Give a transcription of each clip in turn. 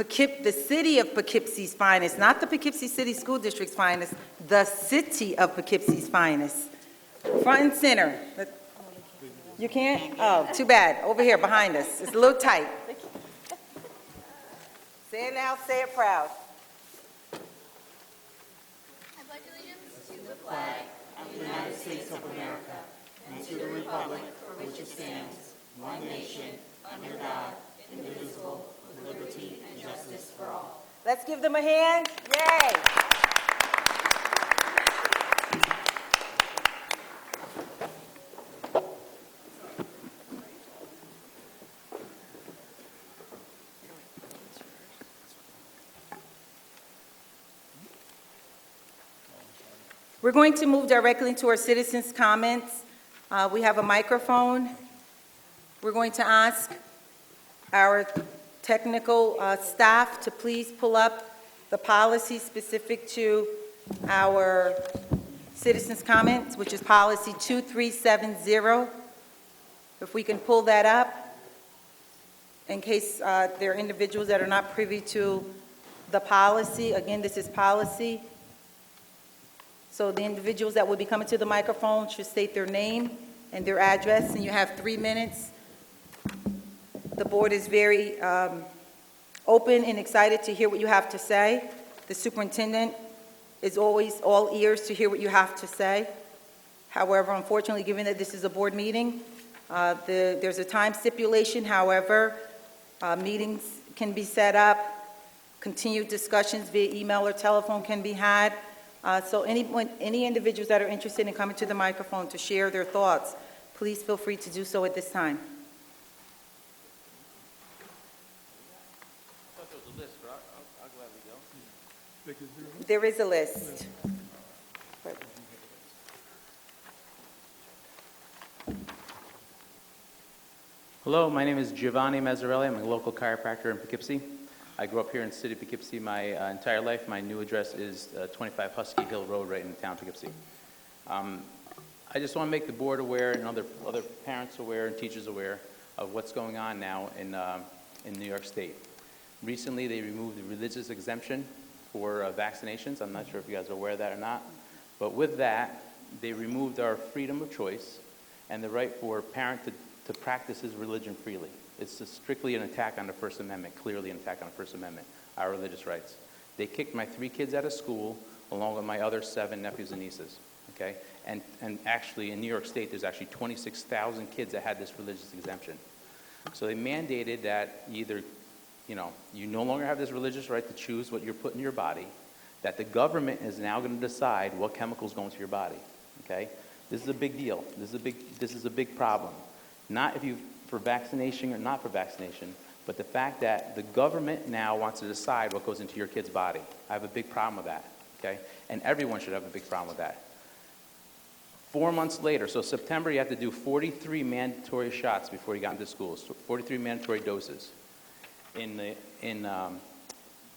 the city of Poughkeepsie's finest, not the Poughkeepsie City School District's finest, the city of Poughkeepsie's finest. Front and center. You can't? Oh, too bad. Over here, behind us. It's a little tight. Say it loud, say it proud. I pledge allegiance to the flag of the United States of America and to the republic for which it stands, one nation, under God, indivisible, with liberty and justice for all. Let's give them a hand. Yay! We're going to move directly to our citizens' comments. We have a microphone. We're going to ask our technical staff to please pull up the policy specific to our citizens' comments, which is policy 2370. If we can pull that up, in case there are individuals that are not privy to the policy. Again, this is policy. So the individuals that will be coming to the microphone should state their name and their address, and you have 3 minutes. The board is very open and excited to hear what you have to say. The superintendent is always all ears to hear what you have to say. However, unfortunately, given that this is a board meeting, there's a time stipulation. However, meetings can be set up, continued discussions via email or telephone can be had. So any individuals that are interested in coming to the microphone to share their thoughts, please feel free to do so at this time. I thought there was a list, but I'll gladly go. There is a list. Hello, my name is Giovanni Mazzarelli. I'm a local chiropractor in Poughkeepsie. I grew up here in the city of Poughkeepsie my entire life. My new address is 25 Husky Hill Road, right in the town of Poughkeepsie. I just want to make the board aware and other parents aware and teachers aware of what's going on now in New York State. Recently, they removed the religious exemption for vaccinations. I'm not sure if you guys are aware of that or not. But with that, they removed our freedom of choice and the right for a parent to practice his religion freely. It's strictly an attack on the First Amendment, clearly an attack on the First Amendment, our religious rights. They kicked my 3 kids out of school, along with my other 7 nephews and nieces, okay? And actually, in New York State, there's actually 26,000 kids that had this religious exemption. So they mandated that either, you no longer have this religious right to choose what you're putting in your body, that the government is now going to decide what chemicals go into your body, okay? This is a big deal. This is a big problem. Not if you for vaccination or not for vaccination, but the fact that the government now wants to decide what goes into your kid's body. I have a big problem with that, okay? And everyone should have a big problem with that. 4 months later, so September, you have to do 43 mandatory shots before you got into school, so 43 mandatory doses.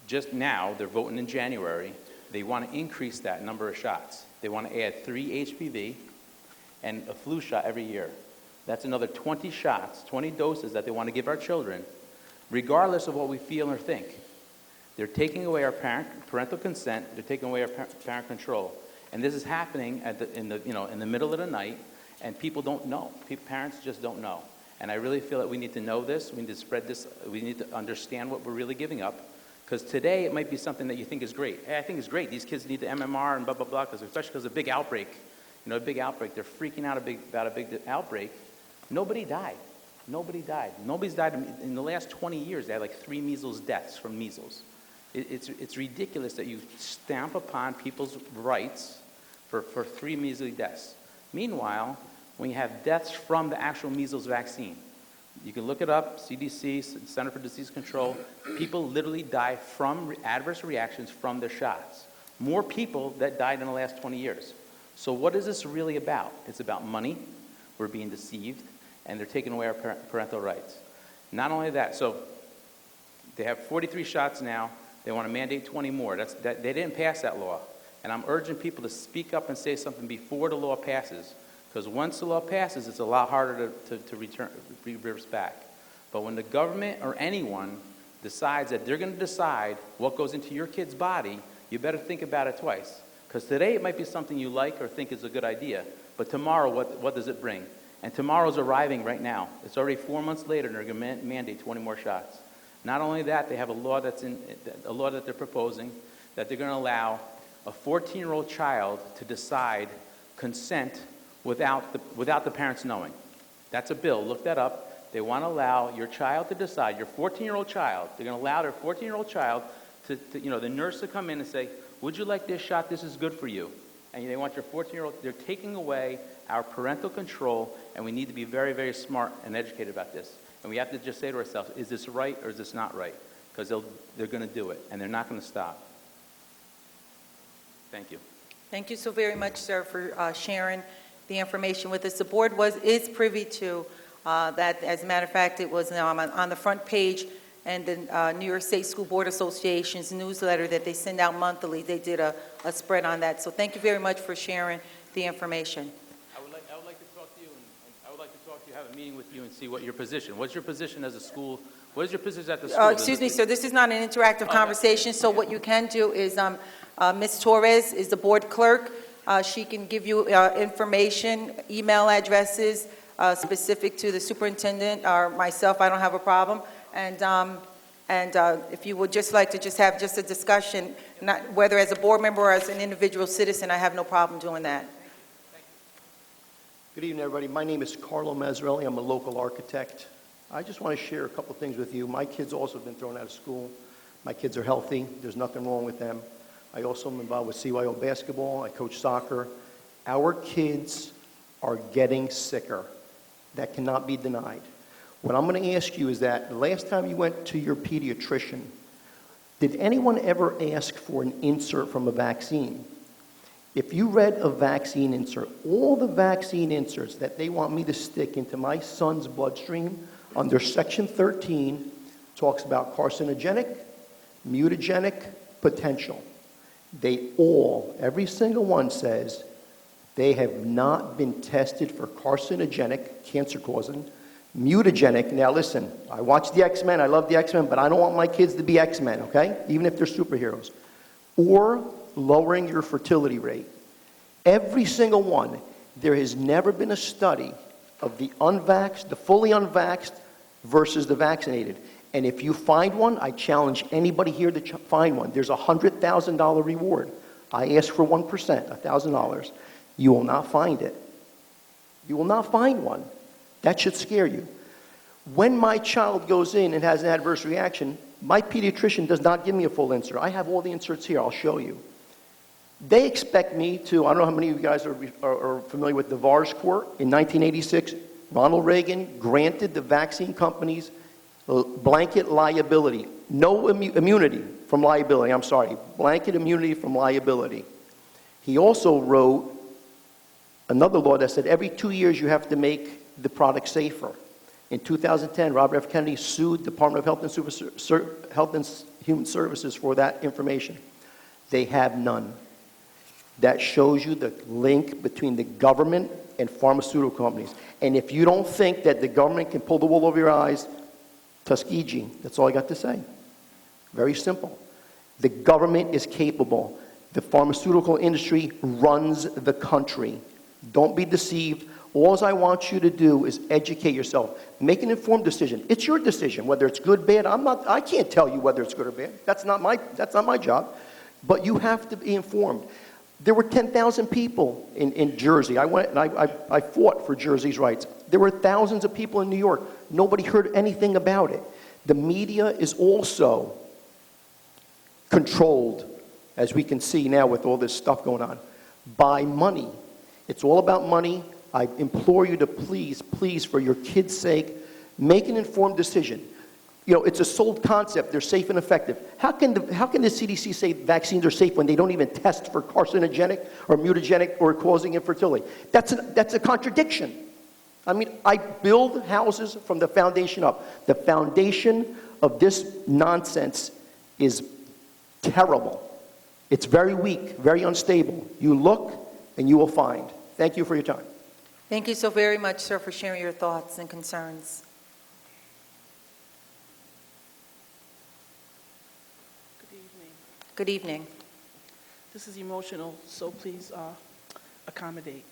Just now, they're voting in January, they want to increase that number of shots. They want to add 3 HPV and a flu shot every year. That's another 20 shots, 20 doses that they want to give our children, regardless of what we feel or think. They're taking away our parental consent. They're taking away our parent control. And this is happening in the middle of the night, and people don't know. Parents just don't know. And I really feel that we need to know this. We need to spread this. We need to understand what we're really giving up. Because today it might be something that you think is great. Hey, I think it's great. These kids need the MMR and blah, blah, blah, especially because of a big outbreak. A big outbreak. They're freaking out about a big outbreak. Nobody died. Nobody's died in the last 20 years. They had like 3 measles deaths from measles. It's ridiculous that you stamp upon people's rights for 3 measly deaths. Meanwhile, when you have deaths from the actual measles vaccine, you can look it up, CDC, Center for Disease Control, people literally die from adverse reactions from their shots. More people that died in the last 20 years. So what is this really about? It's about money. We're being deceived. And they're taking away our parental rights. Not only that, so they have 43 shots now. They want to mandate 20 more. They didn't pass that law. And I'm urging people to speak up and say something before the law passes. Because once the law passes, it's a lot harder to reverse back. But when the government or anyone decides that they're going to decide what goes into your kid's body, you better think about it twice. Because today it might be something you like or think is a good idea, but tomorrow, what does it bring? And tomorrow's arriving right now. It's already 4 months later, and they're going to mandate 20 more shots. Not only that, they have a law that they're proposing that they're going to allow a 14-year-old child to decide consent without the parents knowing. That's a bill. Look that up. They want to allow your child to decide, your 14-year-old child, they're going to allow their 14-year-old child to the nurse to come in and say, would you like this shot? This is good for you. And they want your 14-year-old, they're taking away our parental control, and we need to be very, very smart and educated about this. And we have to just say to ourselves, is this right or is this not right? Because they're going to do it, and they're not going to stop. Thank you. Thank you so very much, sir, for sharing the information with us. The board is privy to that. As a matter of fact, it was on the front page and the New York State School Board Association's newsletter that they send out monthly. They did a spread on that. So thank you very much for sharing the information. I would like to talk to you, and I would like to talk to you, have a meeting with you, and see what your position. What's your position as a school? What is your position at the school? Excuse me, sir. This is not an interactive conversation. So what you can do is, Ms. Torres is the board clerk. She can give you information, email addresses specific to the superintendent or myself. I don't have a problem. And if you would just like to have a discussion, not whether as a board member or as an individual citizen, I have no problem doing that. Good evening, everybody. My name is Carlo Mazzarelli. I'm a local architect. I just want to share a couple things with you. My kids also have been thrown out of school. My kids are healthy. There's nothing wrong with them. I also am involved with CYO basketball. I coach soccer. Our kids are getting sicker. That cannot be denied. What I'm going to ask you is that the last time you went to your pediatrician, did anyone ever ask for an insert from a vaccine? If you read a vaccine insert, all the vaccine inserts that they want me to stick into my son's bloodstream under Section 13 talks about carcinogenic, mutagenic potential. They all, every single one says they have not been tested for carcinogenic, cancer-causing, mutagenic. Now listen, I watch the X-Men, I love the X-Men, but I don't want my kids to be X-Men, okay? Even if they're superheroes. Or lowering your fertility rate. Every single one. There has never been a study of the unvaxxed, the fully unvaxxed versus the vaccinated. And if you find one, I challenge anybody here to find one. There's a $100,000 reward. I ask for 1%, $1,000. You will not find it. You will not find one. That should scare you. When my child goes in and has an adverse reaction, my pediatrician does not give me a full insert. I have all the inserts here. I'll show you. They expect me to, I don't know how many of you guys are familiar with the VARS Court. In 1986, Ronald Reagan granted the vaccine companies blanket liability. No immunity from liability, I'm sorry. Blanket immunity from liability. He also wrote another law that said every 2 years you have to make the product safer. In 2010, Robert F. Kennedy sued the Department of Health and Human Services for that information. They have none. That shows you the link between the government and pharmaceutical companies. And if you don't think that the government can pull the wool over your eyes, Tuskegee, that's all I got to say. Very simple. The government is capable. The pharmaceutical industry runs the country. Don't be deceived. All I want you to do is educate yourself. Make an informed decision. It's your decision, whether it's good, bad. I can't tell you whether it's good or bad. That's not my job. But you have to be informed. There were 10,000 people in Jersey. I went and I fought for Jersey's rights. There were thousands of people in New York. Nobody heard anything about it. The media is also controlled, as we can see now with all this stuff going on, by money. It's all about money. I implore you to please, please, for your kids' sake, make an informed decision. You know, it's a sold concept. They're safe and effective. How can the CDC say vaccines are safe when they don't even test for carcinogenic or mutagenic or causing infertility? That's a contradiction. I mean, I build houses from the foundation up. The foundation of this nonsense is terrible. It's very weak, very unstable. You look and you will find. Thank you for your time. Thank you so very much, sir, for sharing your thoughts and concerns. Good evening. This is emotional, so please accommodate.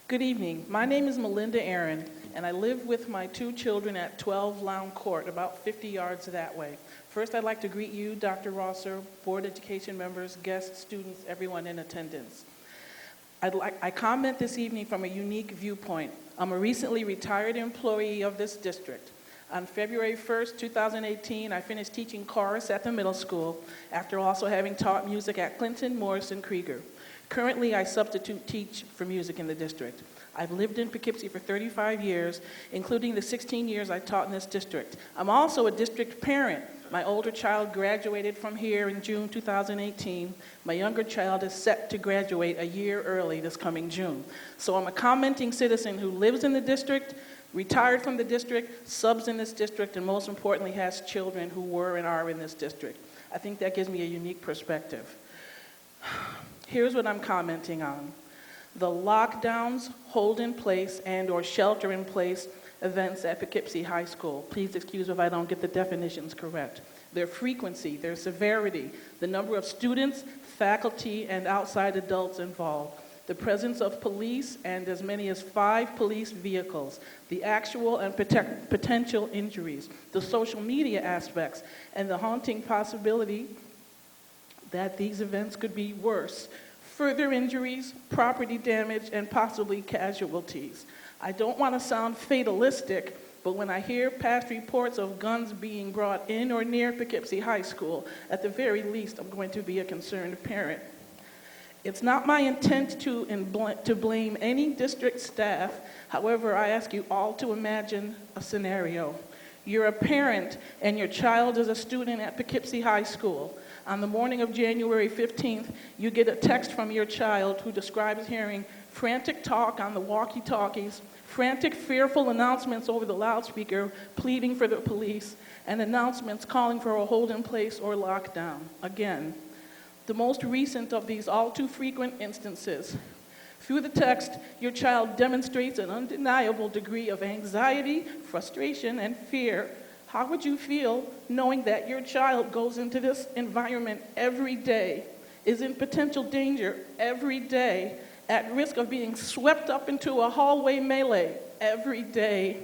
Good evening. My name is Melinda Aaron, and I live with my 2 children at 12 Lown Court, about 50 yards that way. First, I'd like to greet you, Dr. Rosser, board education members, guests, students, everyone in attendance. I comment this evening from a unique viewpoint. I'm a recently retired employee of this district. On February 1st, 2018, I finished teaching chorus at the middle school after also having taught music at Clinton, Morrison, Krieger. Currently, I substitute teach for music in the district. I've lived in Poughkeepsie for 35 years, including the 16 years I taught in this district. I'm also a district parent. My older child graduated from here in June 2018. My younger child is set to graduate a year early this coming June. So I'm a commenting citizen who lives in the district, retired from the district, subs in this district, and most importantly has children who were and are in this district. I think that gives me a unique perspective. Here's what I'm commenting on. The lockdowns, hold in place, and or shelter in place events at Poughkeepsie High School. Please excuse if I don't get the definitions correct. Their frequency, their severity, the number of students, faculty, and outside adults involved, the presence of police and as many as 5 police vehicles, the actual and potential injuries, the social media aspects, and the haunting possibility that these events could be worse. Further injuries, property damage, and possibly casualties. I don't want to sound fatalistic, but when I hear past reports of guns being brought in or near Poughkeepsie High School, at the very least, I'm going to be a concerned parent. It's not my intent to blame any district staff. However, I ask you all to imagine a scenario. You're a parent and your child is a student at Poughkeepsie High School. On the morning of January 15th, you get a text from your child who describes hearing frantic talk on the walkie-talkies, frantic, fearful announcements over the loudspeaker pleading for the police, and announcements calling for a hold-in-place or lockdown. Again, the most recent of these all too frequent instances. Through the text, your child demonstrates an undeniable degree of anxiety, frustration, and fear. How would you feel knowing that your child goes into this environment every day, is in potential danger every day, at risk of being swept up into a hallway melee every day?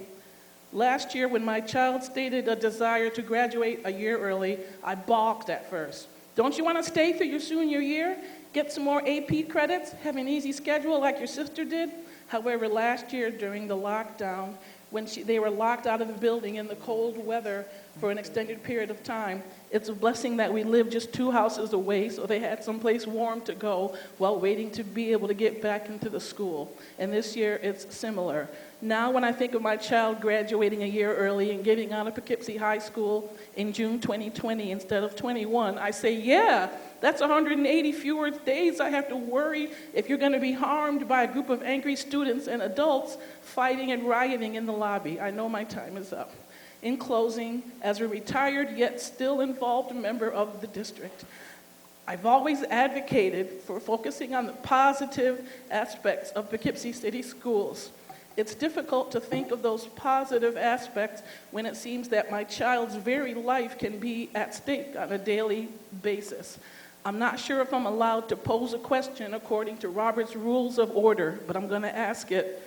Last year, when my child stated a desire to graduate a year early, I balked at first. Don't you want to stay through your senior year, get some more AP credits, have an easy schedule like your sister did? However, last year during the lockdown, when they were locked out of the building in the cold weather for an extended period of time, it's a blessing that we live just 2 houses away, so they had someplace warm to go while waiting to be able to get back into the school. And this year, it's similar. Now, when I think of my child graduating a year early and getting out of Poughkeepsie High School in June 2020 instead of 21, I say, yeah, that's 180 fewer days I have to worry if you're going to be harmed by a group of angry students and adults fighting and rioting in the lobby. I know my time is up. In closing, as a retired yet still involved member of the district, I've always advocated for focusing on the positive aspects of Poughkeepsie City Schools. It's difficult to think of those positive aspects when it seems that my child's very life can be at stake on a daily basis. I'm not sure if I'm allowed to pose a question according to Robert's Rules of Order, but I'm going to ask it.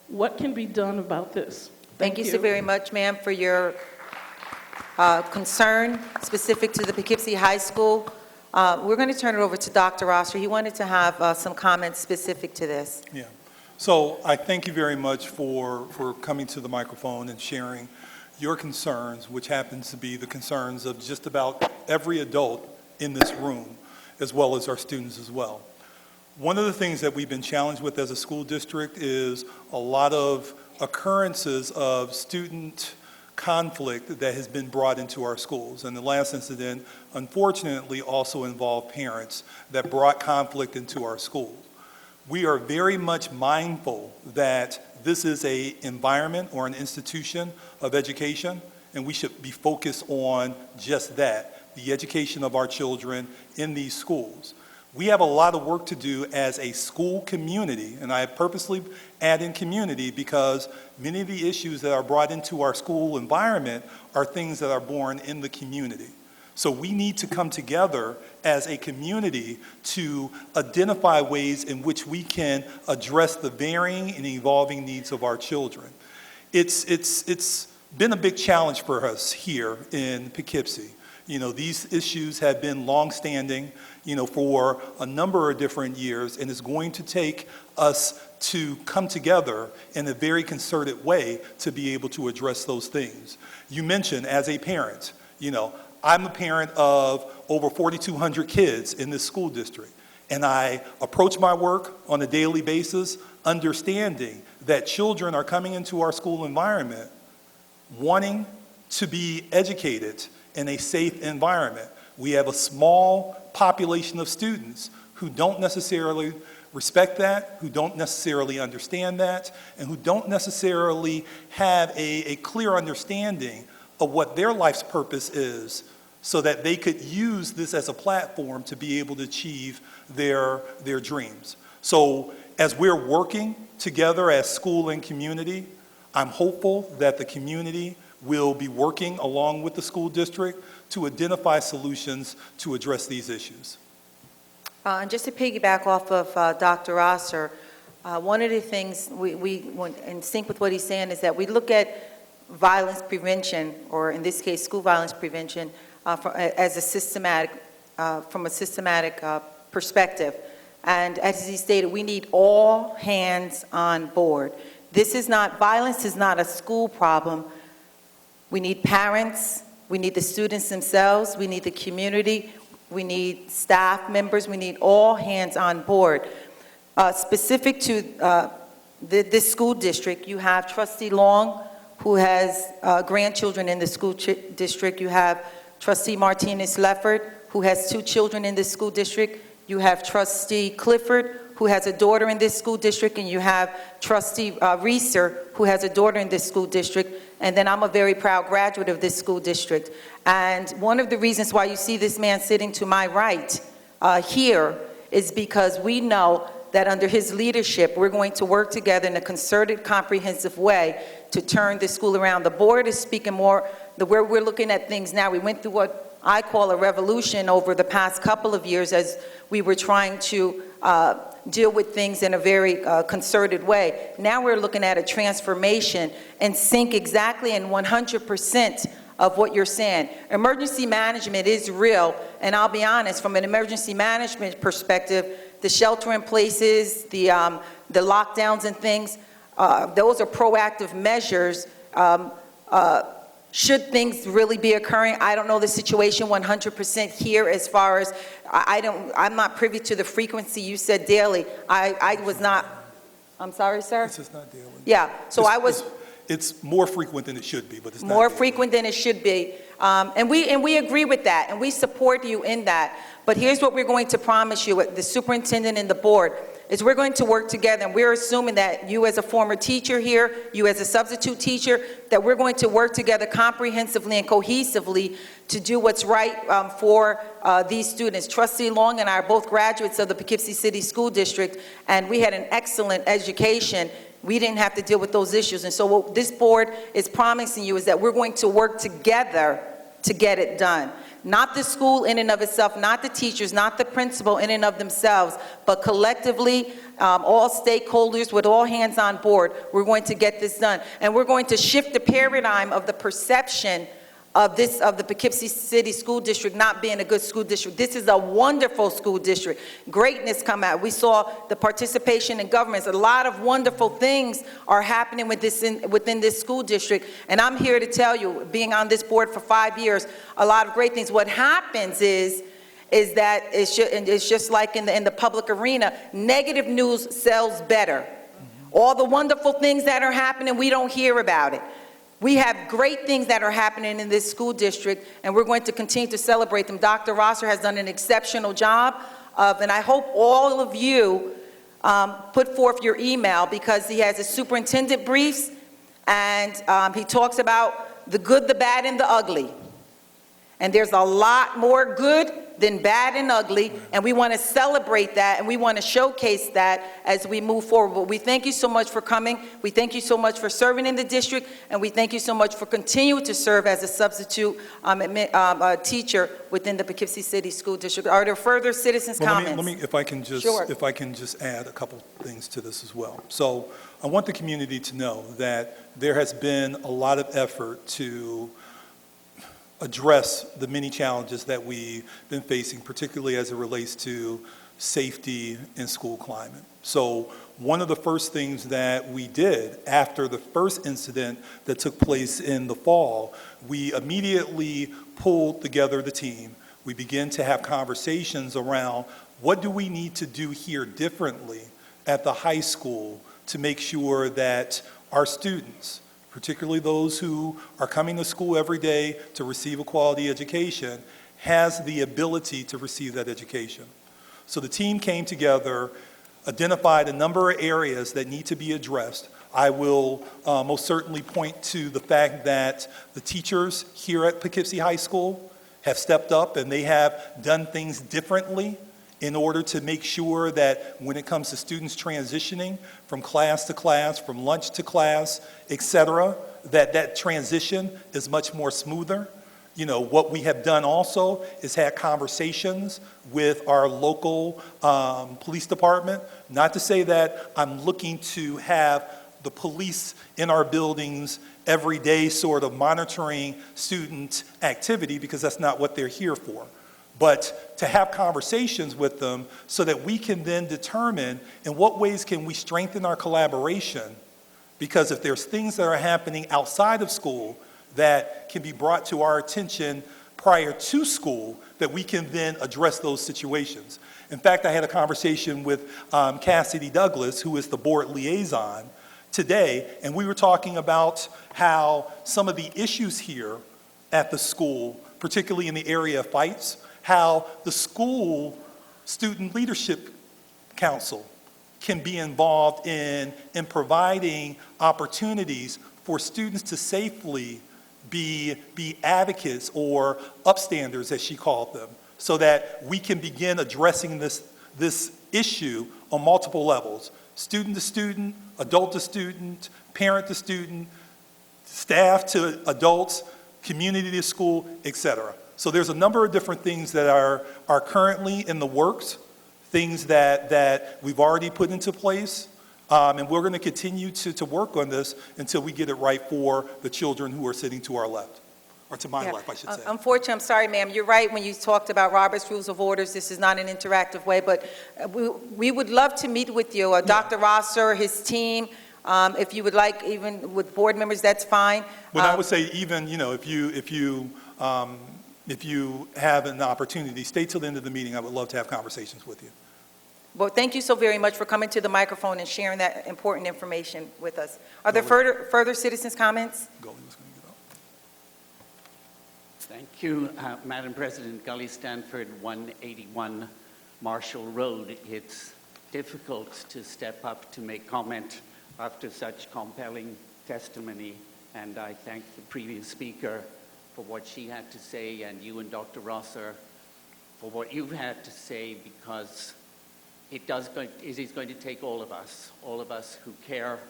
What can be done about this? Thank you so very much, ma'am, for your concern specific to the Poughkeepsie High School. We're going to turn it over to Dr. Rosser. He wanted to have some comments specific to this. Yeah. So I thank you very much for coming to the microphone and sharing your concerns, which happens to be the concerns of just about every adult in this room, as well as our students as well. One of the things that we've been challenged with as a school district is a lot of occurrences of student conflict that has been brought into our schools. And the last incident, unfortunately, also involved parents that brought conflict into our schools. We are very much mindful that this is an environment or an institution of education, and we should be focused on just that, the education of our children in these schools. We have a lot of work to do as a school community, and I purposely add in community because many of the issues that are brought into our school environment are things that are born in the community. So we need to come together as a community to identify ways in which we can address the varying and evolving needs of our children. It's been a big challenge for us here in Poughkeepsie. You know, these issues have been longstanding, you know, for a number of different years, and it's going to take us to come together in a very concerted way to be able to address those things. You mentioned as a parent, you know, I'm a parent of over 4,200 kids in this school district, and I approach my work on a daily basis understanding that children are coming into our school environment wanting to be educated in a safe environment. We have a small population of students who don't necessarily respect that, who don't necessarily understand that, and who don't necessarily have a clear understanding of what their life's purpose is, so that they could use this as a platform to be able to achieve their dreams. So as we're working together as school and community, I'm hopeful that the community will be working along with the school district to identify solutions to address these issues. And just to piggyback off of Dr. Rosser, one of the things we in sync with what he's saying is that we look at violence prevention, or in this case, school violence prevention, as a systematic, from a systematic perspective. And as he stated, we need all hands on board. Violence is not a school problem. We need parents, we need the students themselves, we need the community, we need staff members, we need all hands on board. Specific to this school district, you have Trustee Long, who has grandchildren in the school district. You have Trustee Martinez-Lefford, who has 2 children in this school district. You have Trustee Clifford, who has a daughter in this school district, and you have Trustee Reeser, who has a daughter in this school district. And then I'm a very proud graduate of this school district. And one of the reasons why you see this man sitting to my right here is because we know that under his leadership, we're going to work together in a concerted, comprehensive way to turn this school around. The board is speaking more, where we're looking at things now. We went through what I call a revolution over the past couple of years as we were trying to deal with things in a very concerted way. Now we're looking at a transformation and sync exactly and 100% of what you're saying. Emergency management is real, and I'll be honest, from an emergency management perspective, the shelter in places, the lockdowns and things, those are proactive measures. Should things really be occurring? I don't know the situation 100% here as far as, I'm not privy to the frequency. You said daily. I was not, I'm sorry, sir? It's just not daily. Yeah, so It's more frequent than it should be, but it's not more daily. frequent than it should be. And we agree with that, and we support you in that. But here's what we're going to promise you, the superintendent and the board, is we're going to work together, and we're assuming that you as a former teacher here, you as a substitute teacher, that we're going to work together comprehensively and cohesively to do what's right for these students. Trustee Long and I are both graduates of the Poughkeepsie City School District, and we had an excellent education. We didn't have to deal with those issues. And so what this board is promising you is that we're going to work together to get it done. Not the school in and of itself, not the teachers, not the principal in and of themselves, but collectively, all stakeholders with all hands on board, we're going to get this done. And we're going to shift the paradigm of the perception of the Poughkeepsie City School District not being a good school district. This is a wonderful school district. Greatness come out. We saw the participation in governments. A lot of wonderful things are happening within this school district. And I'm here to tell you, being on this board for 5 years, a lot of great things. What happens is that it's just like in the public arena, negative news sells better. All the wonderful things that are happening, we don't hear about it. We have great things that are happening in this school district, and we're going to continue to celebrate them. Dr. Rosser has done an exceptional job and I hope all of you put forth your email, because he has a superintendent briefs, and he talks about the good, the bad, and the ugly. And there's a lot more good than bad and ugly, and we want to celebrate that, and we want to showcase that as we move forward. But we thank you so much for coming. We thank you so much for serving in the district, and we thank you so much for continuing to serve as a substitute teacher within the Poughkeepsie City School District. Are there further citizens' Well, comments? let me, if I can just, Sure. if I can just add a couple things to this as well. So I want the community to know that there has been a lot of effort to address the many challenges that we've been facing, particularly as it relates to safety and school climate. So one of the first things that we did after the first incident that took place in the fall, we immediately pulled together the team. We began to have conversations around what do we need to do here differently at the high school to make sure that our students, particularly those who are coming to school every day to receive a quality education, has the ability to receive that education. So the team came together, identified a number of areas that need to be addressed. I will most certainly point to the fact that the teachers here at Poughkeepsie High School have stepped up and they have done things differently in order to make sure that when it comes to students transitioning from class to class, from lunch to class, et cetera, that transition is much more smoother. You know, what we have done also is had conversations with our local police department. Not to say that I'm looking to have the police in our buildings every day sort of monitoring student activity, because that's not what they're here for. But to have conversations with them so that we can then determine in what ways can we strengthen our collaboration, because if there's things that are happening outside of school that can be brought to our attention prior to school, that we can then address those situations. In fact, I had a conversation with Pcsd Douglas, who is the board liaison, today, and we were talking about how some of the issues here at the school, particularly in the area of fights, how the school student leadership council can be involved in providing opportunities for students to safely be advocates or upstanders, as she called them, so that we can begin addressing this issue on multiple levels: student to student, adult to student, parent to student, staff to adults, community to school, et cetera. So there's a number of different things that are currently in the works, things that we've already put into place, and we're going to continue to work on this until we get it right for the children who are sitting to our left, or to my left, I should say. Unfortunately, I'm sorry, ma'am, you're right when you talked about Robert's Rules of Orders. This is not an interactive way, but we would love to meet with you, Dr. Rosser, his team. If you would like, even with board members, that's fine. But I would say even, if you have an opportunity, stay till the end of the meeting. I would love to have conversations with you. Well, thank you so very much for coming to the microphone and sharing that important information with us. Are there further citizens' comments? Goalie was going to get up. Thank you, Madam President. Gully Stanford, 181 Marshall Road. It's difficult to step up to make comment after such compelling testimony, and I thank the previous speaker for what she had to say, and you and Dr. Rosser for what you've had to say, because it is going to take all of us who care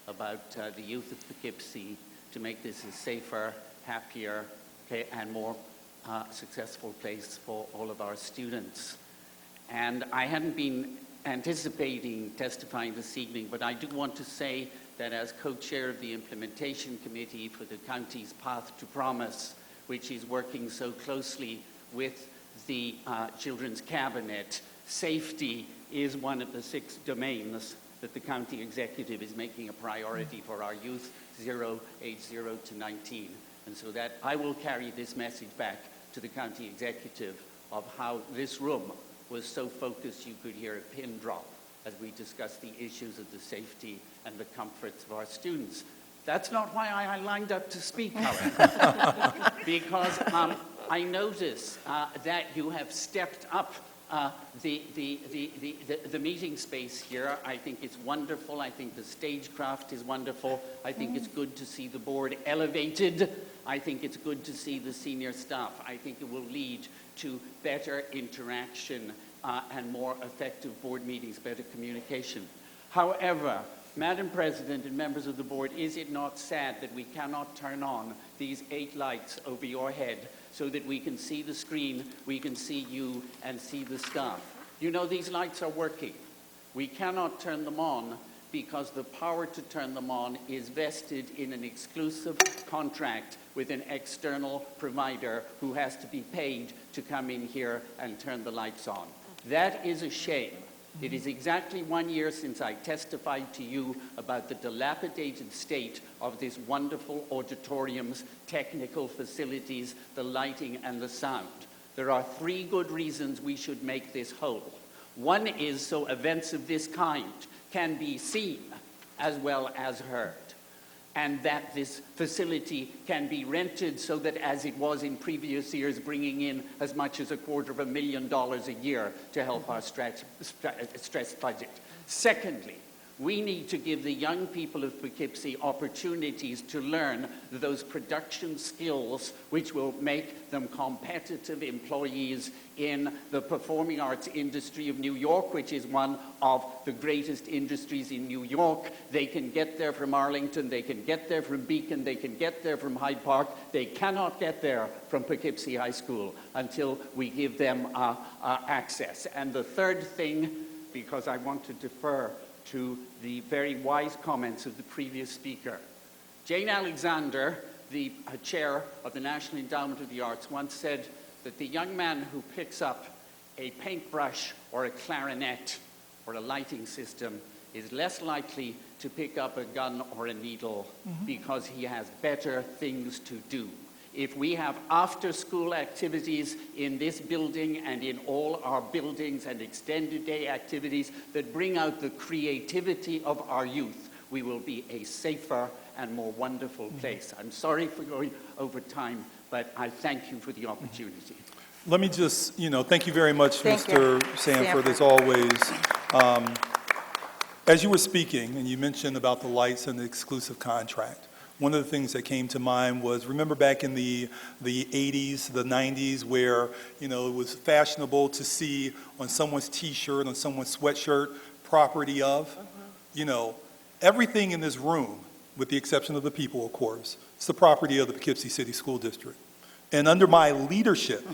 about the youth of Poughkeepsie, to make this a safer, happier, and more successful place for all of our students. And I hadn't been anticipating testifying this evening, but I do want to say that as co-chair of the implementation committee for the county's Path to Promise, which is working so closely with the Children's Cabinet, safety is one of the 6 domains that the county executive is making a priority for our youth, age 0 to 19. And so that I will carry this message back to the county executive of how this room was so focused you could hear a pin drop as we discussed the issues of the safety and the comforts of our students. That's not why I lined up to speak, however, because I notice that you have stepped up the meeting space here. I think it's wonderful. I think the stagecraft is wonderful. I think it's good to see the board elevated. I think it's good to see the senior staff. I think it will lead to better interaction and more effective board meetings, better communication. However, Madam President and members of the board, is it not sad that we cannot turn on these 8 lights over your head so that we can see the screen, we can see you, and see the staff? You know, these lights are working. We cannot turn them on because the power to turn them on is vested in an exclusive contract with an external provider who has to be paid to come in here and turn the lights on. That is a shame. It is exactly 1 year since I testified to you about the dilapidated state of this wonderful auditorium's technical facilities, the lighting and the sound. There are 3 good reasons we should make this whole. One is so events of this kind can be seen as well as heard, and that this facility can be rented so that, as it was in previous years, bringing in as much as $250,000 a year to help our stressed budget. Secondly, we need to give the young people of Poughkeepsie opportunities to learn those production skills which will make them competitive employees in the performing arts industry of New York, which is one of the greatest industries in New York. They can get there from Arlington, they can get there from Beacon, they can get there from Hyde Park. They cannot get there from Poughkeepsie High School until we give them access. And the third thing, because I want to defer to the very wise comments of the previous speaker. Jane Alexander, the chair of the National Endowment of the Arts, once said that the young man who picks up a paintbrush or a clarinet or a lighting system is less likely to pick up a gun or a needle because he has better things to do. If we have after-school activities in this building and in all our buildings and extended day activities that bring out the creativity of our youth, we will be a safer and more wonderful place. I'm sorry for going over time, but I thank you for the opportunity. Let me just, thank you very much, Thank Mr. you. Sanford, as always. As you were speaking, and you mentioned about the lights and the exclusive contract, one of the things that came to mind was, remember back in the 80s, the 90s, where, it was fashionable to see on someone's T-shirt, on someone's sweatshirt, property of? Everything in this room, with the exception of the people, of course, it's the property of the Poughkeepsie City School District. And under my leadership,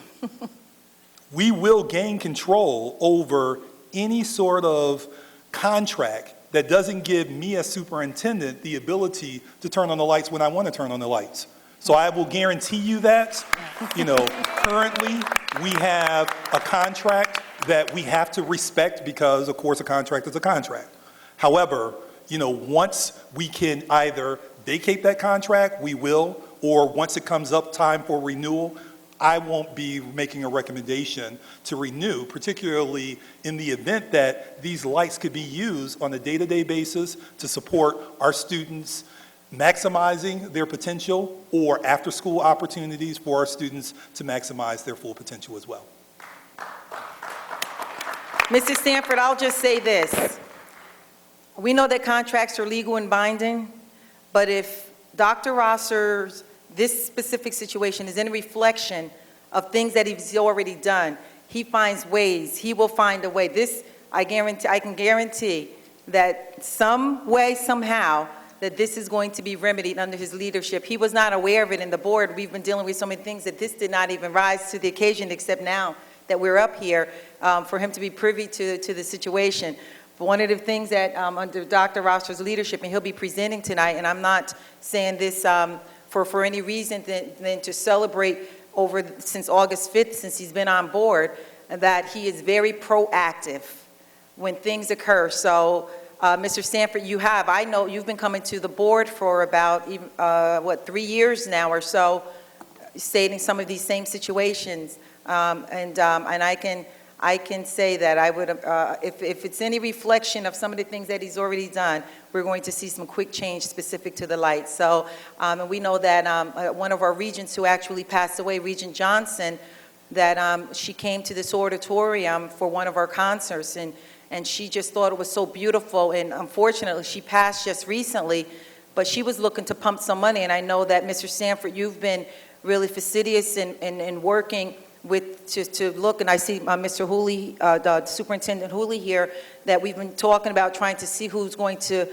we will gain control over any sort of contract that doesn't give me as superintendent the ability to turn on the lights when I want to turn on the lights. So I will guarantee you that, currently we have a contract that we have to respect because, of course, a contract is a contract. However, once we can either vacate that contract, we will, or once it comes up time for renewal, I won't be making a recommendation to renew, particularly in the event that these lights could be used on a day-to-day basis to support our students maximizing their potential, or after-school opportunities for our students to maximize their full potential as well. Mrs. Sanford, I'll just say this. We know that contracts are legal and binding, but if Dr. Rosser's this specific situation is any reflection of things that he's already done, he finds ways, he will find a way. This, I can guarantee that some way, somehow, that this is going to be remedied under his leadership. He was not aware of it in the board. We've been dealing with so many things that this did not even rise to the occasion, except now that we're up here, for him to be privy to the situation. But one of the things that under Dr. Rosser's leadership, and he'll be presenting tonight, and I'm not saying this for any reason than to celebrate since August 5th, since he's been on board, that he is very proactive when things occur. So, Mr. Sanford, I know you've been coming to the board for about, 3 years now or so, stating some of these same situations. And I can say that I would, if it's any reflection of some of the things that he's already done, we're going to see some quick change specific to the lights. So, and we know that one of our regents who actually passed away, Regent Johnson, that she came to this auditorium for one of our concerts, and she just thought it was so beautiful, and unfortunately, she passed just recently, but she was looking to pump some money, and I know that, Mr. Sanford, you've been really fastidious in working to look, and I see Mr. Cooley, the Superintendent Cooley here, that we've been talking about trying to see who's going to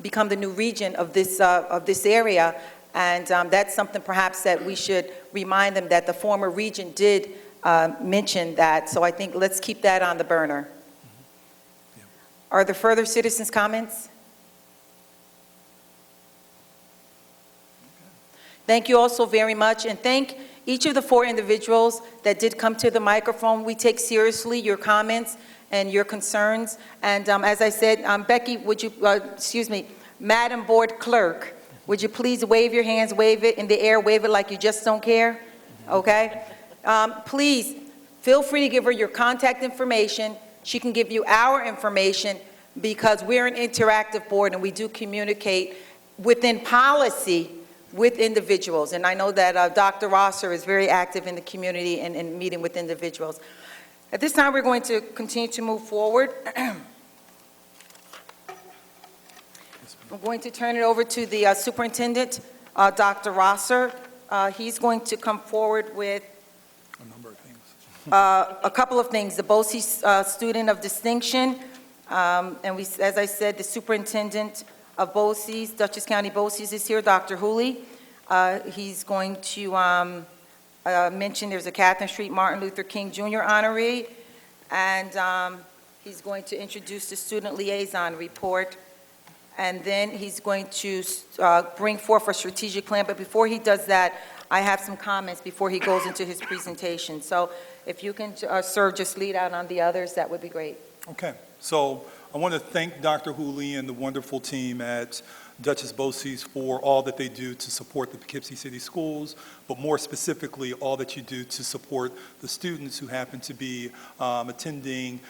become the new regent of this area, and that's something perhaps that we should remind them that the former regent did mention that, so I think let's keep that on the burner. Yeah. Are there further citizens' comments? Thank you all so very much, and thank each of the 4 individuals that did come to the microphone. We take seriously your comments and your concerns, and as I said, Becky, would you, Madam Board Clerk, would you please wave your hands, wave it in the air, wave it like you just don't care, okay? Please, feel free to give her your contact information. She can give you our information because we're an interactive board and we do communicate within policy with individuals. And I know that Dr. Rosser is very active in the community and meeting with individuals. At this time, we're going to continue to move forward. I'm going to turn it over to the Superintendent, Dr. Rosser. He's going to come forward with A number of things. a couple of things. The BOCES Student of Distinction, and we, as I said, the Superintendent of BOCES, Dutchess County BOCES is here, Dr. Cooley. He's going to mention there's a Catherine Street Martin Luther King Jr. honoree, and he's going to introduce the Student Liaison report, and then he's going to bring forth a strategic plan. But before he does that, I have some comments before he goes into his presentation. So if you can, sir, just lead out on the others, that would be great. Okay, so I want to thank Dr. Cooley and the wonderful team at Dutchess BOCES for all that they do to support the Poughkeepsie City Schools, but more specifically, all that you do to support the students who happen to be attending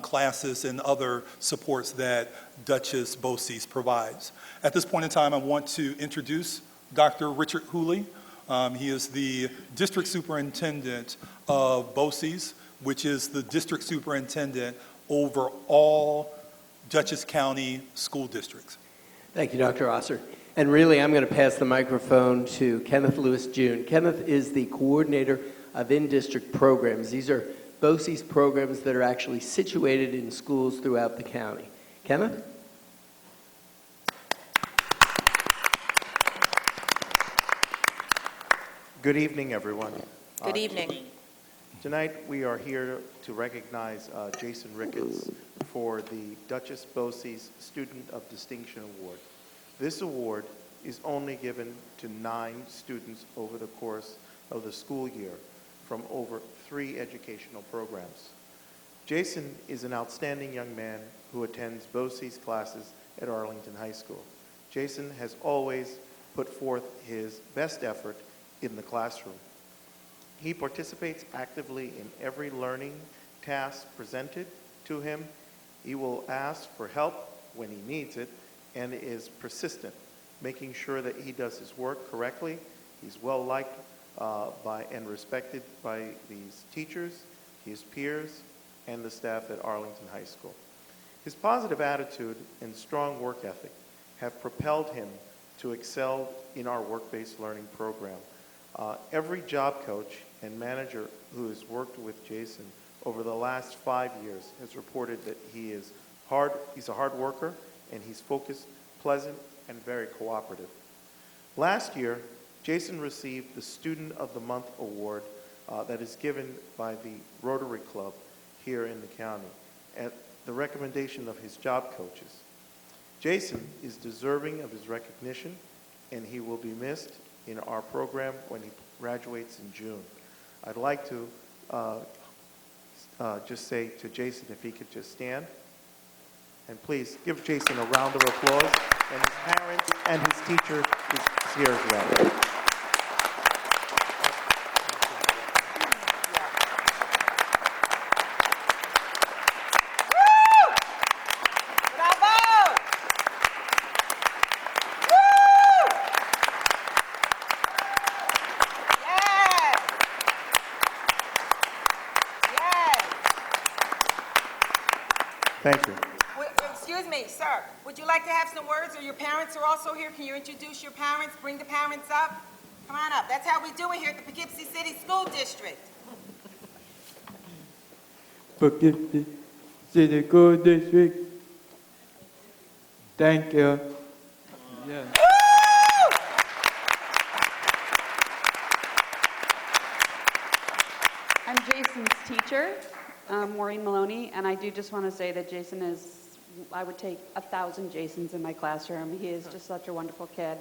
classes and other supports that Dutchess BOCES provides. At this point in time, I want to introduce Dr. Richard Cooley. He is the District Superintendent of BOCES, which is the District Superintendent over all Dutchess County school districts. Thank you, Dr. Rosser. And really, I'm going to pass the microphone to Kenneth Lewis June. Kenneth is the coordinator of in-district programs. These are BOCES programs that are actually situated in schools throughout the county. Kenneth? Good evening, everyone. Good evening. Tonight, we are here to recognize Jason Ricketts for the Dutchess BOCES Student of Distinction Award. This award is only given to 9 students over the course of the school year from over 3 educational programs. Jason is an outstanding young man who attends BOCES classes at Arlington High School. Jason has always put forth his best effort in the classroom. He participates actively in every learning task presented to him. He will ask for help when he needs it and is persistent, making sure that he does his work correctly. He's well liked by and respected by these teachers, his peers, and the staff at Arlington High School. His positive attitude and strong work ethic have propelled him to excel in our work-based learning program. Every job coach and manager who has worked with Jason over the last 5 years has reported that he's a hard worker, and he's focused, pleasant, and very cooperative. Last year, Jason received the Student of the Month Award that is given by the Rotary Club here in the county at the recommendation of his job coaches. Jason is deserving of his recognition, and he will be missed in our program when he graduates in June. I'd like to just say to Jason if he could just stand. And please give Jason a round of applause. And his parents and his teacher is here as well. Thank you. Excuse me, sir. Would you like to have some words, or your parents are also here? Can you introduce your parents? Bring the parents up. Come on up. That's how we do it here at the Poughkeepsie City School District. Poughkeepsie City School District. Thank you. Yeah. I'm Jason's teacher, Maureen Maloney, and I do just want to say that Jason is, I would take 1,000 Jasons in my classroom. He is just such a wonderful kid,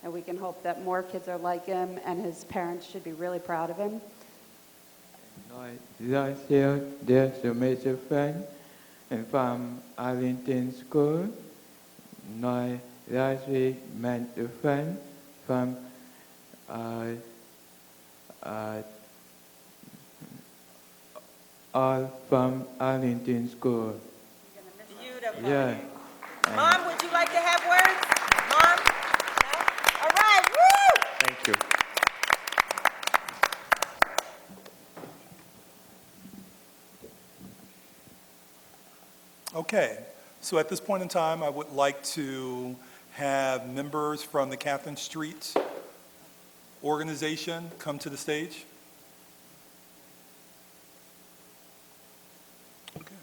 and we can hope that more kids are like him, and his parents should be really proud of him. Last year, there's a major friend and from Arlington School. Last week, met a friend from all from Arlington School. Beautiful. Yeah. Mom, would you like to have words? Mom? No? All right, woo! Thank you. Okay, so at this point in time, I would like to have members from the Catherine Street organization come to the stage. Okay.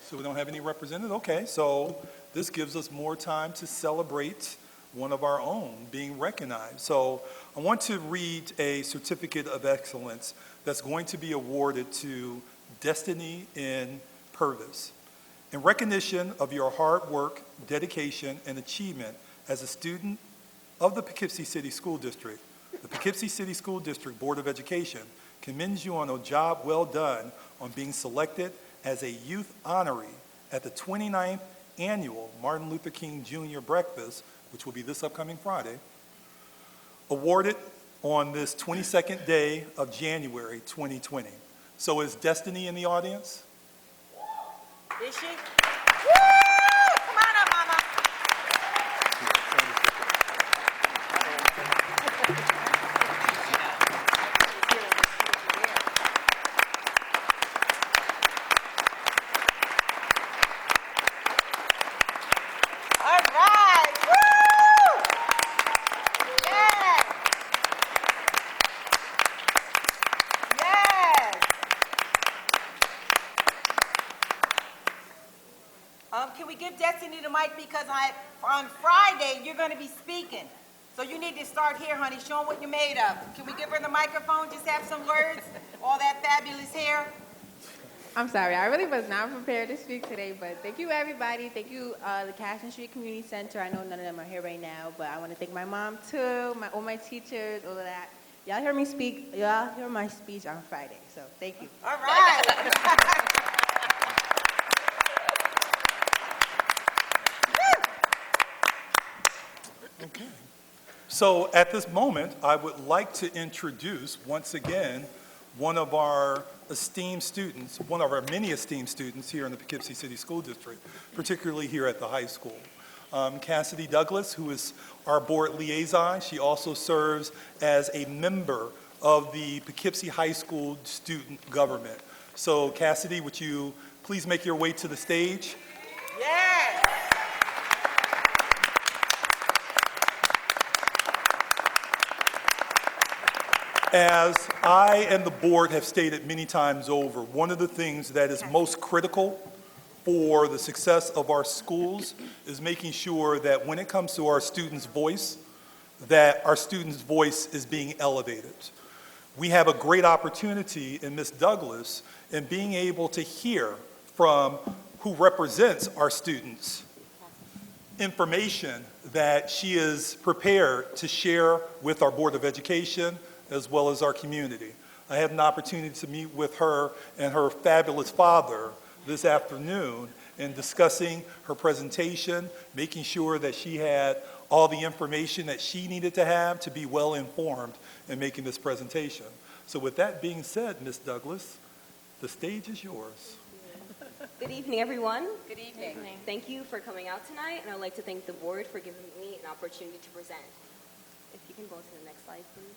So we don't have any representative? Okay, so this gives us more time to celebrate one of our own being recognized. So I want to read a certificate of excellence that's going to be awarded to Destiny in Purvis. In recognition of your hard work, dedication, and achievement as a student of the Poughkeepsie City School District, the Poughkeepsie City School District Board of Education commends you on a job well done on being selected as a youth honoree at the 29th Annual Martin Luther King Jr. Breakfast, which will be this upcoming Friday, awarded on this 22nd day of January 2020. So is Destiny in the audience? Is she? Woo! Come on up, Mama. All right. Woo! Yes. Yes. Can we give Destiny the mic, because on Friday, you're going to be speaking. So you need to start here, honey. Show them what you're made of. Can we give her the microphone, just have some words? All that fabulous hair. I'm sorry, I really was not prepared to speak today, but thank you, everybody. Thank you, the Catherine Street Community Center. I know none of them are here right now, but I want to thank my mom, too, all my teachers, all of that. Y'all hear me speak, y'all hear my speech on Friday, so thank you. All right. Okay. So at this moment, I would like to introduce, once again, one of our esteemed students, one of our many esteemed students here in the Poughkeepsie City School District, particularly here at the high school. Cassidy Douglas, who is our board liaison. She also serves as a member of the Poughkeepsie High School student government. So Cassidy, would you please make your way to the stage? Yes. As I and the board have stated many times over, one of the things that is most critical for the success of our schools is making sure that when it comes to our students' voice, that our students' voice is being elevated. We have a great opportunity in Ms. Douglas in being able to hear from who represents our students information that she is prepared to share with our Board of Education as well as our community. I had an opportunity to meet with her and her fabulous father this afternoon in discussing her presentation, making sure that she had all the information that she needed to have to be well informed in making this presentation. So with that being said, Ms. Douglas, the stage is yours. Good evening, everyone. Good evening. Thank you for coming out tonight, and I'd like to thank the board for giving me an opportunity to present. If you can go to the next slide, please.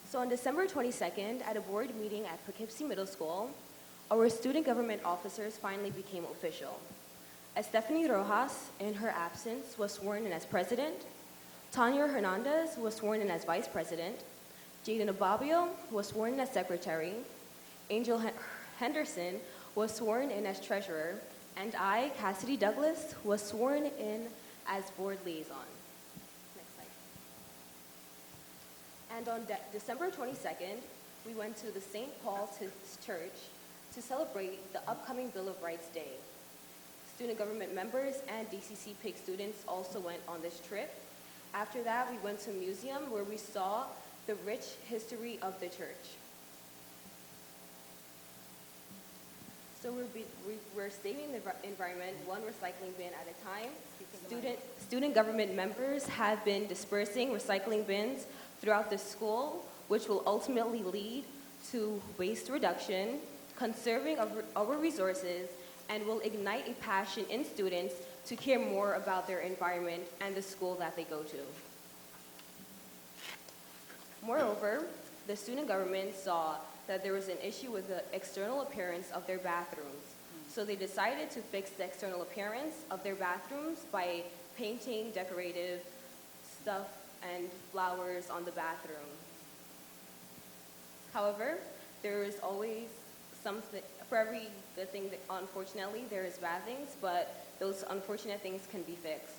So on December 22nd, at a board meeting at Poughkeepsie Middle School, our student government officers finally became official. Stephanie Rojas, in her absence, was sworn in as president. Tanya Hernandez was sworn in as vice president. Jaden Ababio was sworn in as secretary. Angel Henderson was sworn in as treasurer. And I, Cassidy Douglas, was sworn in as board liaison. Next slide. And on December 22nd, we went to the St. Paul's Church to celebrate the upcoming Bill of Rights Day. Student government members and DCC PIC students also went on this trip. After that, we went to a museum where we saw the rich history of the church. So we're saving the environment one recycling bin at a time. Student government members have been dispersing recycling bins throughout the school, which will ultimately lead to waste reduction, conserving of our resources, and will ignite a passion in students to care more about their environment and the school that they go to. Moreover, the student government saw that there was an issue with the external appearance of their bathrooms. So they decided to fix the external appearance of their bathrooms by painting decorative stuff and flowers on the bathroom. However, there is always something, for every good thing, unfortunately, there is bad things, but those unfortunate things can be fixed.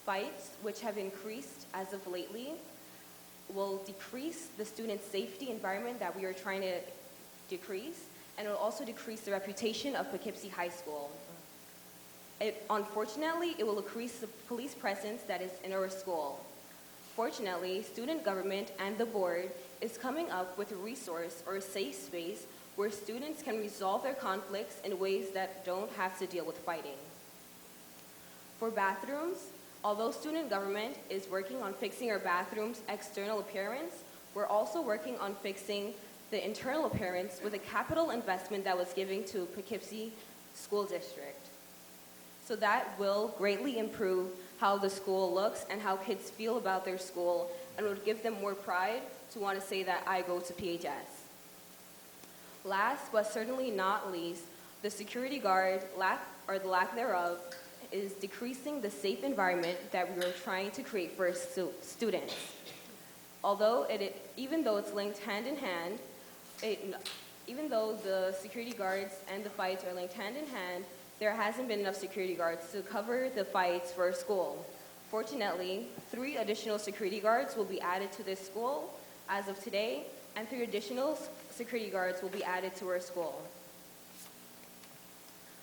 Fights, which have increased as of lately, will decrease the student safety environment that we are trying to decrease, and it will also decrease the reputation of Poughkeepsie High School. Unfortunately, it will increase the police presence that is in our school. Fortunately, student government and the board is coming up with a resource or a safe space where students can resolve their conflicts in ways that don't have to deal with fighting. For bathrooms, although student government is working on fixing our bathrooms' external appearance, we're also working on fixing the internal appearance with a capital investment that was given to Poughkeepsie School District. So that will greatly improve how the school looks and how kids feel about their school, and would give them more pride to want to say that I go to PHS. Last but certainly not least, the security guard, the lack thereof, is decreasing the safe environment that we are trying to create for students. Although even though it's linked hand in hand, even though the security guards and the fights are linked hand in hand, there hasn't been enough security guards to cover the fights for our school. Fortunately, 3 additional security guards will be added to this school as of today, and 3 additional security guards will be added to our school.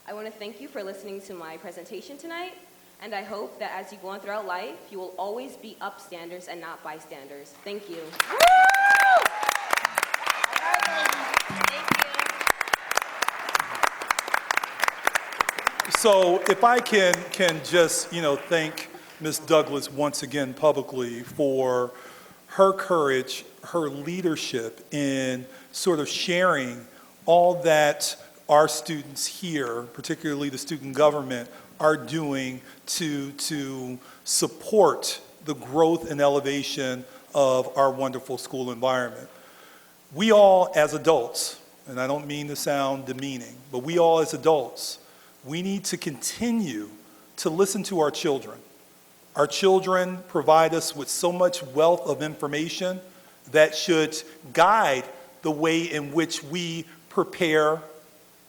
I want to thank you for listening to my presentation tonight, and I hope that as you go on throughout life, you will always be upstanders and not bystanders. Thank you. So if I can just, thank Ms. Douglas once again publicly for her courage, her leadership in sort of sharing all that our students here, particularly the student government, are doing to support the growth and elevation of our wonderful school environment. We all as adults, and I don't mean to sound demeaning, but we all as adults, we need to continue to listen to our children. Our children provide us with so much wealth of information that should guide the way in which we prepare,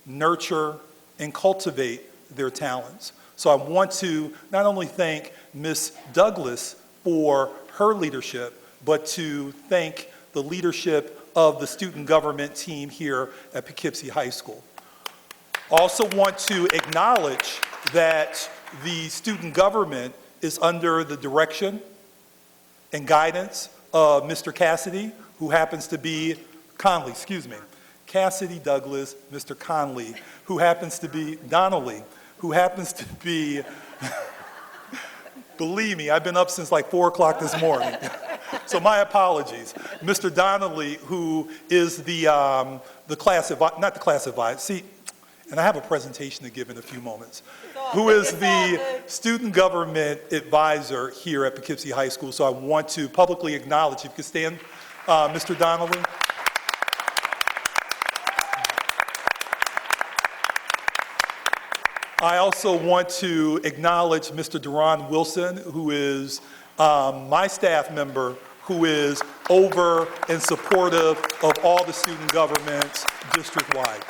nurture, and cultivate their talents. So I want to not only thank Ms. Douglas for her leadership, but to thank the leadership of the student government team here at Poughkeepsie High School. Also want to acknowledge that the student government is under the direction and guidance of Mr. Cassidy, who happens to be Cassidy Douglas, Mr. Conley, who happens to be Donnelly, who happens to be, believe me, I've been up since like 4 o'clock this morning. So my apologies. Mr. Donnelly, who is not the class advisor, see, and I have a presentation to give in a few moments, who is the student government advisor here at Poughkeepsie High School. So I want to publicly acknowledge, if you could stand, Mr. Donnelly. I also want to acknowledge Mr. Duran Wilson, who is my staff member, who is over and supportive of all the student governments district-wide.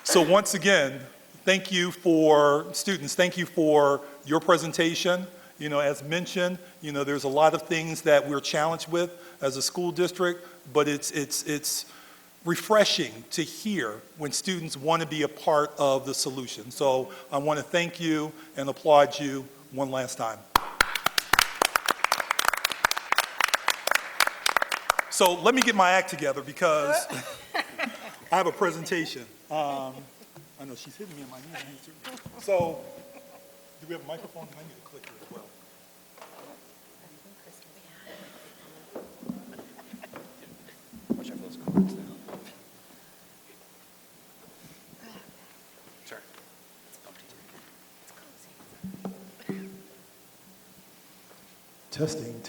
So once again, thank you for, students, thank you for your presentation. You know, as mentioned, you know, there's a lot of things that we're challenged with as a school district, but it's refreshing to hear when students want to be a part of the solution. So I want to thank you and applaud you one last time. So let me get my act together because I have a presentation. I know she's hitting me in my knee. So do we have a microphone? I need a clicker as well. Watch out for those cards now. Sure. Testing.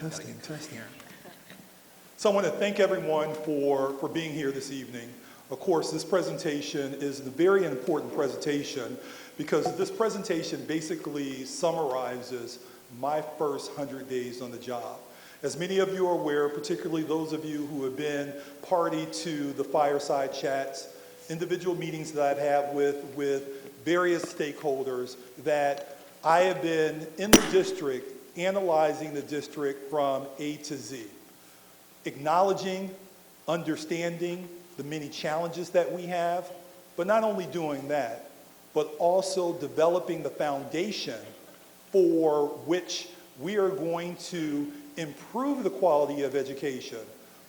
So I want to thank everyone for being here this evening. Of course, this presentation is a very important presentation because this presentation basically summarizes my first 100 days on the job. As many of you are aware, particularly those of you who have been party to the fireside chats, individual meetings that I've had with various stakeholders, that I have been in the district, analyzing the district from A to Z, acknowledging, understanding the many challenges that we have, but not only doing that, but also developing the foundation for which we are going to improve the quality of education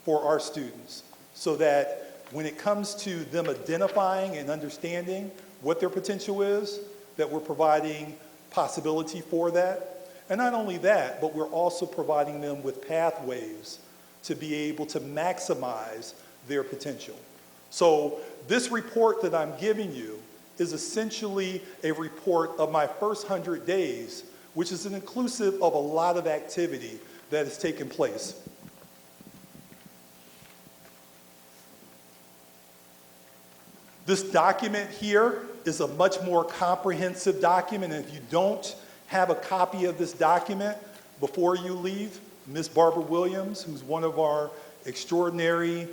for our students so that when it comes to them identifying and understanding what their potential is, that we're providing possibility for that. And not only that, but we're also providing them with pathways to be able to maximize their potential. So this report that I'm giving you is essentially a report of my first 100 days, which is an inclusive of a lot of activity that has taken place. This document here is a much more comprehensive document, and if you don't have a copy of this document before you leave, Ms. Barbara Williams, who's one of our extraordinary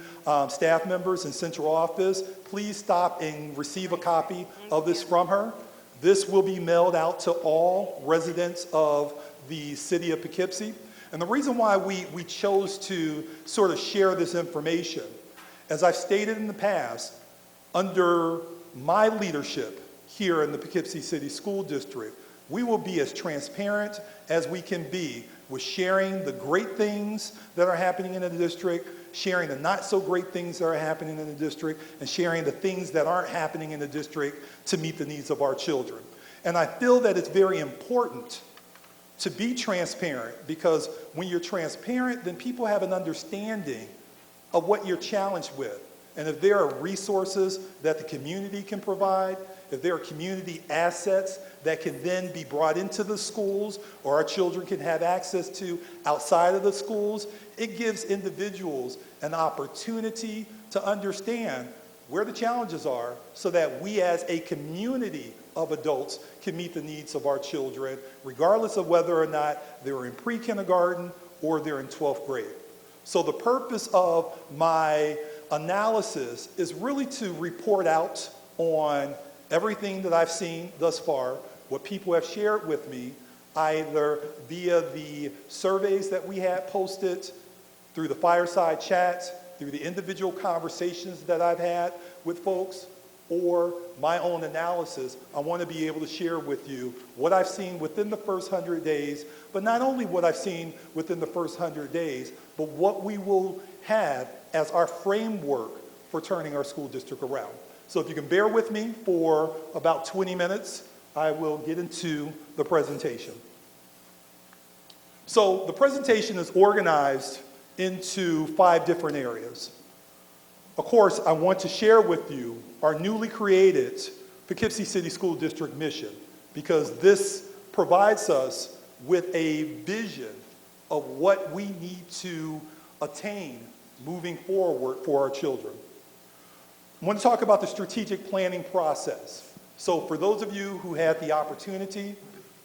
staff members in central office, please stop and receive a copy of this from her. This will be mailed out to all residents of the city of Poughkeepsie. And the reason why we chose to sort of share this information, as I've stated in the past, under my leadership here in the Poughkeepsie City School District, we will be as transparent as we can be with sharing the great things that are happening in the district, sharing the not so great things that are happening in the district, and sharing the things that aren't happening in the district to meet the needs of our children. And I feel that it's very important to be transparent because when you're transparent, then people have an understanding of what you're challenged with. And if there are resources that the community can provide, if there are community assets that can then be brought into the schools or our children can have access to outside of the schools, it gives individuals an opportunity to understand where the challenges are so that we as a community of adults can meet the needs of our children, regardless of whether or not they're in pre-kindergarten or they're in 12th grade. So the purpose of my analysis is really to report out on everything that I've seen thus far, what people have shared with me, either via the surveys that we had posted, through the fireside chats, through the individual conversations that I've had with folks, or my own analysis. I want to be able to share with you what I've seen within the first 100 days, but not only what I've seen within the first 100 days, but what we will have as our framework for turning our school district around. So if you can bear with me for about 20 minutes, I will get into the presentation. So the presentation is organized into 5 different areas. Of course, I want to share with you our newly created Poughkeepsie City School District mission, because this provides us with a vision of what we need to attain moving forward for our children. I want to talk about the strategic planning process. So for those of you who had the opportunity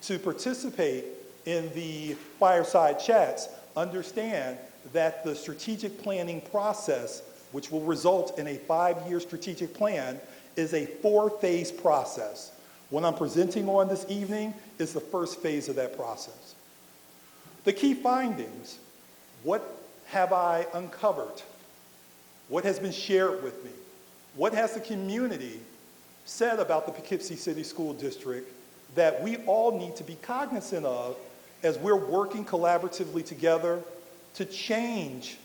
to participate in the fireside chats, understand that the strategic planning process, which will result in a 5-year strategic plan, is a 4-phase process. What I'm presenting on this evening is the first phase of that process. The key findings: what have I uncovered? What has been shared with me? What has the community said about the Poughkeepsie City School District that we all need to be cognizant of as we're working collaboratively together to change,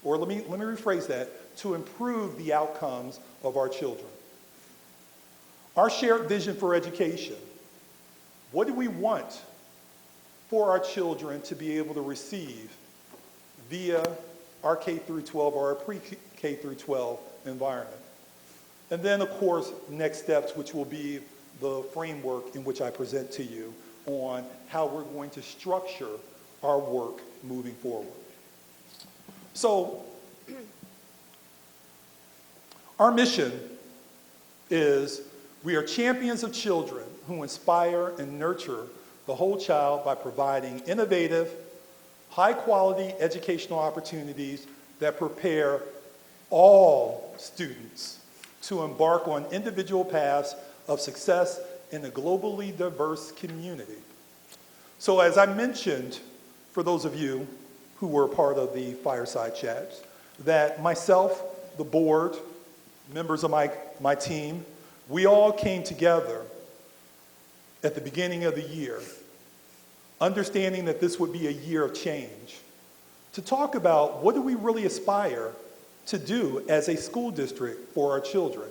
or let me rephrase that, to improve the outcomes of our children? Our shared vision for education. What do we want for our children to be able to receive via our K through 12 or our pre-K through 12 environment? And then, of course, next steps, which will be the framework in which I present to you on how we're going to structure our work moving forward. So, our mission is we are champions of children who inspire and nurture the whole child by providing innovative, high-quality educational opportunities that prepare all students to embark on individual paths of success in a globally diverse community. So as I mentioned, for those of you who were part of the fireside chats, that myself, the board, members of my team, we all came together at the beginning of the year, understanding that this would be a year of change, to talk about what do we really aspire to do as a school district for our children,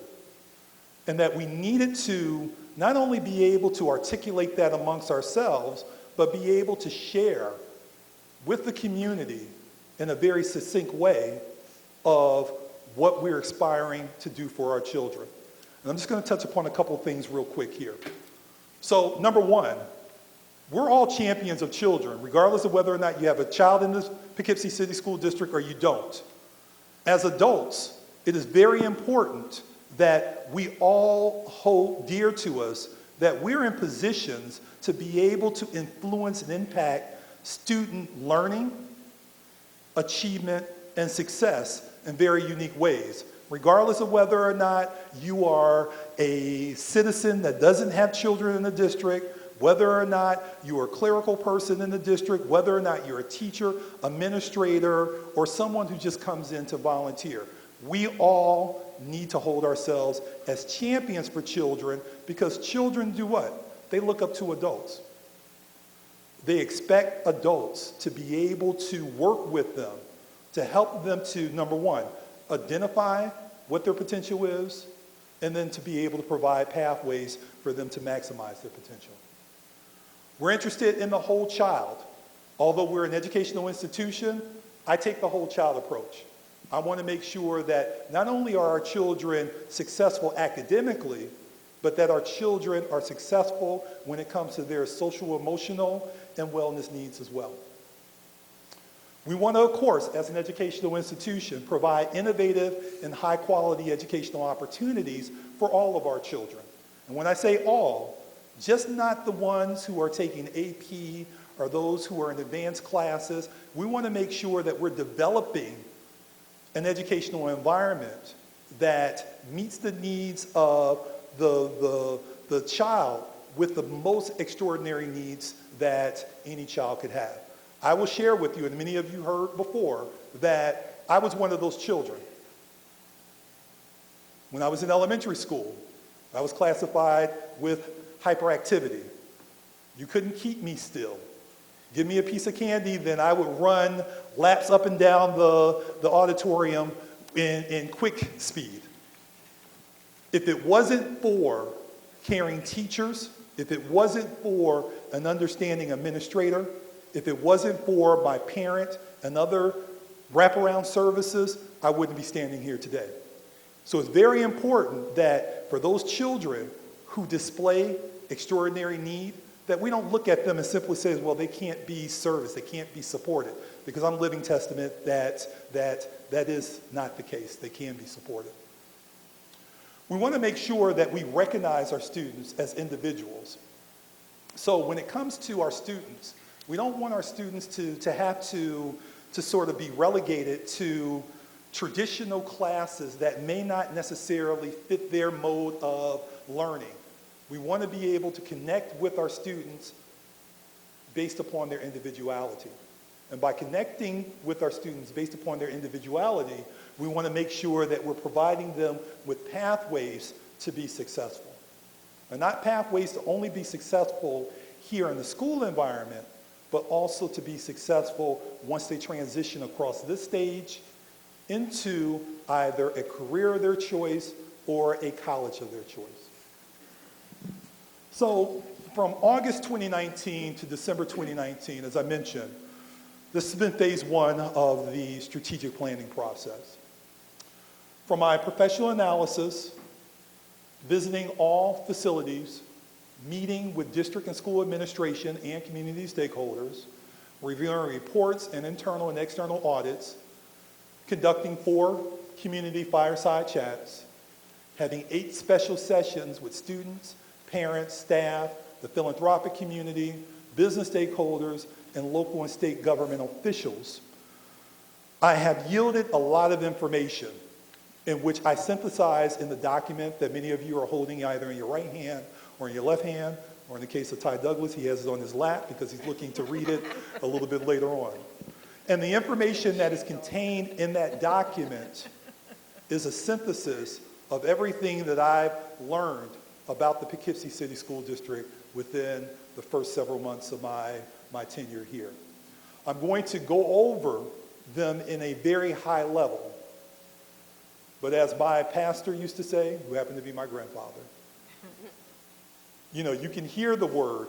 and that we needed to not only be able to articulate that amongst ourselves, but be able to share with the community in a very succinct way of what we're aspiring to do for our children. And I'm just going to touch upon a couple of things real quick here. So, number one, we're all champions of children, regardless of whether or not you have a child in the Poughkeepsie City School District or you don't. As adults, it is very important that we all hold dear to us that we're in positions to be able to influence and impact student learning, achievement, and success in very unique ways. Regardless of whether or not you are a citizen that doesn't have children in the district, whether or not you're a clerical person in the district, whether or not you're a teacher, administrator, or someone who just comes in to volunteer. We all need to hold ourselves as champions for children, because children do what? They look up to adults. They expect adults to be able to work with them, to help them to, number one, identify what their potential is, and then to be able to provide pathways for them to maximize their potential. We're interested in the whole child. Although we're an educational institution, I take the whole child approach. I want to make sure that not only are our children successful academically, but that our children are successful when it comes to their social, emotional, and wellness needs as well. We want to, of course, as an educational institution, provide innovative and high-quality educational opportunities for all of our children. And when I say all, just not the ones who are taking AP or those who are in advanced classes. We want to make sure that we're developing an educational environment that meets the needs of the child with the most extraordinary needs that any child could have. I will share with you, and many of you heard before, that I was one of those children. When I was in elementary school, I was classified with hyperactivity. You couldn't keep me still. Give me a piece of candy, then I would run laps up and down the auditorium in quick speed. If it wasn't for caring teachers, if it wasn't for an understanding administrator, if it wasn't for my parent and other wraparound services, I wouldn't be standing here today. So it's very important that for those children who display extraordinary need, that we don't look at them and simply say, well, they can't be serviced, they can't be supported, because I'm living testament that is not the case. They can be supported. We want to make sure that we recognize our students as individuals. So when it comes to our students, we don't want our students to have to sort of be relegated to traditional classes that may not necessarily fit their mode of learning. We want to be able to connect with our students based upon their individuality. And by connecting with our students based upon their individuality, we want to make sure that we're providing them with pathways to be successful. And not pathways to only be successful here in the school environment, but also to be successful once they transition across this stage into either a career of their choice or a college of their choice. So from August 2019 to December 2019, as I mentioned, this has been phase one of the strategic planning process. From my professional analysis, visiting all facilities, meeting with district and school administration and community stakeholders, reviewing reports and internal and external audits, conducting 4 community fireside chats, having 8 special sessions with students, parents, staff, the philanthropic community, business stakeholders, and local and state government officials, I have yielded a lot of information in which I synthesize in the document that many of you are holding either in your right hand or in your left hand, or in the case of Ty Douglas, he has it on his lap because he's looking to read it a little bit later on. And the information that is contained in that document is a synthesis of everything that I've learned about the Poughkeepsie City School District within the first several months of my tenure here. I'm going to go over them in a very high level, but as my pastor used to say, who happened to be my grandfather, you know, you can hear the word,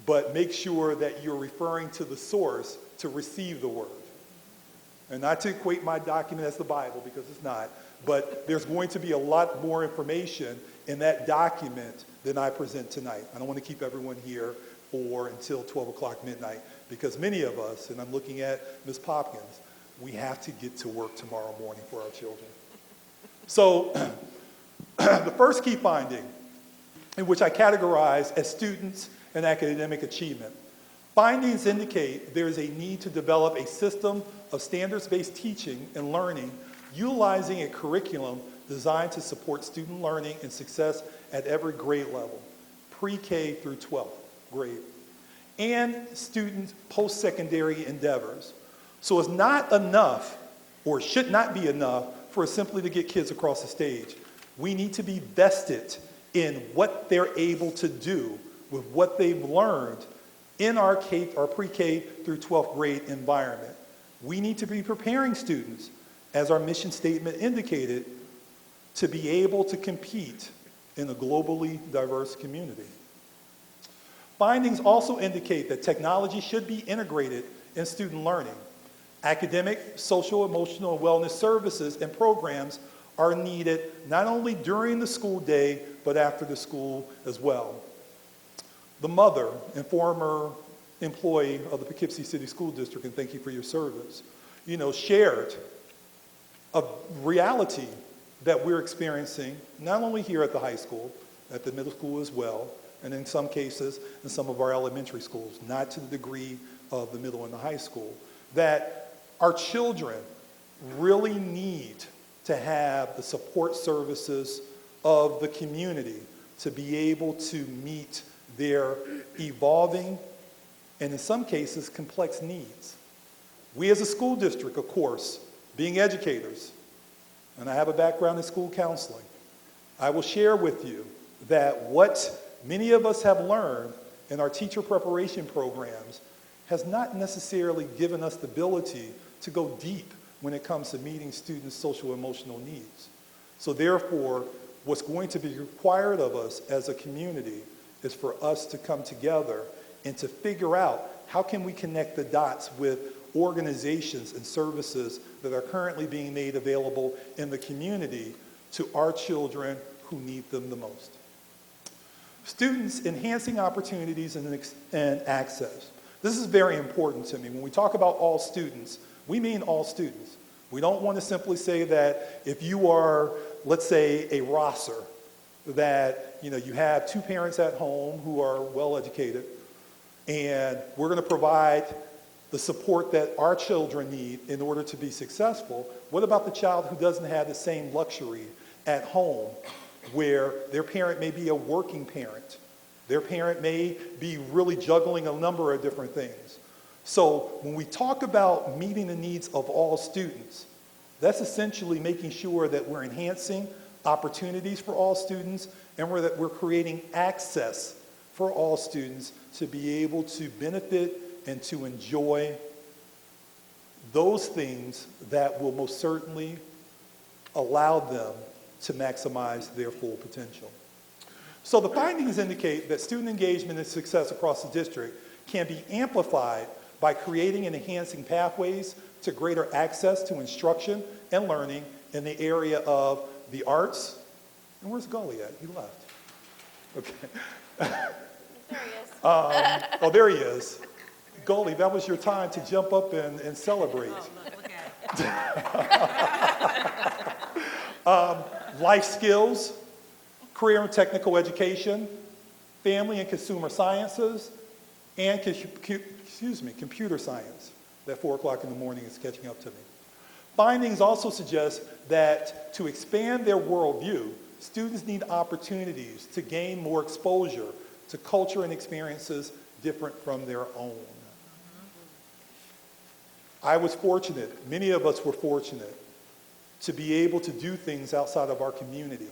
but make sure that you're referring to the source to receive the word. And not to equate my document as the Bible, because it's not, but there's going to be a lot more information in that document than I present tonight. I don't want to keep everyone here for until 12 o'clock midnight, because many of us, and I'm looking at Ms. Popkins, we have to get to work tomorrow morning for our children. So the first key finding, in which I categorize as students and academic achievement. Findings indicate there is a need to develop a system of standards-based teaching and learning utilizing a curriculum designed to support student learning and success at every grade level, pre-K through 12th grade, and student post-secondary endeavors. So it's not enough, or should not be enough, for us simply to get kids across the stage. We need to be vested in what they're able to do with what they've learned in our pre-K through 12th grade environment. We need to be preparing students, as our mission statement indicated, to be able to compete in a globally diverse community. Findings also indicate that technology should be integrated in student learning. Academic, social, emotional, and wellness services and programs are needed not only during the school day, but after the school as well. The mother and former employee of the Poughkeepsie City School District, and thank you for your service, shared a reality that we're experiencing, not only here at the high school, at the middle school as well, and in some cases, in some of our elementary schools, not to the degree of the middle and the high school, that our children really need to have the support services of the community to be able to meet their evolving and in some cases complex needs. We as a school district, of course, being educators, and I have a background in school counseling, I will share with you that what many of us have learned in our teacher preparation programs has not necessarily given us the ability to go deep when it comes to meeting students' social and emotional needs. So therefore, what's going to be required of us as a community is for us to come together and to figure out how can we connect the dots with organizations and services that are currently being made available in the community to our children who need them the most. Students enhancing opportunities and access. This is very important to me. When we talk about all students, we mean all students. We don't want to simply say that if you are let's say, a roster that, you have two parents at home who are well-educated, and we're going to provide the support that our children need in order to be successful. What about the child who doesn't have the same luxury at home, where their parent may be a working parent? Their parent may be really juggling a number of different things. So when we talk about meeting the needs of all students, that's essentially making sure that we're enhancing opportunities for all students, and that we're creating access for all students to be able to benefit and to enjoy those things that will most certainly allow them to maximize their full potential. So the findings indicate that student engagement and success across the district can be amplified by creating and enhancing pathways to greater access to instruction and learning in the area of the arts. And where's Gully at? He left. Okay. There he is. Oh, there he is. Gully, that was your time to jump up and celebrate. Life skills, career and technical education, family and consumer sciences, and computer science. That 4 o'clock in the morning is catching up to me. Findings also suggest that to expand their worldview, students need opportunities to gain more exposure to culture and experiences different from their own. I was fortunate, many of us were fortunate, to be able to do things outside of our community.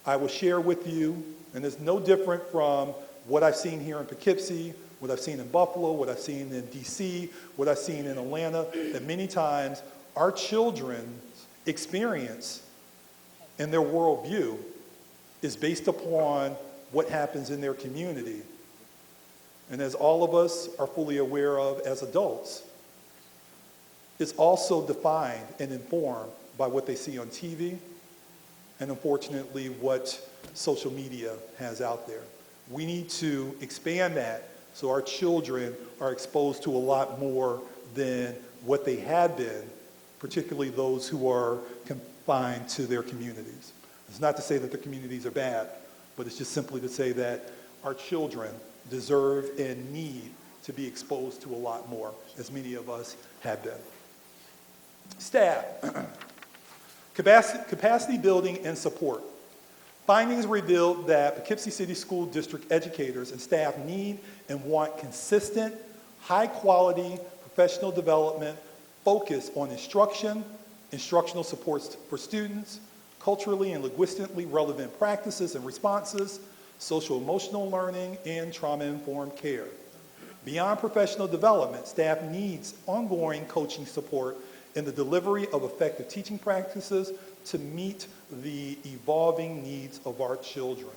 I will share with you, and it's no different from what I've seen here in Poughkeepsie, what I've seen in Buffalo, what I've seen in DC, what I've seen in Atlanta, that many times our children's experience and their worldview is based upon what happens in their community. And as all of us are fully aware of as adults, it's also defined and informed by what they see on TV and, unfortunately, what social media has out there. We need to expand that so our children are exposed to a lot more than what they had been, particularly those who are confined to their communities. It's not to say that the communities are bad, but it's just simply to say that our children deserve and need to be exposed to a lot more, as many of us have been. Staff, capacity building and support. Findings revealed that Poughkeepsie City School District educators and staff need and want consistent, high-quality professional development focused on instruction, instructional supports for students, culturally and linguistically relevant practices and responses, social-emotional learning, and trauma-informed care. Beyond professional development, staff needs ongoing coaching support in the delivery of effective teaching practices to meet the evolving needs of our children.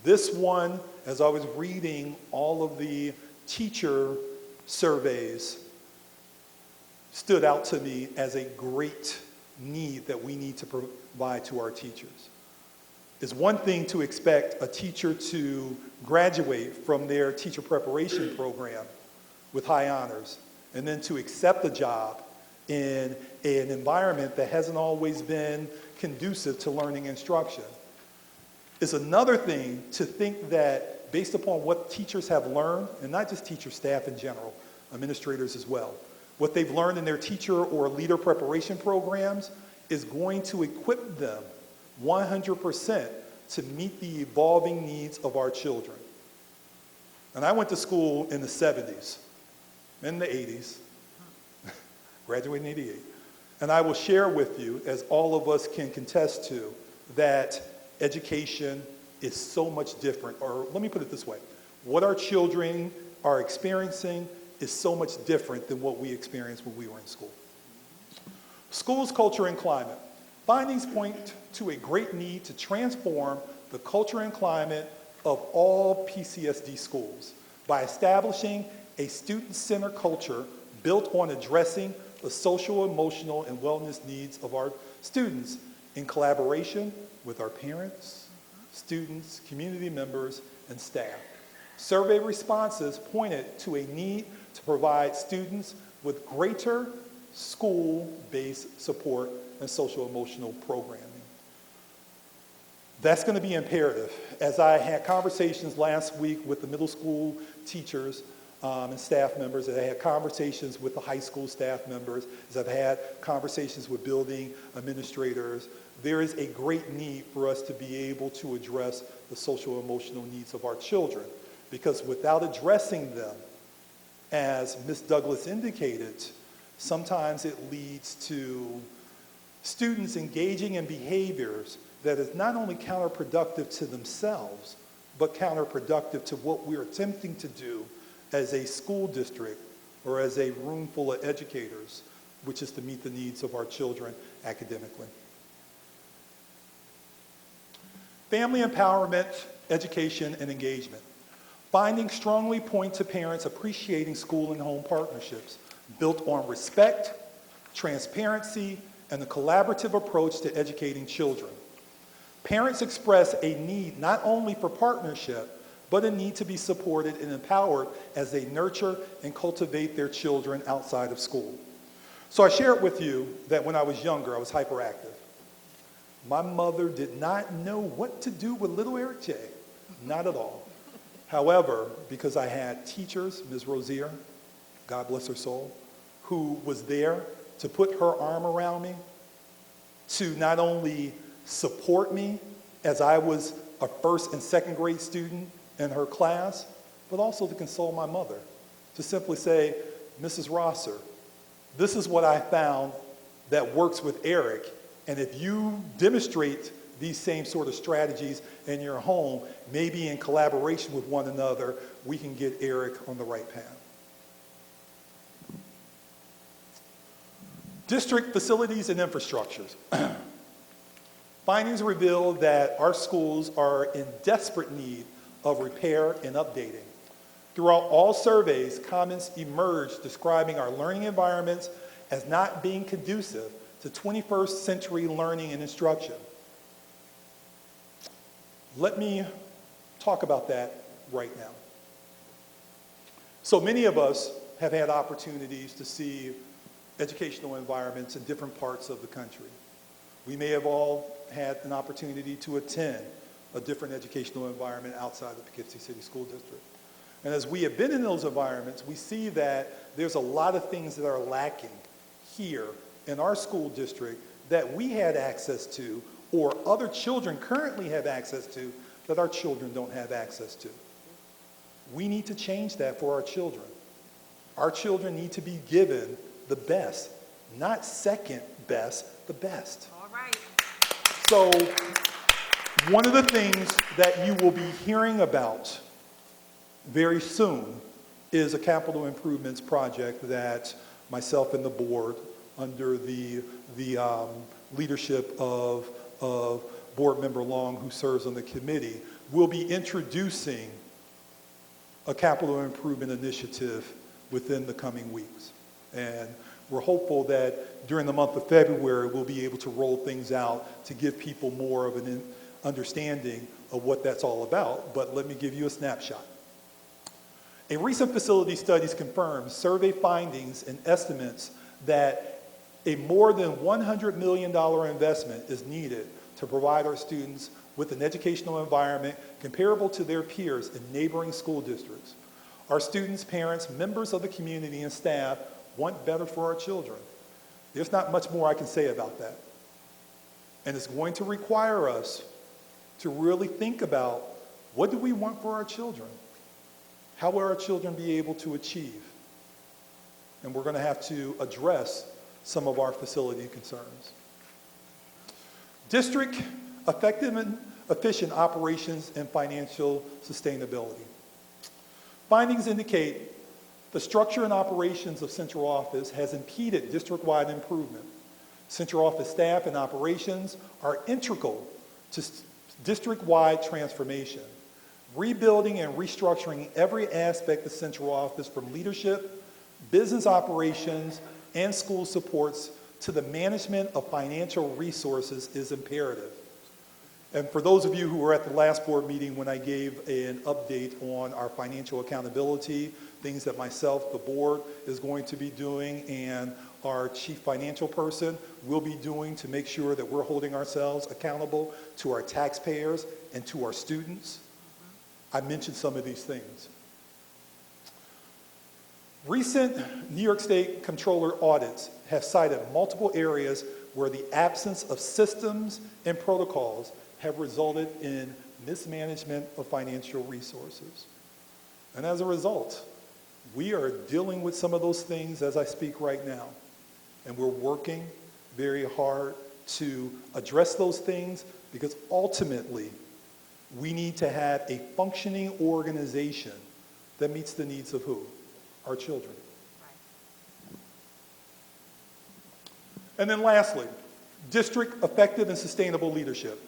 This one, as I was reading all of the teacher surveys, stood out to me as a great need that we need to provide to our teachers. It's one thing to expect a teacher to graduate from their teacher preparation program with high honors, and then to accept a job in an environment that hasn't always been conducive to learning instruction. It's another thing to think that based upon what teachers have learned, and not just teacher staff in general, administrators as well, what they've learned in their teacher or leader preparation programs is going to equip them 100% to meet the evolving needs of our children. And I went to school in the 70s, in the 80s, graduated in 88. And I will share with you, as all of us can contest to, that education is so much different. Or let me put it this way. What our children are experiencing is so much different than what we experienced when we were in school. Schools, culture, and climate. Findings point to a great need to transform the culture and climate of all PCSD schools by establishing a student-centered culture built on addressing the social, emotional, and wellness needs of our students in collaboration with our parents, students, community members, and staff. Survey responses pointed to a need to provide students with greater school-based support and social-emotional programming. That's going to be imperative. As I had conversations last week with the middle school teachers and staff members, as I had conversations with the high school staff members, as I've had conversations with building administrators, there is a great need for us to be able to address the social-emotional needs of our children. Because without addressing them, as Ms. Douglas indicated, sometimes it leads to students engaging in behaviors that is not only counterproductive to themselves, but counterproductive to what we're attempting to do as a school district or as a room full of educators, which is to meet the needs of our children academically. Family empowerment, education, and engagement. Findings strongly point to parents appreciating school and home partnerships built on respect, transparency, and a collaborative approach to educating children. Parents express a need not only for partnership, but a need to be supported and empowered as they nurture and cultivate their children outside of school. So I shared with you that when I was younger, I was hyperactive. My mother did not know what to do with little Eric J. Not at all. However, because I had teachers, Ms. Rozier, God bless her soul, who was there to put her arm around me, to not only support me as I was a first and second grade student in her class, but also to console my mother, to simply say, Mrs. Rosser, this is what I found that works with Eric, and if you demonstrate these same sort of strategies in your home, maybe in collaboration with one another, we can get Eric on the right path. District facilities and infrastructures. Findings reveal that our schools are in desperate need of repair and updating. Throughout all surveys, comments emerged describing our learning environments as not being conducive to 21st century learning and instruction. Let me talk about that right now. So many of us have had opportunities to see educational environments in different parts of the country. We may have all had an opportunity to attend a different educational environment outside the Poughkeepsie City School District. And as we have been in those environments, we see that there's a lot of things that are lacking here in our school district that we had access to, or other children currently have access to, that our children don't have access to. We need to change that for our children. Our children need to be given the best, not second best, the best. All right. So one of the things that you will be hearing about very soon is a capital improvements project that myself and the board, under the leadership of Board Member Long, who serves on the committee, will be introducing a capital improvement initiative within the coming weeks. And we're hopeful that during the month of February, we'll be able to roll things out to give people more of an understanding of what that's all about. But let me give you a snapshot. A recent facility studies confirms survey findings and estimates that a more than $100 million investment is needed to provide our students with an educational environment comparable to their peers in neighboring school districts. Our students, parents, members of the community, and staff want better for our children. There's not much more I can say about that. And it's going to require us to really think about, what do we want for our children? How will our children be able to achieve? And we're going to have to address some of our facility concerns. District effective and efficient operations and financial sustainability. Findings indicate the structure and operations of central office has impeded district-wide improvement. Central office staff and operations are integral to district-wide transformation. Rebuilding and restructuring every aspect of central office, from leadership, business operations, and school supports to the management of financial resources, is imperative. And for those of you who were at the last board meeting when I gave an update on our financial accountability, things that myself, the board, is going to be doing, and our chief financial person will be doing to make sure that we're holding ourselves accountable to our taxpayers and to our students. I mentioned some of these things. Recent New York State Comptroller audits have cited multiple areas where the absence of systems and protocols have resulted in mismanagement of financial resources. And as a result, we are dealing with some of those things as I speak right now. And we're working very hard to address those things because ultimately, we need to have a functioning organization that meets the needs of who? Our children. And then lastly, district effective and sustainable leadership.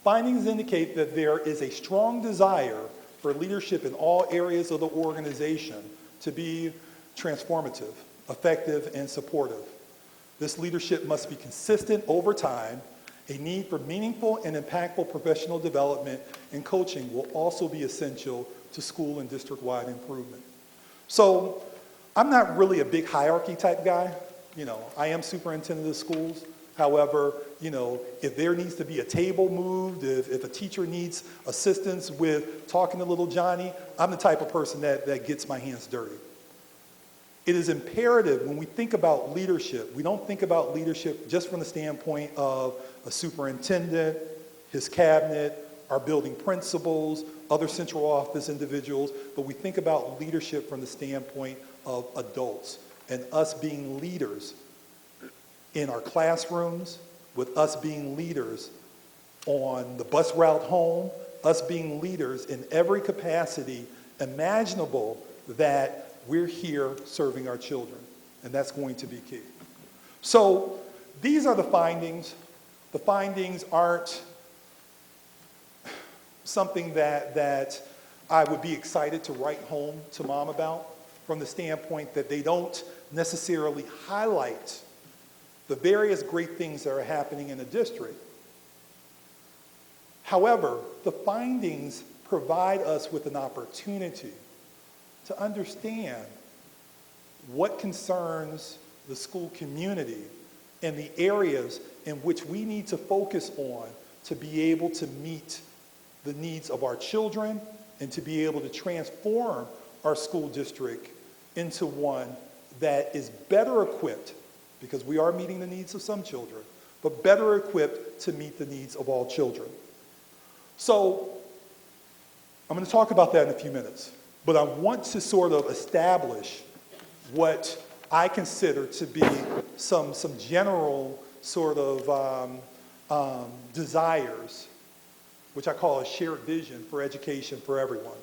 Findings indicate that there is a strong desire for leadership in all areas of the organization to be transformative, effective, and supportive. This leadership must be consistent over time. A need for meaningful and impactful professional development and coaching will also be essential to school and district-wide improvement. So I'm not really a big hierarchy type guy. You know, I am superintendent of schools. However, you know, if there needs to be a table moved, if a teacher needs assistance with talking to little Johnny, I'm the type of person that gets my hands dirty. It is imperative when we think about leadership, we don't think about leadership just from the standpoint of a superintendent, his cabinet, our building principals, other central office individuals, but we think about leadership from the standpoint of adults and us being leaders in our classrooms, with us being leaders on the bus route home, us being leaders in every capacity imaginable that we're here serving our children, and that's going to be key. So these are the findings. The findings aren't something that I would be excited to write home to mom about from the standpoint that they don't necessarily highlight the various great things that are happening in the district. However, the findings provide us with an opportunity to understand what concerns the school community and the areas in which we need to focus on to be able to meet the needs of our children and to be able to transform our school district into one that is better equipped, because we are meeting the needs of some children, but better equipped to meet the needs of all children. So I'm going to talk about that in a few minutes. But I want to sort of establish what I consider to be some general sort of desires, which I call a shared vision for education for everyone.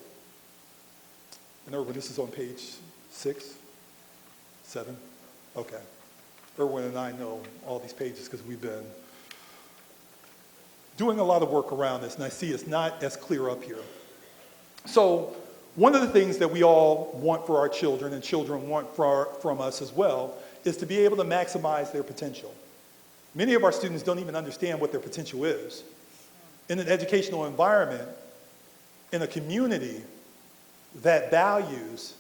And Erwin, this is on page 6, 7? Okay. Erwin and I know all these pages because we've been doing a lot of work around this, and I see it's not as clear up here. So one of the things that we all want for our children, and children want from us as well, is to be able to maximize their potential. Many of our students don't even understand what their potential is. In an educational environment, in a community that values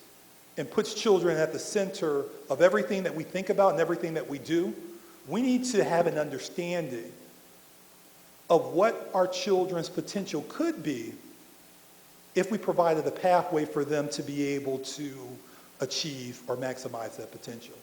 and puts children at the center of everything that we think about and everything that we do, we need to have an understanding of what our children's potential could be if we provided a pathway for them to be able to achieve or maximize that potential.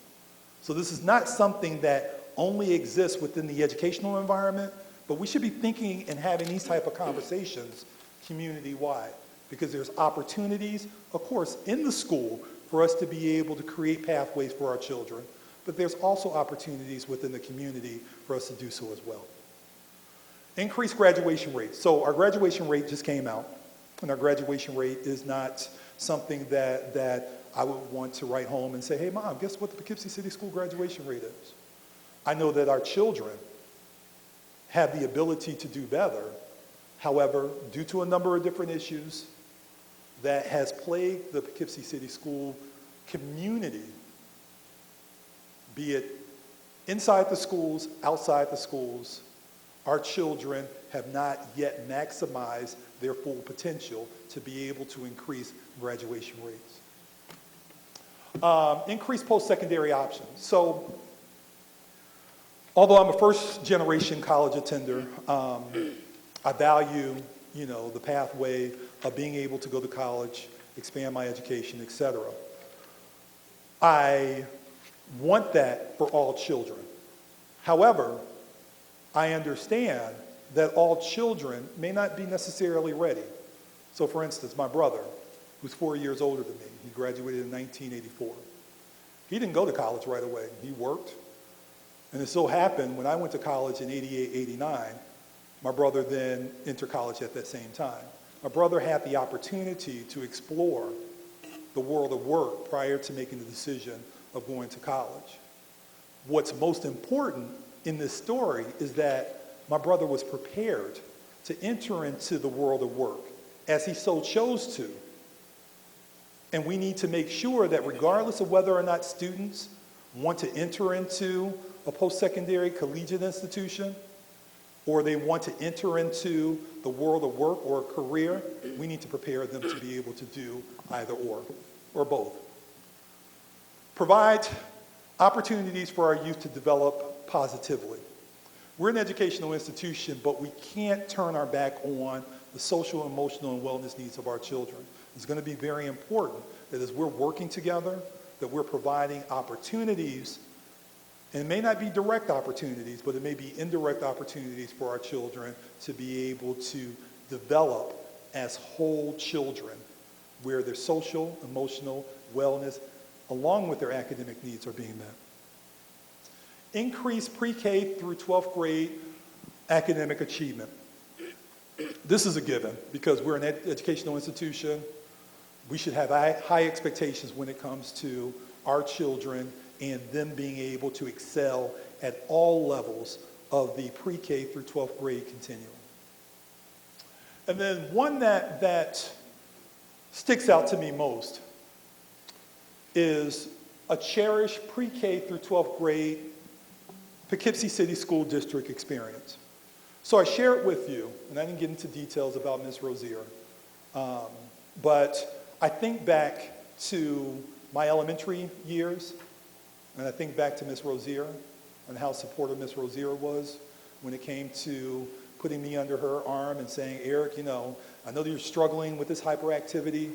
So this is not something that only exists within the educational environment, but we should be thinking and having these type of conversations community-wide, because there's opportunities, of course, in the school for us to be able to create pathways for our children, but there's also opportunities within the community for us to do so as well. Increased graduation rates. So our graduation rate just came out, and our graduation rate is not something that I would want to write home and say, hey, Mom, guess what the Poughkeepsie City School graduation rate is? I know that our children have the ability to do better. However, due to a number of different issues that has plagued the Poughkeepsie City School community, be it inside the schools, outside the schools, our children have not yet maximized their full potential to be able to increase graduation rates. Increase post-secondary options. So Although I'm a first-generation college attender, I value, the pathway of being able to go to college, expand my education, et cetera. I want that for all children. However, I understand that all children may not be necessarily ready. So for instance, my brother, who's 4 years older than me, he graduated in 1984. He didn't go to college right away. He worked. And it so happened when I went to college in 88, 89, my brother then entered college at that same time. My brother had the opportunity to explore the world of work prior to making the decision of going to college. What's most important in this story is that my brother was prepared to enter into the world of work as he so chose to. And we need to make sure that regardless of whether or not students want to enter into a post-secondary collegiate institution or they want to enter into the world of work or a career, we need to prepare them to be able to do either or both. Provide opportunities for our youth to develop positively. We're an educational institution, but we can't turn our back on the social, emotional, and wellness needs of our children. It's going to be very important that as we're working together, that we're providing opportunities, and it may not be direct opportunities, but it may be indirect opportunities for our children to be able to develop as whole children, where their social, emotional, wellness, along with their academic needs are being met. Increase pre-K through 12th grade academic achievement. This is a given because we're an educational institution. We should have high expectations when it comes to our children and them being able to excel at all levels of the pre-K through 12th grade continuum. And then one that sticks out to me most is a cherished pre-K through 12th grade Poughkeepsie City School District experience. So I share it with you, and I didn't get into details about Ms. Rozier, but I think back to my elementary years, and I think back to Ms. Rozier and how supportive Ms. Rozier was when it came to putting me under her arm and saying, Eric, I know that you're struggling with this hyperactivity,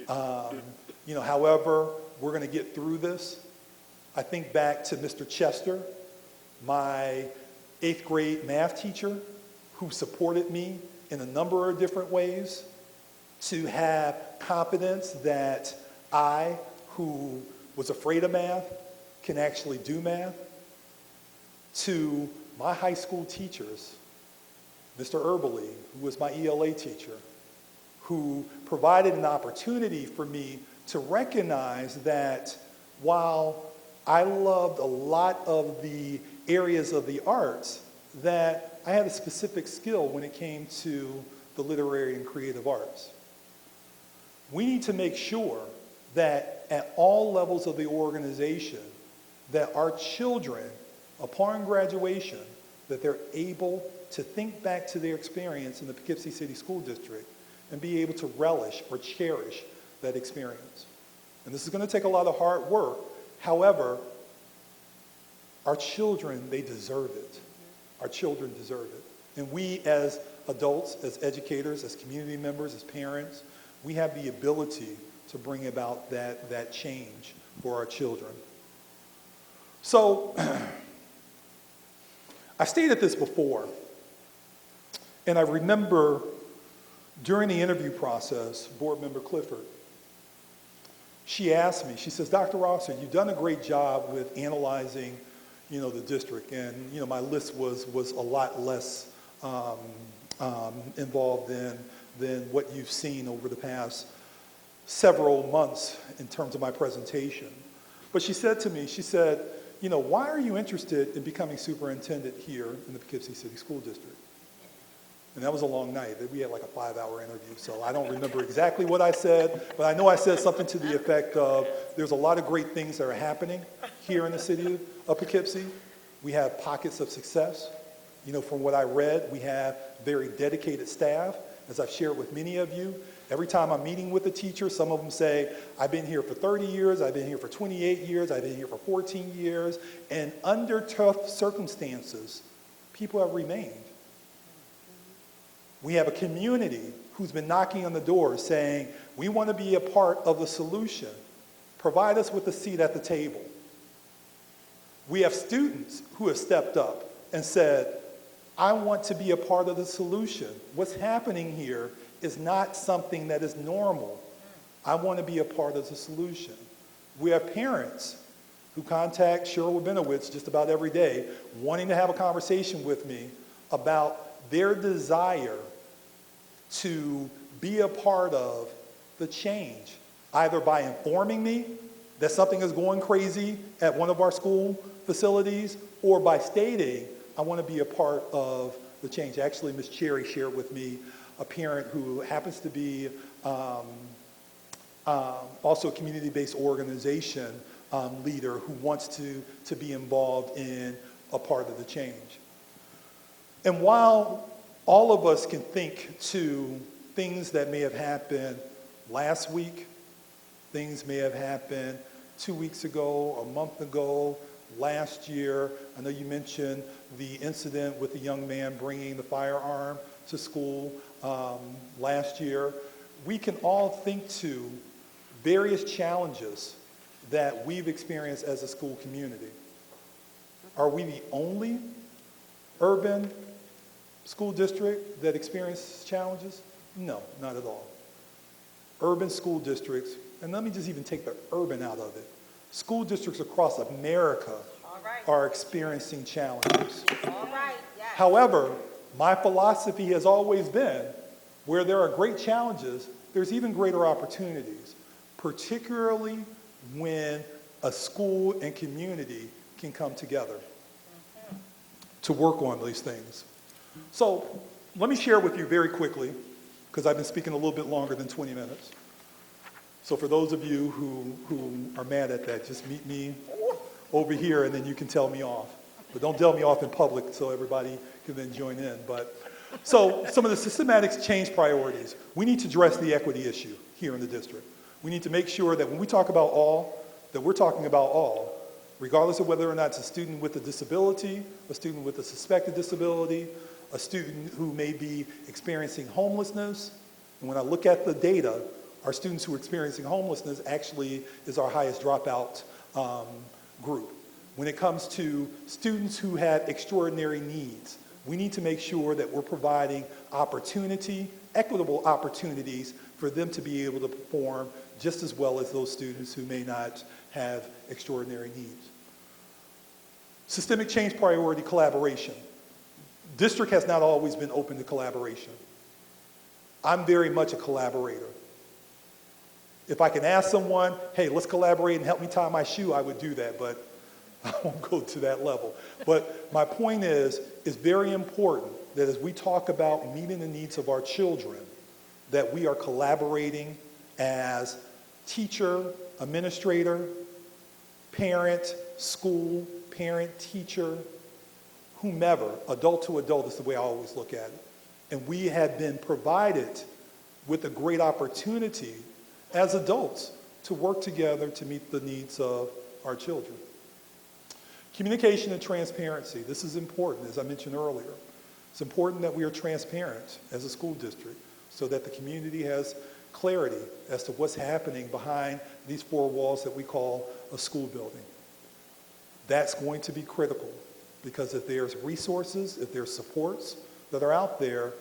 however, we're going to get through this. I think back to Mr. Chester, my 8th grade math teacher, who supported me in a number of different ways to have confidence that I, who was afraid of math, can actually do math. To my high school teachers, Mr. Erbely, who was my ELA teacher, who provided an opportunity for me to recognize that while I loved a lot of the areas of the arts, that I had a specific skill when it came to the literary and creative arts. We need to make sure that at all levels of the organization, that our children, upon graduation, that they're able to think back to their experience in the Poughkeepsie City School District and be able to relish or cherish that experience. And this is going to take a lot of hard work. However, our children, they deserve it. Our children deserve it. And we as adults, as educators, as community members, as parents, we have the ability to bring about that change for our children. So, I stated this before, and I remember during the interview process, Board Member Clifford, she asked me, she says, Dr. Rosser, you've done a great job with analyzing, the district, and, my list was a lot less involved than what you've seen over the past several months in terms of my presentation. But she said to me, she said, why are you interested in becoming superintendent here in the Poughkeepsie City School District? And that was a long night. We had like a 5-hour interview, so I don't remember exactly what I said, but I know I said something to the effect of, there's a lot of great things that are happening here in the city of Poughkeepsie. We have pockets of success. From what I read, we have very dedicated staff. As I've shared with many of you, Every time I'm meeting with a teacher, some of them say, I've been here for 30 years, I've been here for 28 years, I've been here for 14 years, and under tough circumstances, people have remained. We have a community who's been knocking on the door saying, we want to be a part of the solution. Provide us with a seat at the table. We have students who have stepped up and said, I want to be a part of the solution. What's happening here is not something that is normal. I want to be a part of the solution. We have parents who contact Cheryl Rabinowitz just about every day, wanting to have a conversation with me about their desire to be a part of the change, either by informing me that something is going crazy at one of our school facilities, or by stating, I want to be a part of the change. Actually, Ms. Cherry shared with me a parent who happens to be also a community-based organization leader who wants to be involved in a part of the change. And while all of us can think to things that may have happened last week, things may have happened 2 weeks ago, a month ago, last year. I know you mentioned the incident with the young man bringing the firearm to school last year. We can all think to various challenges that we've experienced as a school community. Are we the only urban school district that experiences challenges? No, not at all. Urban school districts, and let me just even take the urban out of it. School districts across America are experiencing challenges. However, my philosophy has always been, where there are great challenges, there's even greater opportunities, particularly when a school and community can come together to work on these things. So let me share with you very quickly, because I've been speaking a little bit longer than 20 minutes. So for those of you who are mad at that, just meet me over here and then you can tell me off. But don't tell me off in public so everybody can then join in. So some of the systematic change priorities. We need to address the equity issue here in the district. We need to make sure that when we talk about all, that we're talking about all, regardless of whether or not it's a student with a disability, a student with a suspected disability, a student who may be experiencing homelessness. And when I look at the data, our students who are experiencing homelessness actually is our highest dropout group. When it comes to students who have extraordinary needs, we need to make sure that we're providing opportunity, equitable opportunities for them to be able to perform just as well as those students who may not have extraordinary needs. Systemic change priority collaboration. District has not always been open to collaboration. I'm very much a collaborator. If I can ask someone, hey, let's collaborate and help me tie my shoe, I would do that, but I won't go to that level. But my point is, it's very important that as we talk about meeting the needs of our children, that we are collaborating as teacher, administrator, parent, school, parent, teacher, whomever, adult to adult is the way I always look at it. And we have been provided with a great opportunity as adults to work together to meet the needs of our children. Communication and transparency. This is important, as I mentioned earlier. It's important that we are transparent as a school district so that the community has clarity as to what's happening behind these four walls that we call a school building. That's going to be critical because if there's resources, if there's supports that are out there,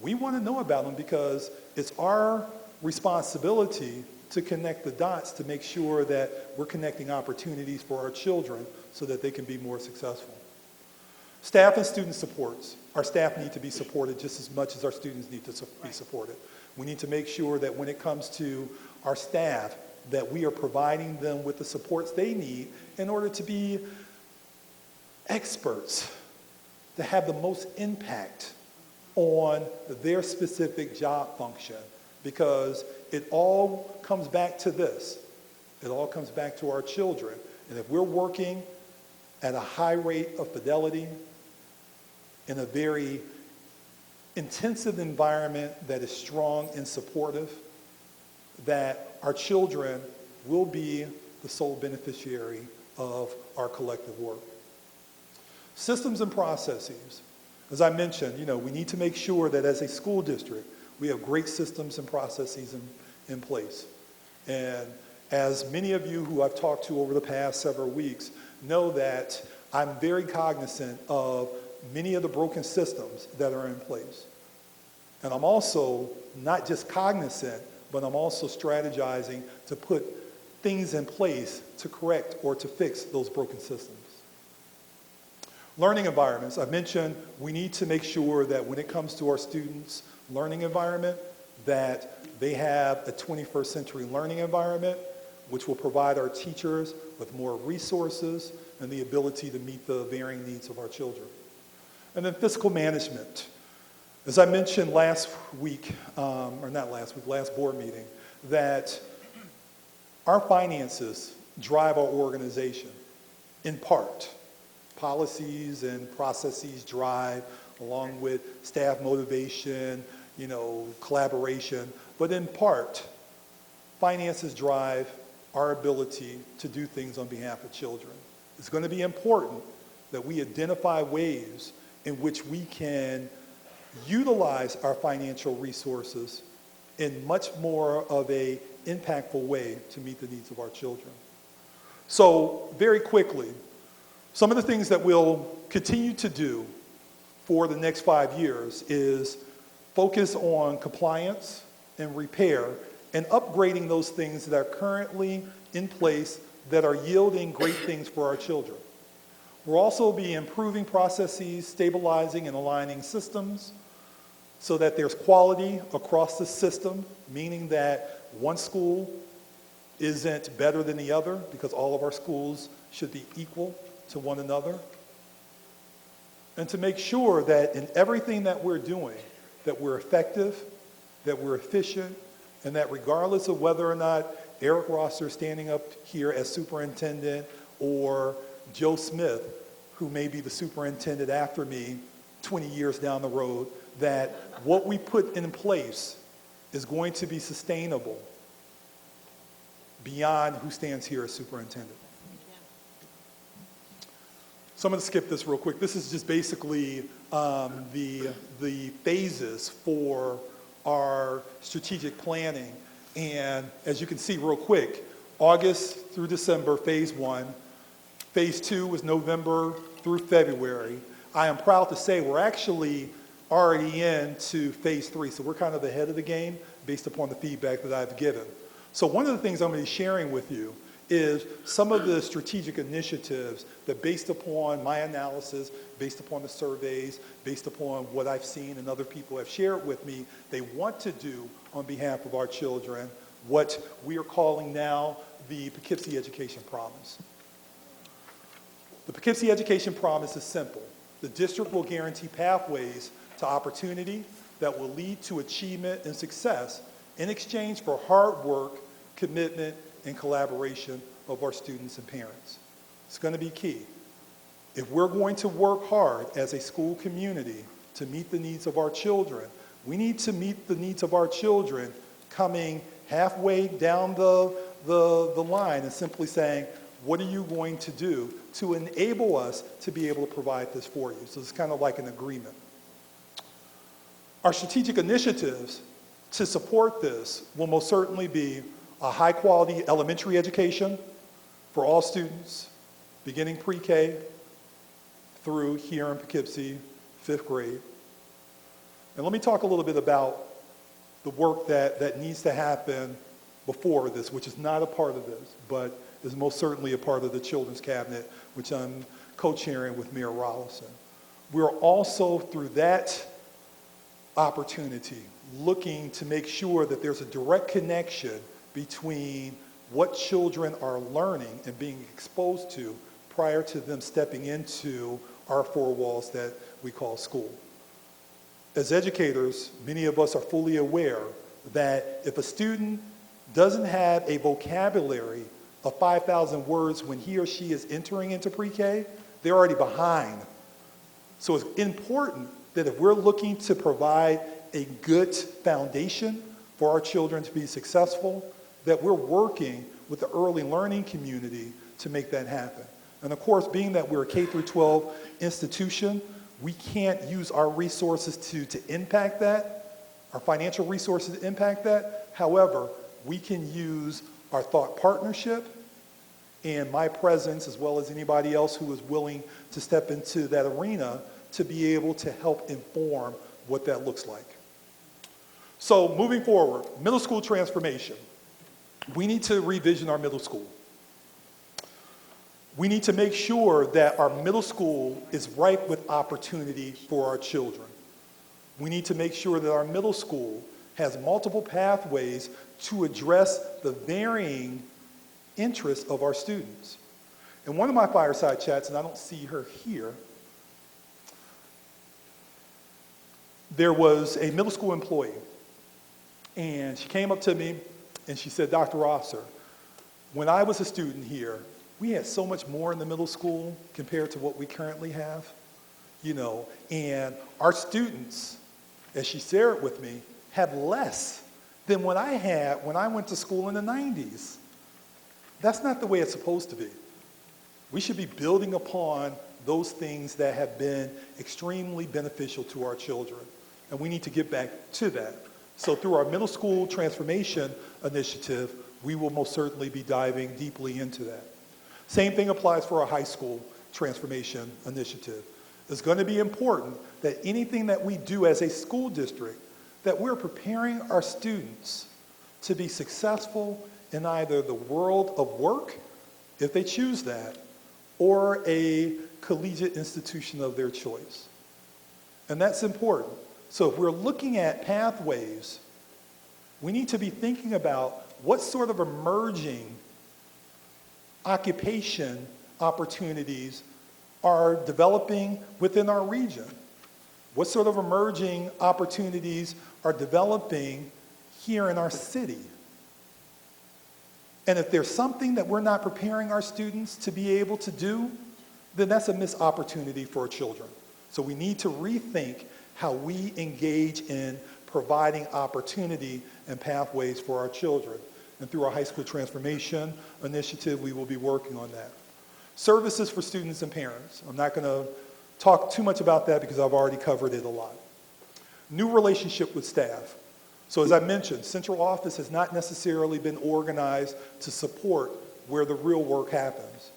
we want to know about them because it's our responsibility to connect the dots to make sure that we're connecting opportunities for our children so that they can be more successful. Staff and student supports. Our staff need to be supported just as much as our students need to be supported. We need to make sure that when it comes to our staff, that we are providing them with the supports they need in order to be experts, to have the most impact on their specific job function. Because it all comes back to this. It all comes back to our children. And if we're working at a high rate of fidelity in a very intensive environment that is strong and supportive, that our children will be the sole beneficiary of our collective work. Systems and processes. As I mentioned, we need to make sure that as a school district, we have great systems and processes in place. And as many of you who I've talked to over the past several weeks know, that I'm very cognizant of many of the broken systems that are in place. And I'm also not just cognizant, but I'm also strategizing to put things in place to correct or to fix those broken systems. Learning environments. I mentioned we need to make sure that when it comes to our students' learning environment, that they have a 21st century learning environment, which will provide our teachers with more resources and the ability to meet the varying needs of our children. And then fiscal management. As I mentioned last week, last board meeting, that our finances drive our organization in part. Policies and processes drive, along with staff motivation, collaboration, but in part, finances drive our ability to do things on behalf of children. It's going to be important that we identify ways in which we can utilize our financial resources in much more of a impactful way to meet the needs of our children. So very quickly, some of the things that we'll continue to do for the next 5 years is focus on compliance and repair and upgrading those things that are currently in place that are yielding great things for our children. We'll also be improving processes, stabilizing and aligning systems so that there's quality across the system, meaning that one school isn't better than the other, because all of our schools should be equal to one another. And to make sure that in everything that we're doing, that we're effective, that we're efficient, and that regardless of whether or not Eric Rosser is standing up here as superintendent or Joe Smith, who may be the superintendent after me 20 years down the road, that what we put in place is going to be sustainable beyond who stands here as superintendent. So I'm going to skip this real quick. This is just basically the phases for our strategic planning. And as you can see real quick, August through December, phase 1. Phase 2 was November through February. I am proud to say we're actually already into phase 3, so we're kind of ahead of the game based upon the feedback that I've given. So one of the things I'm going to be sharing with you is some of the strategic initiatives that, based upon my analysis, based upon the surveys, based upon what I've seen and other people have shared with me, they want to do on behalf of our children, what we are calling now the Poughkeepsie Education Promise. The Poughkeepsie Education Promise is simple. The district will guarantee pathways to opportunity that will lead to achievement and success in exchange for hard work, commitment, and collaboration of our students and parents. It's going to be key. If we're going to work hard as a school community to meet the needs of our children, we need to meet the needs of our children coming halfway down the line and simply saying, what are you going to do to enable us to be able to provide this for you? So it's kind of like an agreement. Our strategic initiatives to support this will most certainly be a high-quality elementary education for all students, beginning pre-K through here in Poughkeepsie, 5th grade. And let me talk a little bit about the work that needs to happen before this, which is not a part of this, but is most certainly a part of the Children's Cabinet, which I'm co-chairing with Mayor Rollison. We're also, through that opportunity, looking to make sure that there's a direct connection between what children are learning and being exposed to prior to them stepping into our four walls that we call school. As educators, many of us are fully aware that if a student doesn't have a vocabulary of 5,000 words when he or she is entering into pre-K, they're already behind. So it's important that if we're looking to provide a good foundation for our children to be successful, that we're working with the early learning community to make that happen. And of course, being that we're a K through 12 institution, we can't use our resources to impact that, our financial resources to impact that. However, we can use our thought partnership and my presence, as well as anybody else who is willing to step into that arena, to be able to help inform what that looks like. So moving forward, middle school transformation. We need to revision our middle school. We need to make sure that our middle school is ripe with opportunity for our children. We need to make sure that our middle school has multiple pathways to address the varying interests of our students. In one of my fireside chats, and I don't see her here, there was a middle school employee, and she came up to me and she said, Dr. Rosser, when I was a student here, we had so much more in the middle school compared to what we currently have, and our students, as she shared with me, have less than what I had when I went to school in the 90s. That's not the way it's supposed to be. We should be building upon those things that have been extremely beneficial to our children, and we need to get back to that. So through our middle school transformation initiative, we will most certainly be diving deeply into that. Same thing applies for our high school transformation initiative. It's going to be important that anything that we do as a school district, that we're preparing our students to be successful in either the world of work, if they choose that, or a collegiate institution of their choice. And that's important. So if we're looking at pathways, we need to be thinking about what sort of emerging occupation opportunities are developing within our region. What sort of emerging opportunities are developing here in our city? And if there's something that we're not preparing our students to be able to do, then that's a missed opportunity for our children. So we need to rethink how we engage in providing opportunity and pathways for our children. And through our high school transformation initiative, we will be working on that. Services for students and parents. I'm not going to talk too much about that because I've already covered it a lot. New relationship with staff. So as I mentioned, central office has not necessarily been organized to support where the real work happens.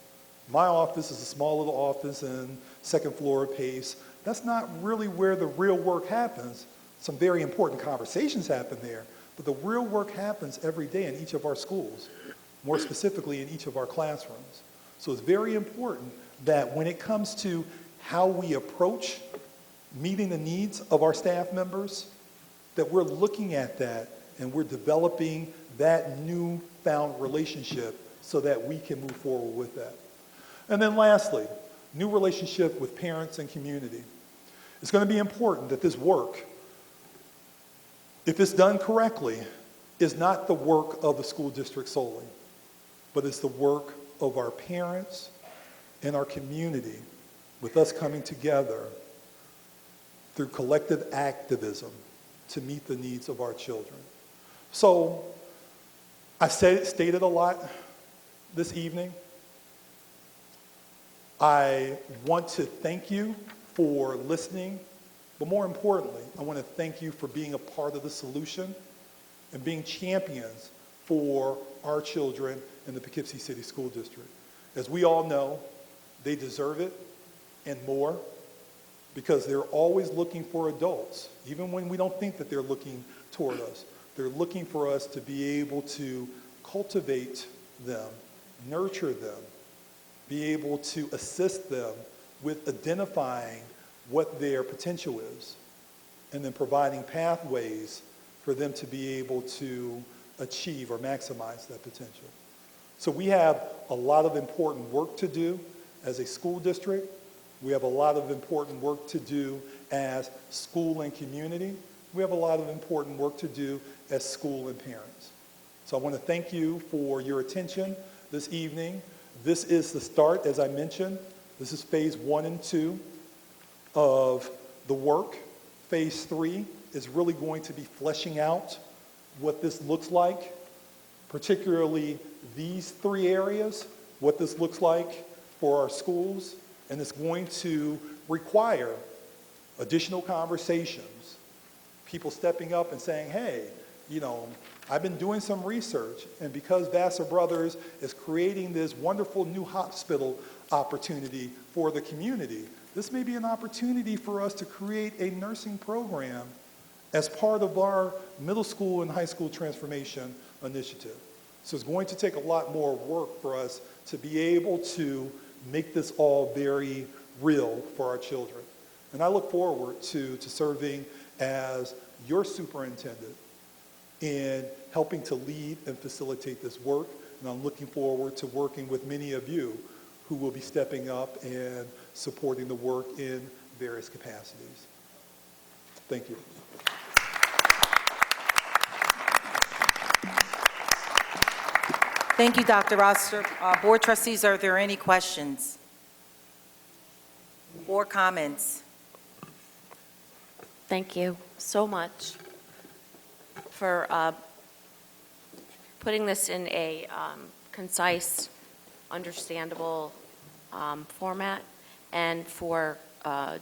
My office is a small little office in second floor Pace. That's not really where the real work happens. Some very important conversations happen there, but the real work happens every day in each of our schools, more specifically in each of our classrooms. So it's very important that when it comes to how we approach meeting the needs of our staff members, that we're looking at that and we're developing that newfound relationship so that we can move forward with that. And then lastly, new relationship with parents and community. It's going to be important that this work, if it's done correctly, is not the work of the school district solely, but it's the work of our parents and our community, with us coming together through collective activism to meet the needs of our children. So I stated a lot this evening. I want to thank you for listening, but more importantly, I want to thank you for being a part of the solution and being champions for our children in the Poughkeepsie City School District. As we all know, they deserve it and more, because they're always looking for adults. Even when we don't think that they're looking toward us, they're looking for us to be able to cultivate them, nurture them, be able to assist them with identifying what their potential is, and then providing pathways for them to be able to achieve or maximize that potential. So we have a lot of important work to do as a school district. We have a lot of important work to do as school and community. We have a lot of important work to do as school and parents. So I want to thank you for your attention this evening. This is the start, as I mentioned. This is phase 1 and 2 of the the work, phase 3, is really going to be fleshing out what this looks like, particularly these 3 areas, what this looks like for our schools, and it's going to require additional conversations, people stepping up and saying, hey, you know, I've been doing some research, and because Vassar Brothers is creating this wonderful new hospital opportunity for the community, this may be an opportunity for us to create a nursing program as part of our middle school and high school transformation initiative. So it's going to take a lot more work for us to be able to make this all very real for our children. And I look forward to serving as your superintendent in helping to lead and facilitate this work. And I'm looking forward to working with many of you who will be stepping up and supporting the work in various capacities. Thank you. Thank you, Dr. Rosser. Board trustees, are there any questions or comments? Thank you so much for putting this in a concise, understandable format, and for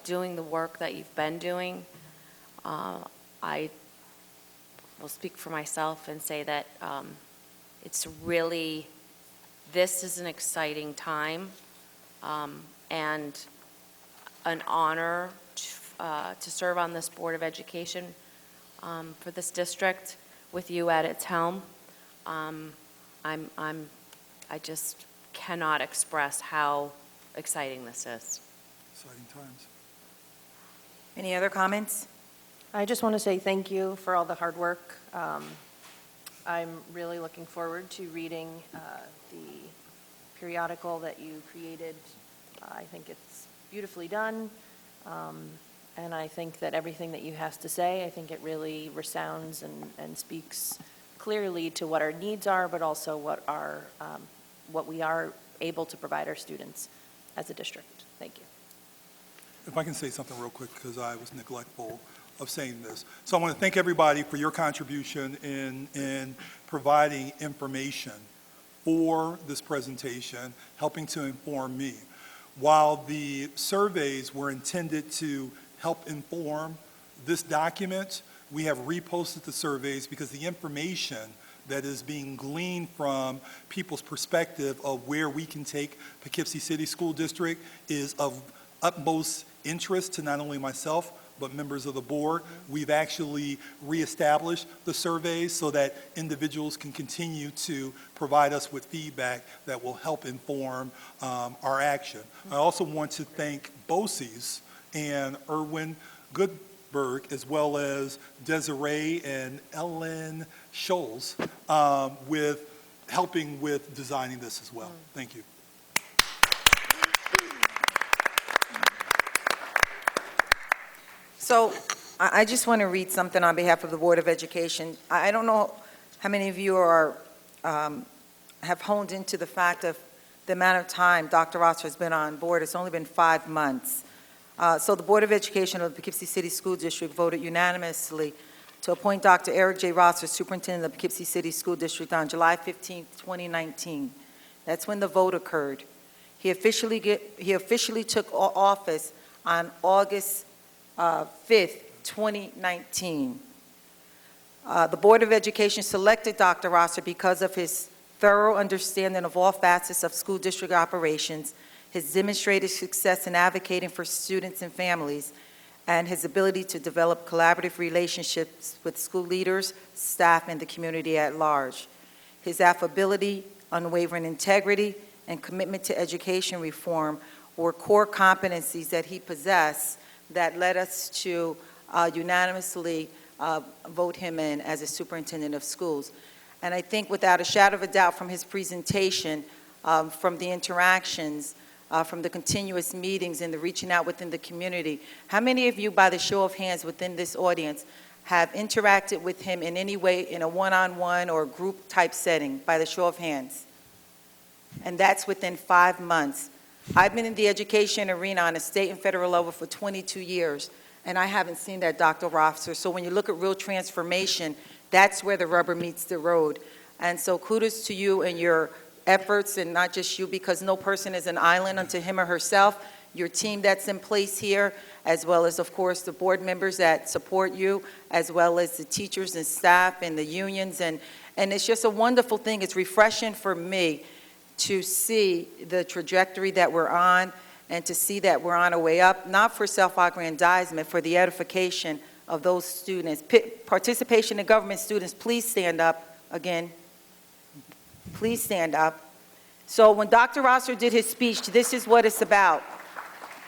doing the work that you've been doing. I will speak for myself and say that it's really, this is an exciting time and an honor to serve on this Board of Education for this district with you at its helm. I just cannot express how exciting this is. Exciting times. Any other comments? I just want to say thank you for all the hard work. I'm really looking forward to reading the periodical that you created. I think it's beautifully done. And I think that everything that you have to say, I think it really resounds and speaks clearly to what our needs are, but also what we are able to provide our students as a district. Thank you. If I can say something real quick, because I was neglectful of saying this. So I want to thank everybody for your contribution in providing information for this presentation, helping to inform me. While the surveys were intended to help inform this document, we have reposted the surveys because the information that is being gleaned from people's perspective of where we can take Poughkeepsie City School District is of utmost interest to not only myself, but members of the board. We've actually reestablished the surveys so that individuals can continue to provide us with feedback that will help inform our action. I also want to thank BOCES and Erwin Goodberg, as well as Desiree and Ellen Scholes, with helping with designing this as well. Thank you. So I just want to read something on behalf of the Board of Education. I don't know how many of you are have honed into the fact of the amount of time Dr. Rosser has been on board. It's only been 5 months. So the Board of Education of the Poughkeepsie City School District voted unanimously to appoint Dr. Eric J. Rosser, Superintendent of the Poughkeepsie City School District, on July 15, 2019. That's when the vote occurred. He officially took office on August 5th, 2019. The Board of Education selected Dr. Rosser because of his thorough understanding of all facets of school district operations, his demonstrated success in advocating for students and families, and his ability to develop collaborative relationships with school leaders, staff, and the community at large. His affability, unwavering integrity, and commitment to education reform were core competencies that he possessed that led us to unanimously vote him in as a superintendent of schools. And I think without a shadow of a doubt from his presentation, from the interactions, from the continuous meetings and the reaching out within the community, how many of you, by the show of hands within this audience, have interacted with him in any way in a one-on-one or group type setting, by the show of hands? And that's within 5 months. I've been in the education arena on a state and federal level for 22 years, And I haven't seen that, Dr. Rosser. So when you look at real transformation, that's where the rubber meets the road. And so kudos to you and your efforts, and not just you, because no person is an island unto him or herself. Your team that's in place here, as well as, of course, the board members that support you, as well as the teachers and staff and the unions. And it's just a wonderful thing. It's refreshing for me to see the trajectory that we're on, and to see that we're on our way up, not for self-aggrandizement, for the edification of those students. Participation in government students, please stand up again. Please stand up. So when Dr. Rosser did his speech, this is what it's about.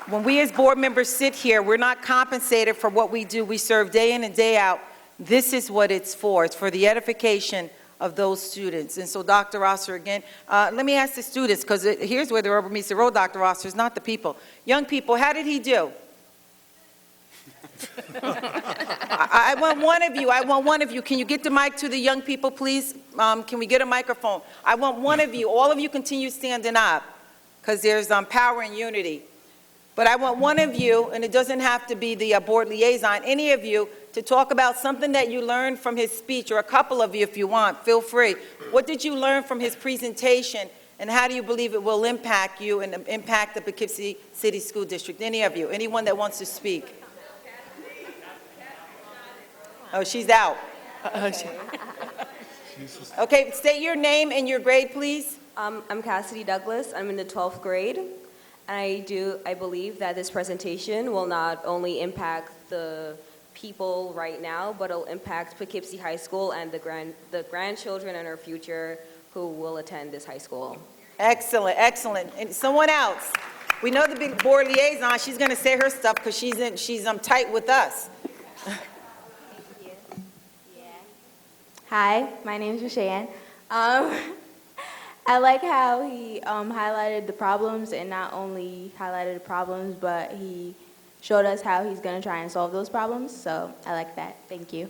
When we as board members sit here, we're not compensated for what we do. We serve day in and day out. This is what it's for. It's for the edification of those students. And so, Dr. Rosser, again, let me ask the students, because here's where the rubber meets the road, Dr. Rosser, is not the people. Young people, how did he do? I want one of you. I want one of you. Can you get the mic to the young people, please? Can we get a microphone? I want one of you. All of you continue standing up, because there's power and unity. But I want one of you, and it doesn't have to be the board liaison, any of you, to talk about something that you learned from his speech, or a couple of you if you want, feel free. What did you learn from his presentation, and how do you believe it will impact you and impact the Poughkeepsie City School District? Any of you, anyone that wants to speak? Oh, she's out. Okay, state your name and your grade, please. I'm Cassidy Douglas. I'm in the 12th grade. I believe that this presentation will not only impact the people right now, but it'll impact Poughkeepsie High School and the grandchildren in our future who will attend this high school. Excellent, excellent. And someone else. We know the big board liaison. She's going to say her stuff because she's tight with us. Hi, my name is Rashayan. I like how he highlighted the problems, and not only highlighted the problems, but he showed us how he's going to try and solve those problems. So I like that. Thank you.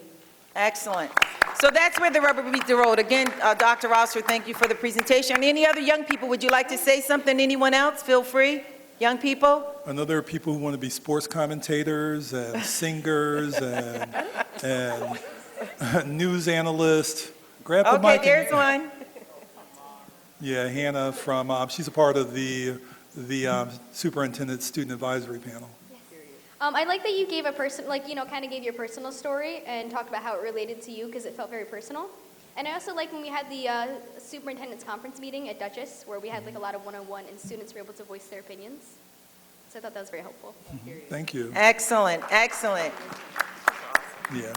Excellent. So that's where the rubber meets the road. Again, Dr. Rosser, thank you for the presentation. Any other young people, would you like to say something? Anyone else? Feel free. Young people? I know there are people who want to be sports commentators and singers and news analysts. Grab the mic. Okay, there's one. Yeah, Hannah from, she's a part of the Superintendent Student Advisory Panel. I like that you gave kind of gave your personal story and talked about how it related to you because it felt very personal. And I also like when we had the superintendent's conference meeting at Dutchess, where we had a lot of one-on-one and students were able to voice their opinions. So I thought that was very helpful. Thank you. Excellent, excellent. Yeah.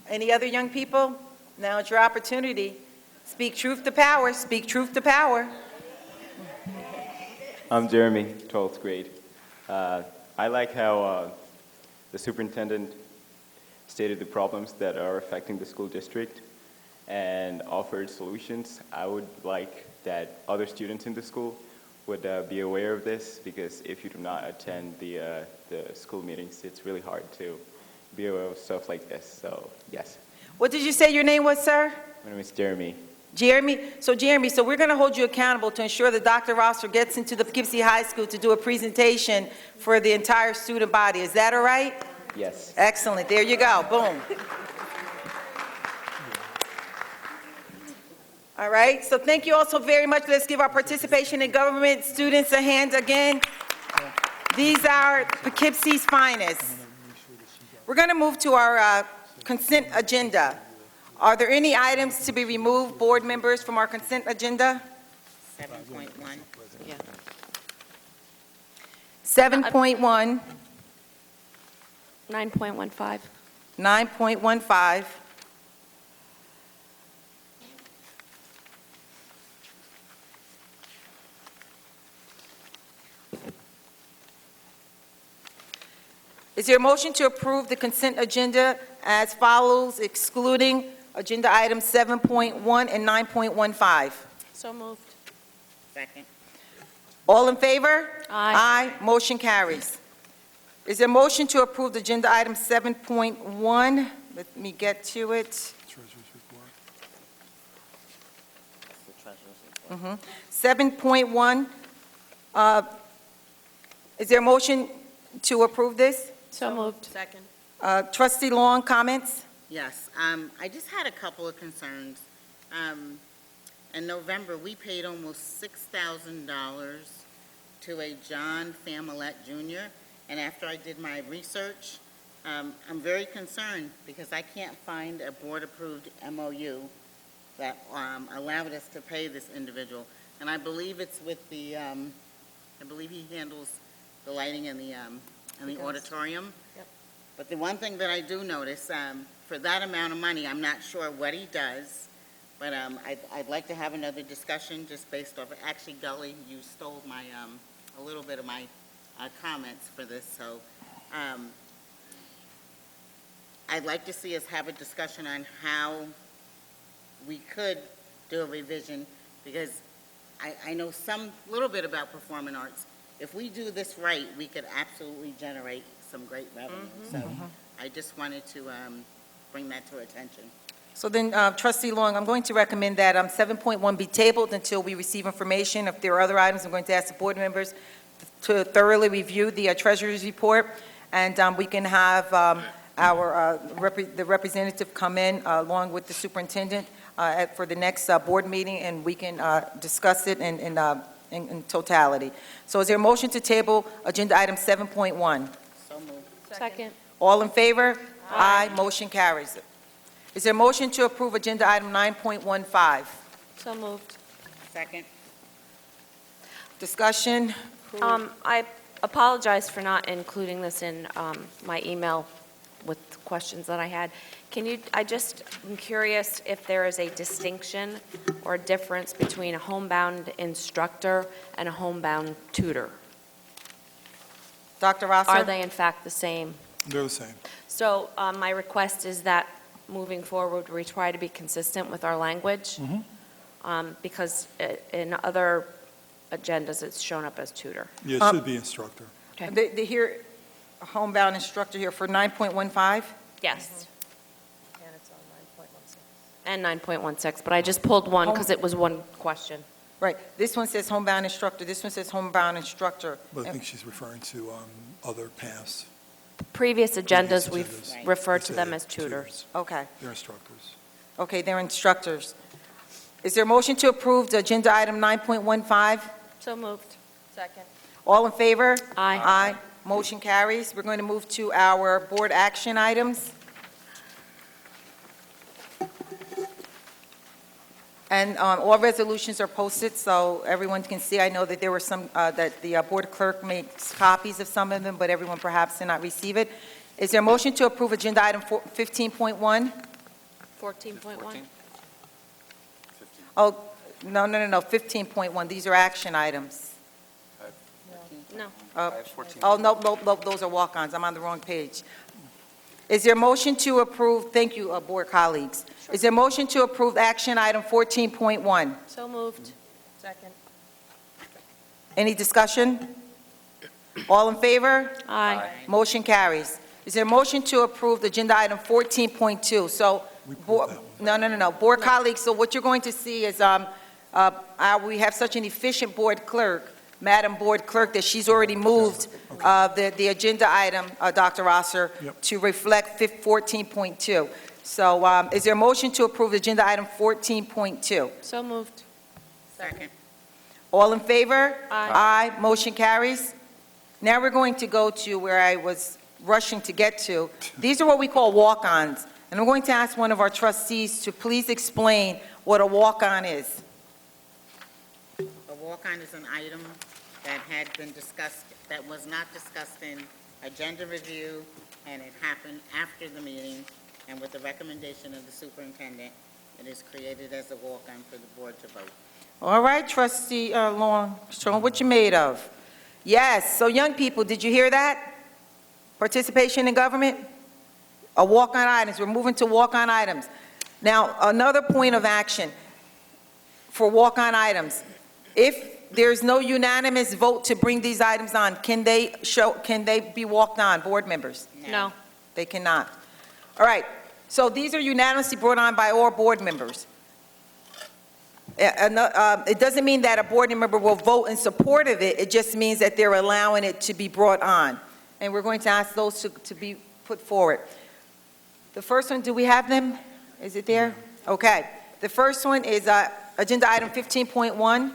Any other young people? Now it's your opportunity. Speak truth to power. Speak truth to power. I'm Jeremy, 12th grade. I like how the superintendent stated the problems that are affecting the school district and offered solutions. I would like that other students in the school would be aware of this, because if you do not attend the school meetings, it's really hard to be aware of stuff like this. So, yes. What did you say your name was, sir? My name is Jeremy. Jeremy, so we're going to hold you accountable to ensure that Dr. Rosser gets into the Poughkeepsie High School to do a presentation for the entire student body. Is that all right? Yes. Excellent. There you go. Boom. All right. So thank you all so very much. Let's give our participation in government students a hand again. These are Poughkeepsie's finest. We're going to move to our consent agenda. Are there any items to be removed, board members, from our consent agenda? 7.1. Yeah. 7.1. 9.15. 9.15. Is there a motion to approve the consent agenda as follows, excluding agenda items 7.1 and 9.15? So moved. Second. All in favor? Aye. Aye. Motion carries. Is there a motion to approve the agenda item 7.1? Let me get to it. Treasurer's report. 7.1. Is there a motion to approve this? So moved. Second. Trustee Long, comments? Yes, I just had a couple of concerns. In November, we paid almost $6,000 to a John Familette Jr., and after I did my research, I'm very concerned because I can't find a board-approved MOU that allowed us to pay this individual. And I believe it's with the, I believe he handles the lighting in the auditorium. Yep. But the one thing that I do notice, for that amount of money, I'm not sure what he does, but I'd like to have another discussion just based off, actually, Gully, you stole my, a little bit of my comments for this, so I'd like to see us have a discussion on how we could do a revision, because I know some, little bit about performing arts. If we do this right, we could absolutely generate some great revenue. So I just wanted to bring that to attention. So then, Trustee Long, I'm going to recommend that 7.1 be tabled until we receive information. If there are other items, I'm going to ask the board members to thoroughly review the treasurer's report, and we can have the representative come in along with the superintendent for the next board meeting, and we can discuss it in totality. So is there a motion to table agenda item 7.1? So moved. Second. All in favor? Aye. Motion carries. Is there a motion to approve agenda item 9.15? So moved. Second. Discussion? I apologize for not including this in my email with questions that I had. I'm curious if there is a distinction or a difference between a homebound instructor and a homebound tutor. Dr. Rosser? Are they in fact the same? They're the same. So my request is that moving forward, we try to be consistent with our language, because in other agendas, it's shown up as tutor. Yeah, it should be instructor. Okay. They hear a homebound instructor here for 9.15? Yes, And it's on 9.16. and 9.16, but I just pulled one because it was one question. Right. This one says homebound instructor, this one says homebound instructor. But I think she's referring to other past. Previous agendas, we've Right. referred to them as tutors. Okay. They're instructors. Okay, they're instructors. Is there a motion to approve the agenda item 9.15? So moved. Second. All in favor? Aye. Aye. Motion carries. We're going to move to our board action items. And all resolutions are posted, so everyone can see. I know that there were some, that the board clerk makes copies of some of them, but everyone perhaps did not receive it. Is there a motion to approve agenda item 15.1? 14.1? Oh, no, 15.1. These are action items. No. Oh, no, those are walk-ons. I'm on the wrong page. Is there a motion to approve, thank you, board colleagues. Is there a motion to approve action item 14.1? So moved. Second. Any discussion? All in favor? Aye. Motion carries. Is there a motion to approve the agenda item 14.2? So, We pulled that one. no. Board colleagues, so what you're going to see is we have such an efficient board clerk, Madam Board Clerk, that she's already moved the agenda item, Dr. Rosser, Yep. to reflect 14.2. So is there a motion to approve agenda item 14.2? So moved. Second. All in favor? Aye. Aye. Motion carries. Now we're going to go to where I was rushing to get to. These are what we call walk-ons. And I'm going to ask one of our trustees to please explain what a walk-on is. A walk-on is an item that had been discussed, that was not discussed in agenda review, and it happened after the meeting, and with the recommendation of the superintendent, it is created as a walk-on for the board to vote. All right, trustee Long, show 'em what you're made of. Yes, so young people, did you hear that? Participation in government? A walk-on items, we're moving to walk-on items. Now, another point of action for walk-on items. If there's no unanimous vote to bring these items on, can they be walked on, board members? No. They cannot. All right, so these are unanimously brought on by all board members. It doesn't mean that a board member will vote in support of it, it just means that they're allowing it to be brought on. and we're going to ask those to be put forward. The first one, do we have them? Is it there? Okay. The first one is Agenda Item 15.1,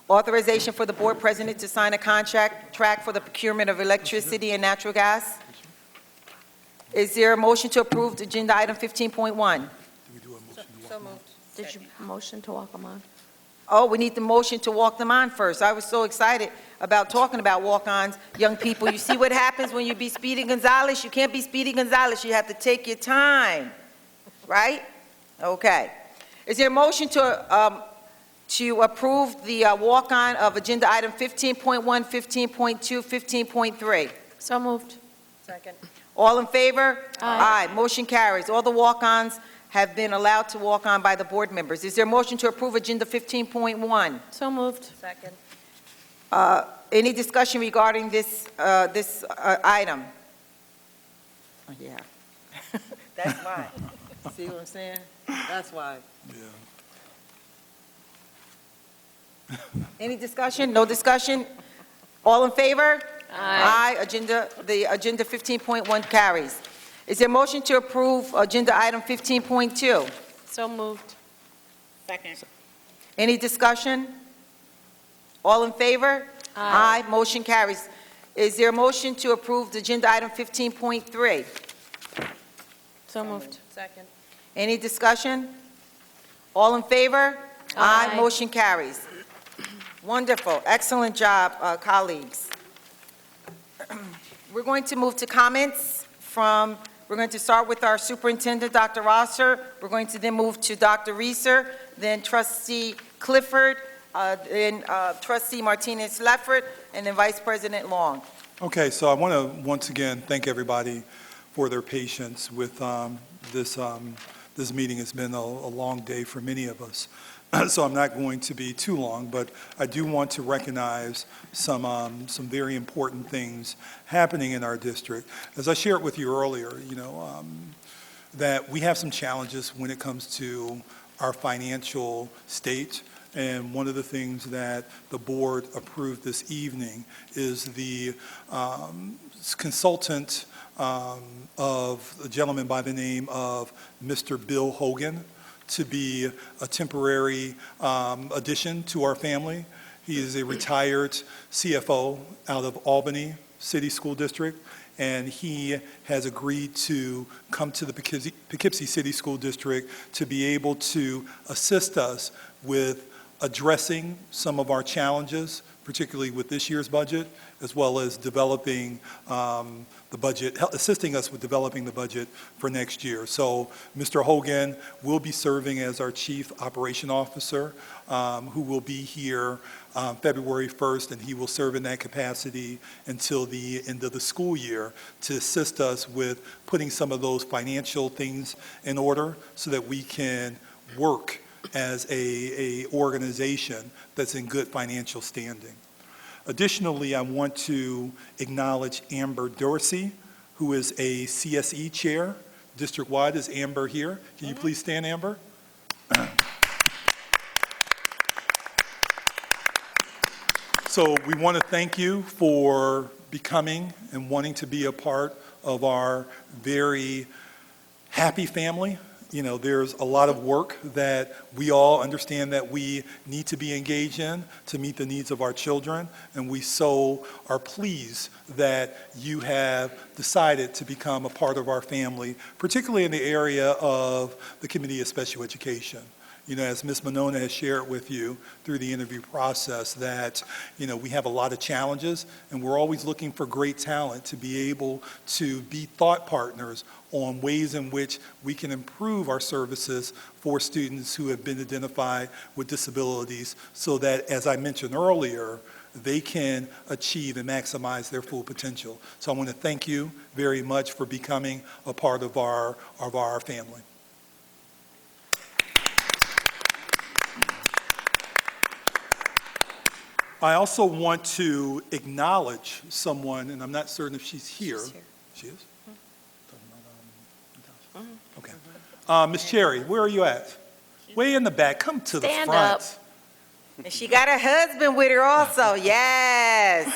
authorization for the board president to sign a contract for the procurement of electricity and natural gas. Is there a motion to approve Agenda Item 15.1? So moved. Did you motion to walk them on? Oh, we need the motion to walk them on first. I was so excited about talking about walk-ons, young people. You see what happens when you be Speedy Gonzalez? You can't be Speedy Gonzalez. You have to take your time, right? Okay. Is there a motion to approve the walk-on of Agenda Item 15.1, 15.2, 15.3? So moved. Second. All in favor? Aye. Motion carries. All the walk-ons have been allowed to walk on by the board members. Is there a motion to approve Agenda 15.1? So moved. Second. Any discussion regarding this item? Oh, yeah. That's why. See what I'm saying? That's why. Yeah. Any discussion? No discussion? All in favor? Aye. The agenda 15.1 carries. Is there a motion to approve Agenda Item 15.2? So moved. Second. Any discussion? All in favor? Aye. Motion carries. Is there a motion to approve Agenda Item 15.3? So moved. Second. Any discussion? All in favor? Aye. Motion carries. Wonderful. Excellent job, colleagues. We're going to move to comments from, we're going to start with our superintendent, Dr. Rosser. We're going to then move to Dr. Reeser, then Trustee Clifford, then Trustee Martinez-Leffert, and then Vice President Long. Okay, so I want to once again thank everybody for their patience with this meeting. Has been a long day for many of us. So I'm not going to be too long, but I do want to recognize some very important things happening in our district. As I shared with you earlier, that we have some challenges when it comes to our financial state. And one of the things that the board approved this evening is the consultant of a gentleman by the name of Mr. Bill Hogan to be a temporary addition to our family. He is a retired CFO out of Albany City School District, and he has agreed to come to the Poughkeepsie City School District to be able to assist us with addressing some of our challenges, particularly with this year's budget, as well as developing the budget, assisting us with developing the budget for next year. So Mr. Hogan will be serving as our Chief Operation Officer, who will be here February 1st, and he will serve in that capacity until the end of the school year to assist us with putting some of those financial things in order so that we can work as a organization that's in good financial standing. Additionally, I want to acknowledge Amber Dorsey, who is a CSE chair, district-wide. Is Amber here? Can you please stand, Amber? So we want to thank you for becoming and wanting to be a part of our very happy family. There's a lot of work that we all understand that we need to be engaged in to meet the needs of our children, and we so are pleased that you have decided to become a part of our family, particularly in the area of the Committee of Special Education. As Ms. Monona has shared with you through the interview process that, we have a lot of challenges, and we're always looking for great talent to be able to be thought partners on ways in which we can improve our services for students who have been identified with disabilities so that, as I mentioned earlier, they can achieve and maximize their full potential. So I want to thank you very much for becoming a part of our family. I also want to acknowledge someone, and I'm not certain if she's here. She is? Okay. Ms. Cherry, where are you at? Way in the back. Come to the Stand front. up. And she got her husband with her also. Yes.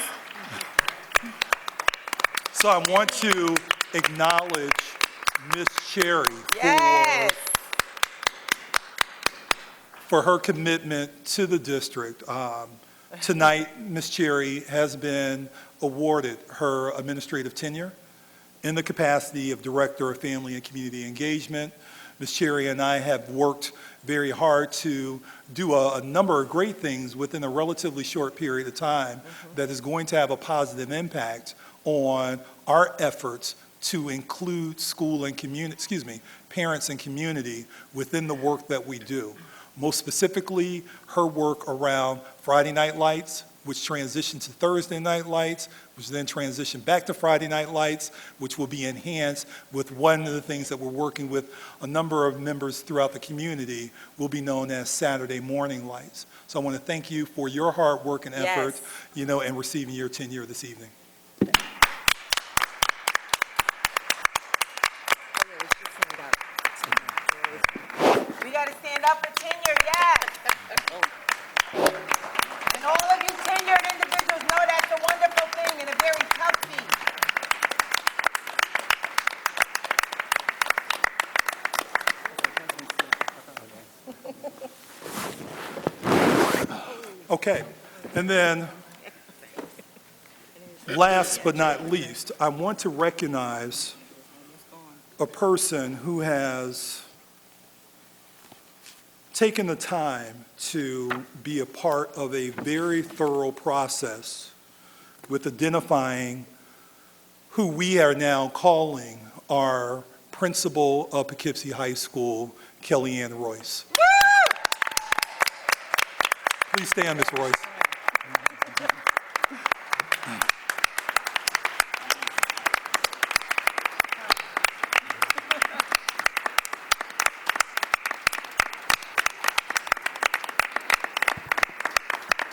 So I want to acknowledge Ms. Cherry Yes. for her commitment to the district. Tonight, Ms. Cherry has been awarded her administrative tenure in the capacity of Director of Family and Community Engagement. Ms. Cherry and I have worked very hard to do a number of great things within a relatively short period of time that is going to have a positive impact on our efforts to include school and parents and community within the work that we do. Most specifically, her work around Friday Night Lights, which transitioned to Thursday Night Lights, which then transitioned back to Friday Night Lights, which will be enhanced with one of the things that we're working with a number of members throughout the community will be known as Saturday Morning Lights. So I want to thank you for your hard work and effort, and receiving your tenure this evening. We got to stand up for tenure, yes. And all of you tenured individuals know that's a wonderful thing and a very tough feat. Okay, and then last but not least, I want to recognize a person who has taken the time to be a part of a very thorough process with identifying who we are now calling our principal of Poughkeepsie High School, Kellyanne Royce. Please stand, Ms. Royce.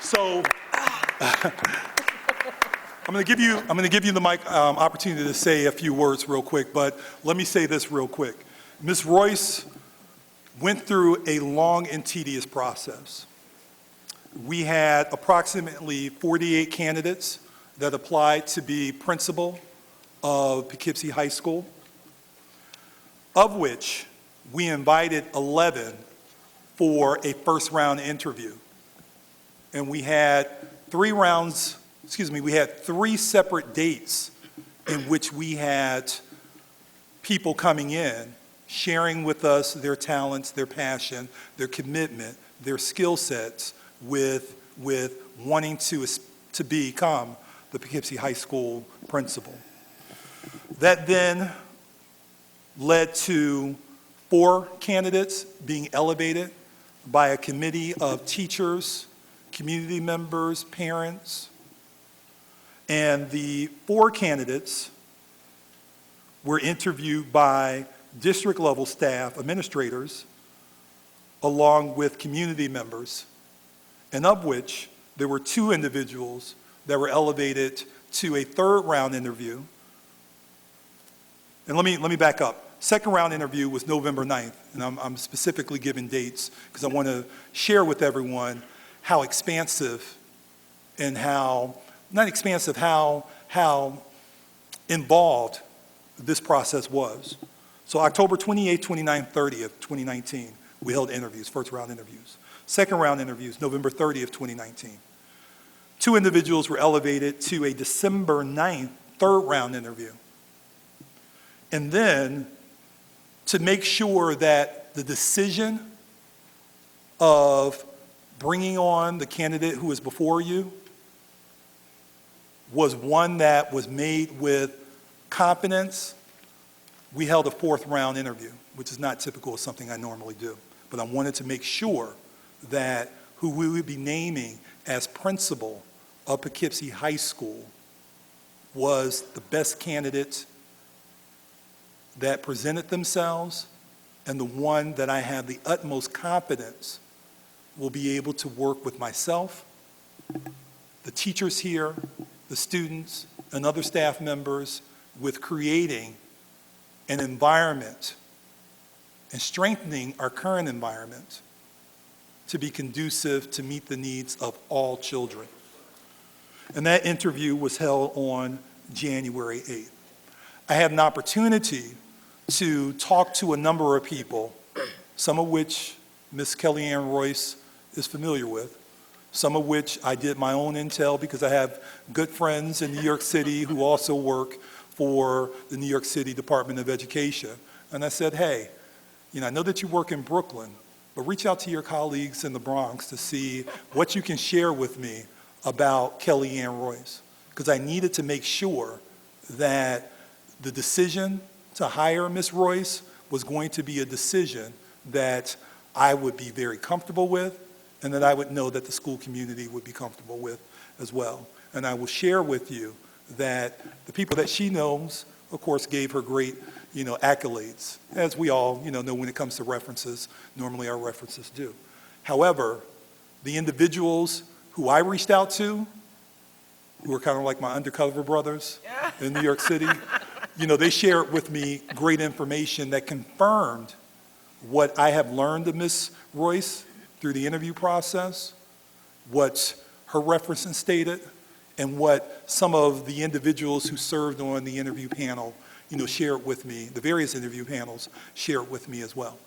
So I'm going to give you the mic opportunity to say a few words real quick, but let me say this real quick. Ms. Royce went through a long and tedious process. We had approximately 48 candidates that applied to be principal of Poughkeepsie High School, of which we invited 11 for a first round interview. And we had three separate dates in which we had people coming in, sharing with us their talents, their passion, their commitment, their skill sets with wanting to become the Poughkeepsie High School principal. That then led to 4 candidates being elevated by a committee of teachers, community members, parents, and the 4 candidates were interviewed by district-level staff, administrators, along with community members, and of which there were 2 individuals that were elevated to a third-round interview. And let me back up. Second-round interview was November 9th, and I'm specifically giving dates because I want to share with everyone how expansive and how involved this process was. So October 28th, 29th, 30th, 2019, we held interviews, first round interviews. Second round interviews, November 30th, 2019. 2 individuals were elevated to a December 9th, third round interview. And then to make sure that the decision of bringing on the candidate who is before you was one that was made with confidence, we held a 4th round interview, which is not typical of something I normally do. But I wanted to make sure that who we would be naming as principal of Poughkeepsie High School was the best candidate that presented themselves and the one that I have the utmost confidence will be able to work with myself, the teachers here, the students, and other staff members with creating an environment and strengthening our current environment to be conducive to meet the needs of all children. And that interview was held on January 8th. I had an opportunity to talk to a number of people, some of which Ms. Kellyanne Royce is familiar with, some of which I did my own intel because I have good friends in New York City who also work for the New York City Department of Education. And I said, hey, I know that you work in Brooklyn, but reach out to your colleagues in the Bronx to see what you can share with me about Kellyanne Royce, because I needed to make sure that the decision to hire Ms. Royce was going to be a decision that I would be very comfortable with and that I would know that the school community would be comfortable with as well. And I will share with you that the people that she knows, of course, gave her great, accolades, as we all, know when it comes to references, normally our references do. However, the individuals who I reached out to, who are kind of like my undercover brothers in New York City, they shared with me great information that confirmed what I have learned of Ms. Royce through the interview process, what her references stated, and what some of the individuals who served on the interview panel, shared with me, the various interview panels shared with me as well.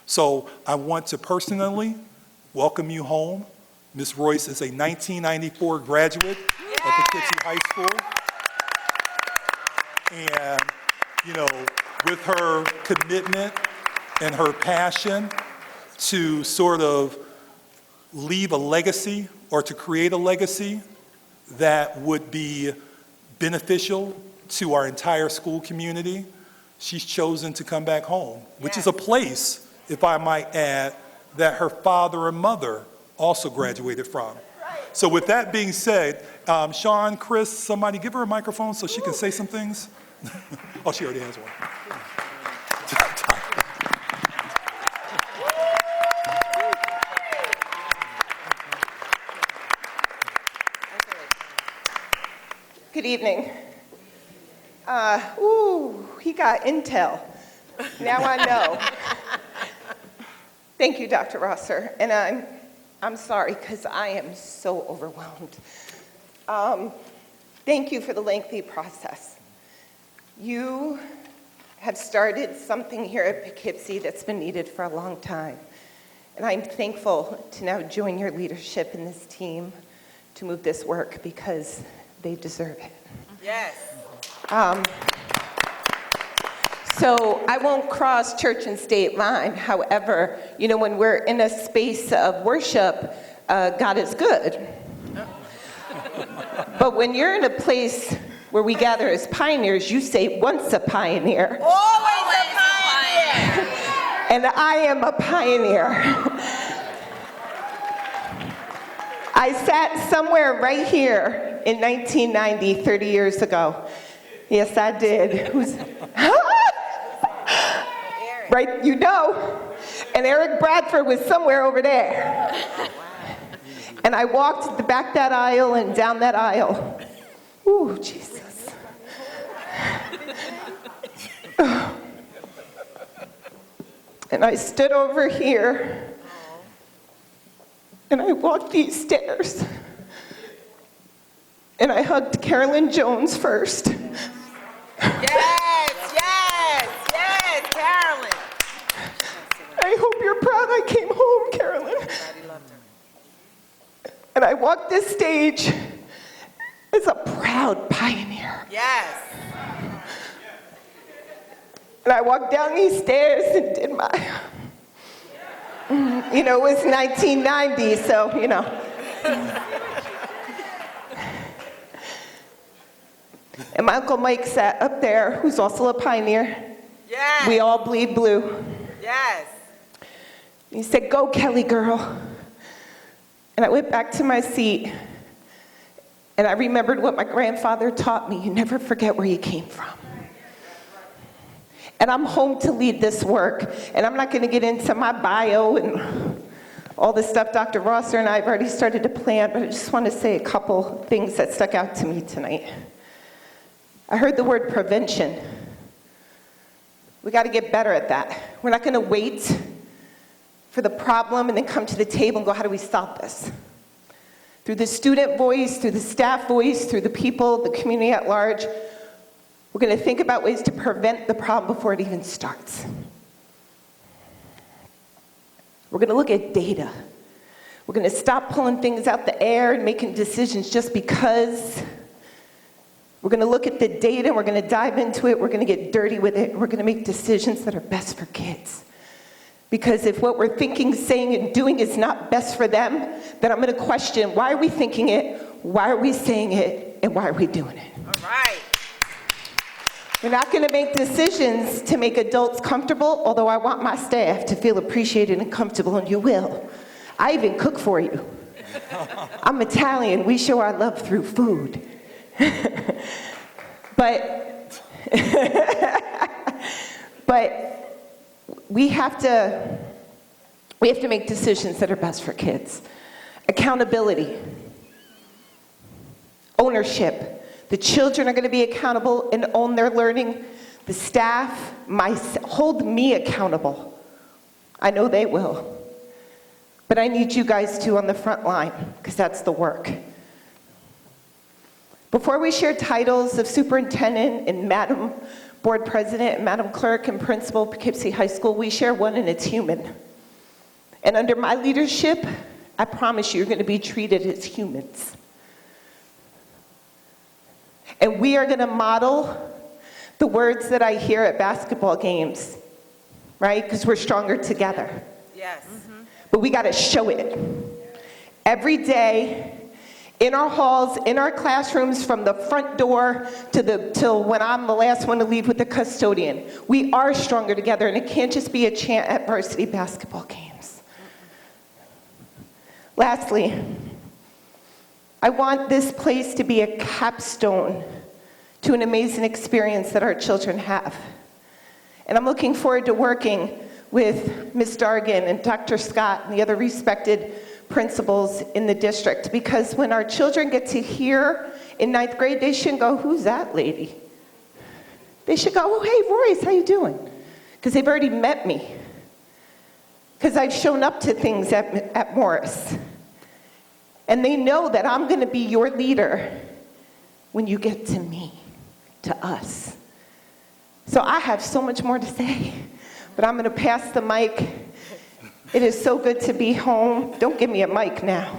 So I want to personally welcome you home. Ms. Royce is a 1994 graduate of Poughkeepsie High School. And, with her commitment and her passion to sort of leave a legacy or to create a legacy that would be beneficial to our entire school community, she's chosen to come back home, which is a place, if I might add, that her father and mother also graduated from. So with that being said, Sean, Chris, somebody give her a microphone so she can say some things. Oh, she already has one. Good evening. He got intel. Now I know. Thank you, Dr. Rosser. And I'm sorry, because I am so overwhelmed. Thank you for the lengthy process. You have started something here at Poughkeepsie that's been needed for a long time. And I'm thankful to now join your leadership in this team to move this work because they deserve it. Yes. So I won't cross church and state line. However, when we're in a space of worship, God is good. But when you're in a place where we gather as pioneers, you say, once a pioneer. Always a pioneer. And I am a pioneer. I sat somewhere right here in 1990, 30 years ago. Yes, I did. Who's... Right, And Eric Bradford was somewhere over there. And I walked back that aisle and down that aisle. Ooh, Jesus. And I stood over here. And I walked these stairs. And I hugged Carolyn Jones first. Yes, Carolyn. I hope you're proud I came home, Carolyn. And I walked this stage as a proud pioneer. Yes. And I walked down these stairs and did my, it was 1990, so, And my Uncle Mike sat up there, who's also a pioneer. Yes. We all bleed blue. Yes. He said, go, Kelly girl. And I went back to my seat, and I remembered what my grandfather taught me. You never forget where you came from. And I'm home to lead this work, and I'm not going to get into my bio and all the stuff Dr. Rosser and I have already started to plan, but I just want to say a couple things that stuck out to me tonight. I heard the word prevention. We got to get better at that. We're not going to wait for the problem and then come to the table and go, how do we stop this? Through the student voice, through the staff voice, through the people, the community at large, We're going to think about ways to prevent the problem before it even starts. We're going to look at data. We're going to stop pulling things out the air and making decisions just because. We're going to look at the data, we're going to dive into it, we're going to get dirty with it, we're going to make decisions that are best for kids. Because if what we're thinking, saying, and doing is not best for them, then I'm going to question, why are we thinking it, why are we saying it, and why are we doing it? All right. We're not going to make decisions to make adults comfortable, although I want my staff to feel appreciated and comfortable, and you will. I even cook for you. I'm Italian, we show our love through food. But we have to make decisions that are best for kids. Accountability, ownership. The children are going to be accountable and own their learning. The staff hold me accountable. I know they will. But I need you guys too on the front line, because that's the work. Before we share titles of superintendent and Madam Board President and Madam Clerk and Principal Poughkeepsie High School, we share one, and it's human. And under my leadership, I promise you're going to be treated as humans. And we are going to model the words that I hear at basketball games, right? Because we're stronger together. Yes. But we got to show it. Every day, in our halls, in our classrooms, from the front door till when I'm the last one to leave with the custodian. We are stronger together, and it can't just be a chant at varsity basketball games. Lastly, I want this place to be a capstone to an amazing experience that our children have. And I'm looking forward to working with Ms. Dargan and Dr. Scott and the other respected principals in the district, because when our children get to hear in 9th grade, they shouldn't go, "Who's that lady?" They should go, "Oh, hey, Royce, how you doing?" Because they've already met me. Because I've shown up to things at Morris. And they know that I'm going to be your leader when you get to me, to us. So I have so much more to say, but I'm going to pass the mic. It is so good to be home. Don't give me a mic now.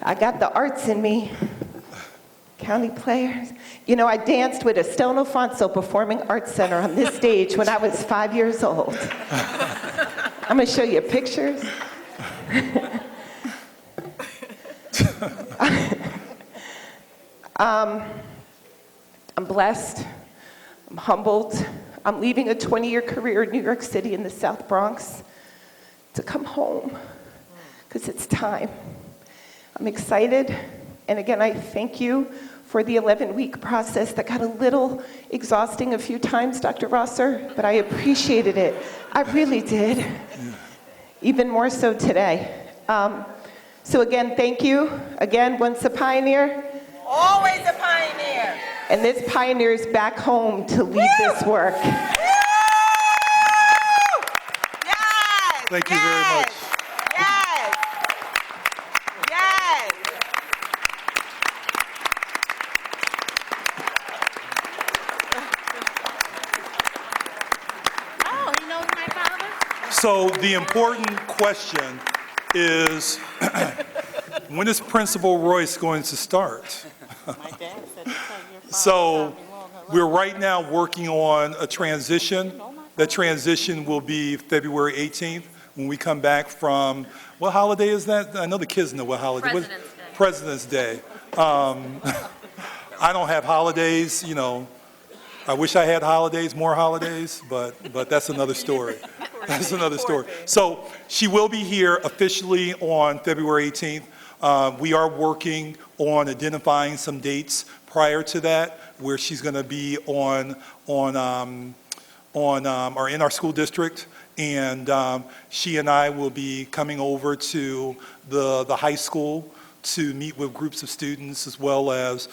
I got the arts in me. County players. You know, I danced with Estelle Alfonso Performing Arts Center on this stage when I was 5 years old. I'm going to show you pictures. I'm blessed. I'm humbled. I'm leaving a 20-year career in New York City in the South Bronx to come home, because it's time. I'm excited, and again, I thank you for the 11-week process that got a little exhausting a few times, Dr. Rosser, but I appreciated it. I really did, even more so today. So again, thank you. Again, once a pioneer. Always a pioneer. And this pioneer is back home to lead this work. Thank you very much. Yes. Yes. Oh, he knows my father? So the important question is, when is Principal Royce going to start? My dad said to tell your father. So we're right now working on a transition. That transition will be February 18th when we come back from, what holiday is that? I know the kids know what holiday. President's Day. I don't have holidays, you know. I wish I had holidays, more holidays, but that's another story. That's another story. So she will be here officially on February 18th. We are working on identifying some dates prior to that where she's going to be in our school district, and she and I will be coming over to the high school to meet with groups of students as well as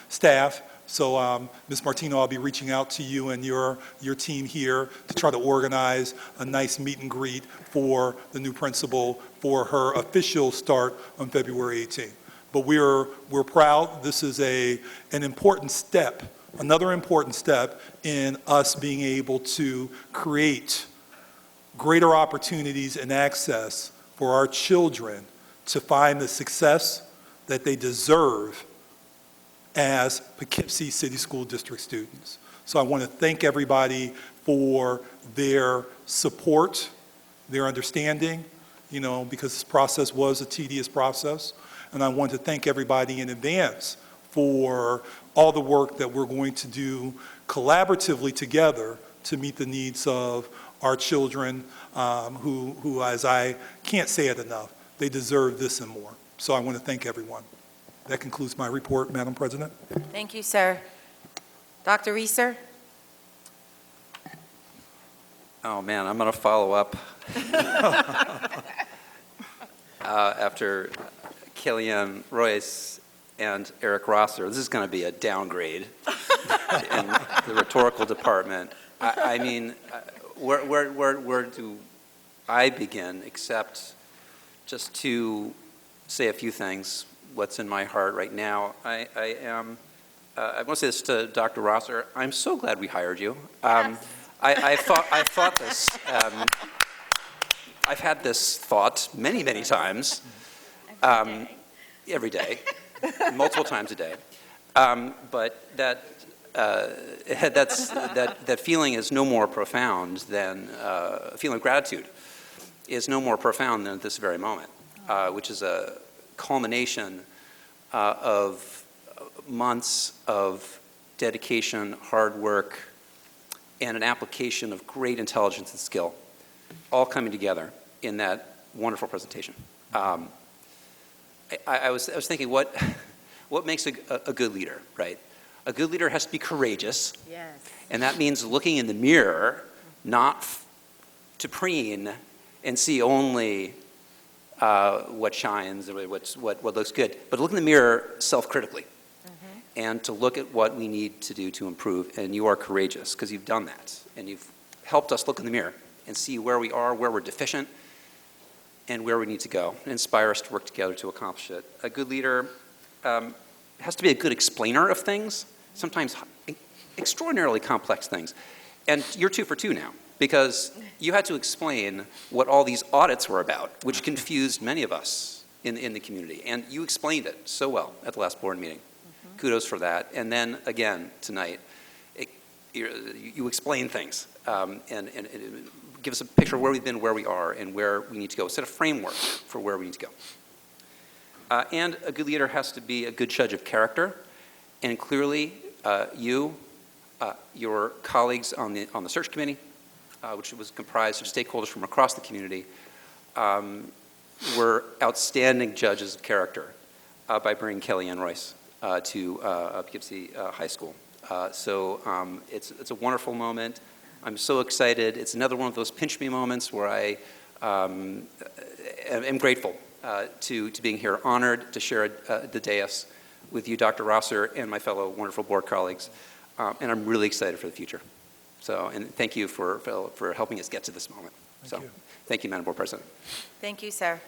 staff. So Ms. Martino, I'll be reaching out to you and your team here to try to organize a nice meet and greet for the new principal for her official start on February 18th. But we're proud. This is an important step another important step in us being able to create greater opportunities and access for our children to find the success that they deserve as Poughkeepsie City School District students. So I want to thank everybody for their support, their understanding, because this process was a tedious process. And I want to thank everybody in advance for all the work that we're going to do collaboratively together to meet the needs of our children who, as I can't say it enough, they deserve this and more. So I want to thank everyone. That concludes my report, Madam President. Thank you, sir. Dr. Reeser? Oh, man, I'm going to follow up after Kellyanne Royce and Eric Rosser. This is going to be a downgrade in the rhetorical department. I mean, where do I begin except just to say a few things, what's in my heart right now. I want to say this to Dr. Rosser. I'm so glad we hired you. I thought this. I've had this thought many, many times. Every day, multiple times a day. But that feeling is no more profound than a feeling of gratitude is no more profound than at this very moment, which is a culmination of months of dedication, hard work, and an application of great intelligence and skill, all coming together in that wonderful presentation. I was thinking, what makes a good leader, right? A good leader has to be courageous. Yes. And that means looking in the mirror, not to preen and see only what shines or what looks good, but look in the mirror self-critically and to look at what we need to do to improve. And you are courageous because you've done that. And you've helped us look in the mirror and see where we are, where we're deficient, and where we need to go, and inspire us to work together to accomplish it. A good leader has to be a good explainer of things, sometimes extraordinarily complex things. And you're 2 for 2 now, because you had to explain what all these audits were about, which confused many of us in the community. And you explained it so well at the last board meeting. Kudos for that. And then again tonight, you explain things and give us a picture of where we've been, where we are, and where we need to go. Set a framework for where we need to go. And a good leader has to be a good judge of character. And clearly, your colleagues on the search committee, which was comprised of stakeholders from across the community, were outstanding judges of character by bringing Kellyanne Royce to Poughkeepsie High School. So it's a wonderful moment. I'm so excited. It's another one of those pinch me moments where I am grateful to being here, honored to share the dais with you, Dr. Rosser, and my fellow wonderful board colleagues. And I'm really excited for the future. So, and thank you for helping us get to this moment. Thank you, Madam Board President. Thank you, sir.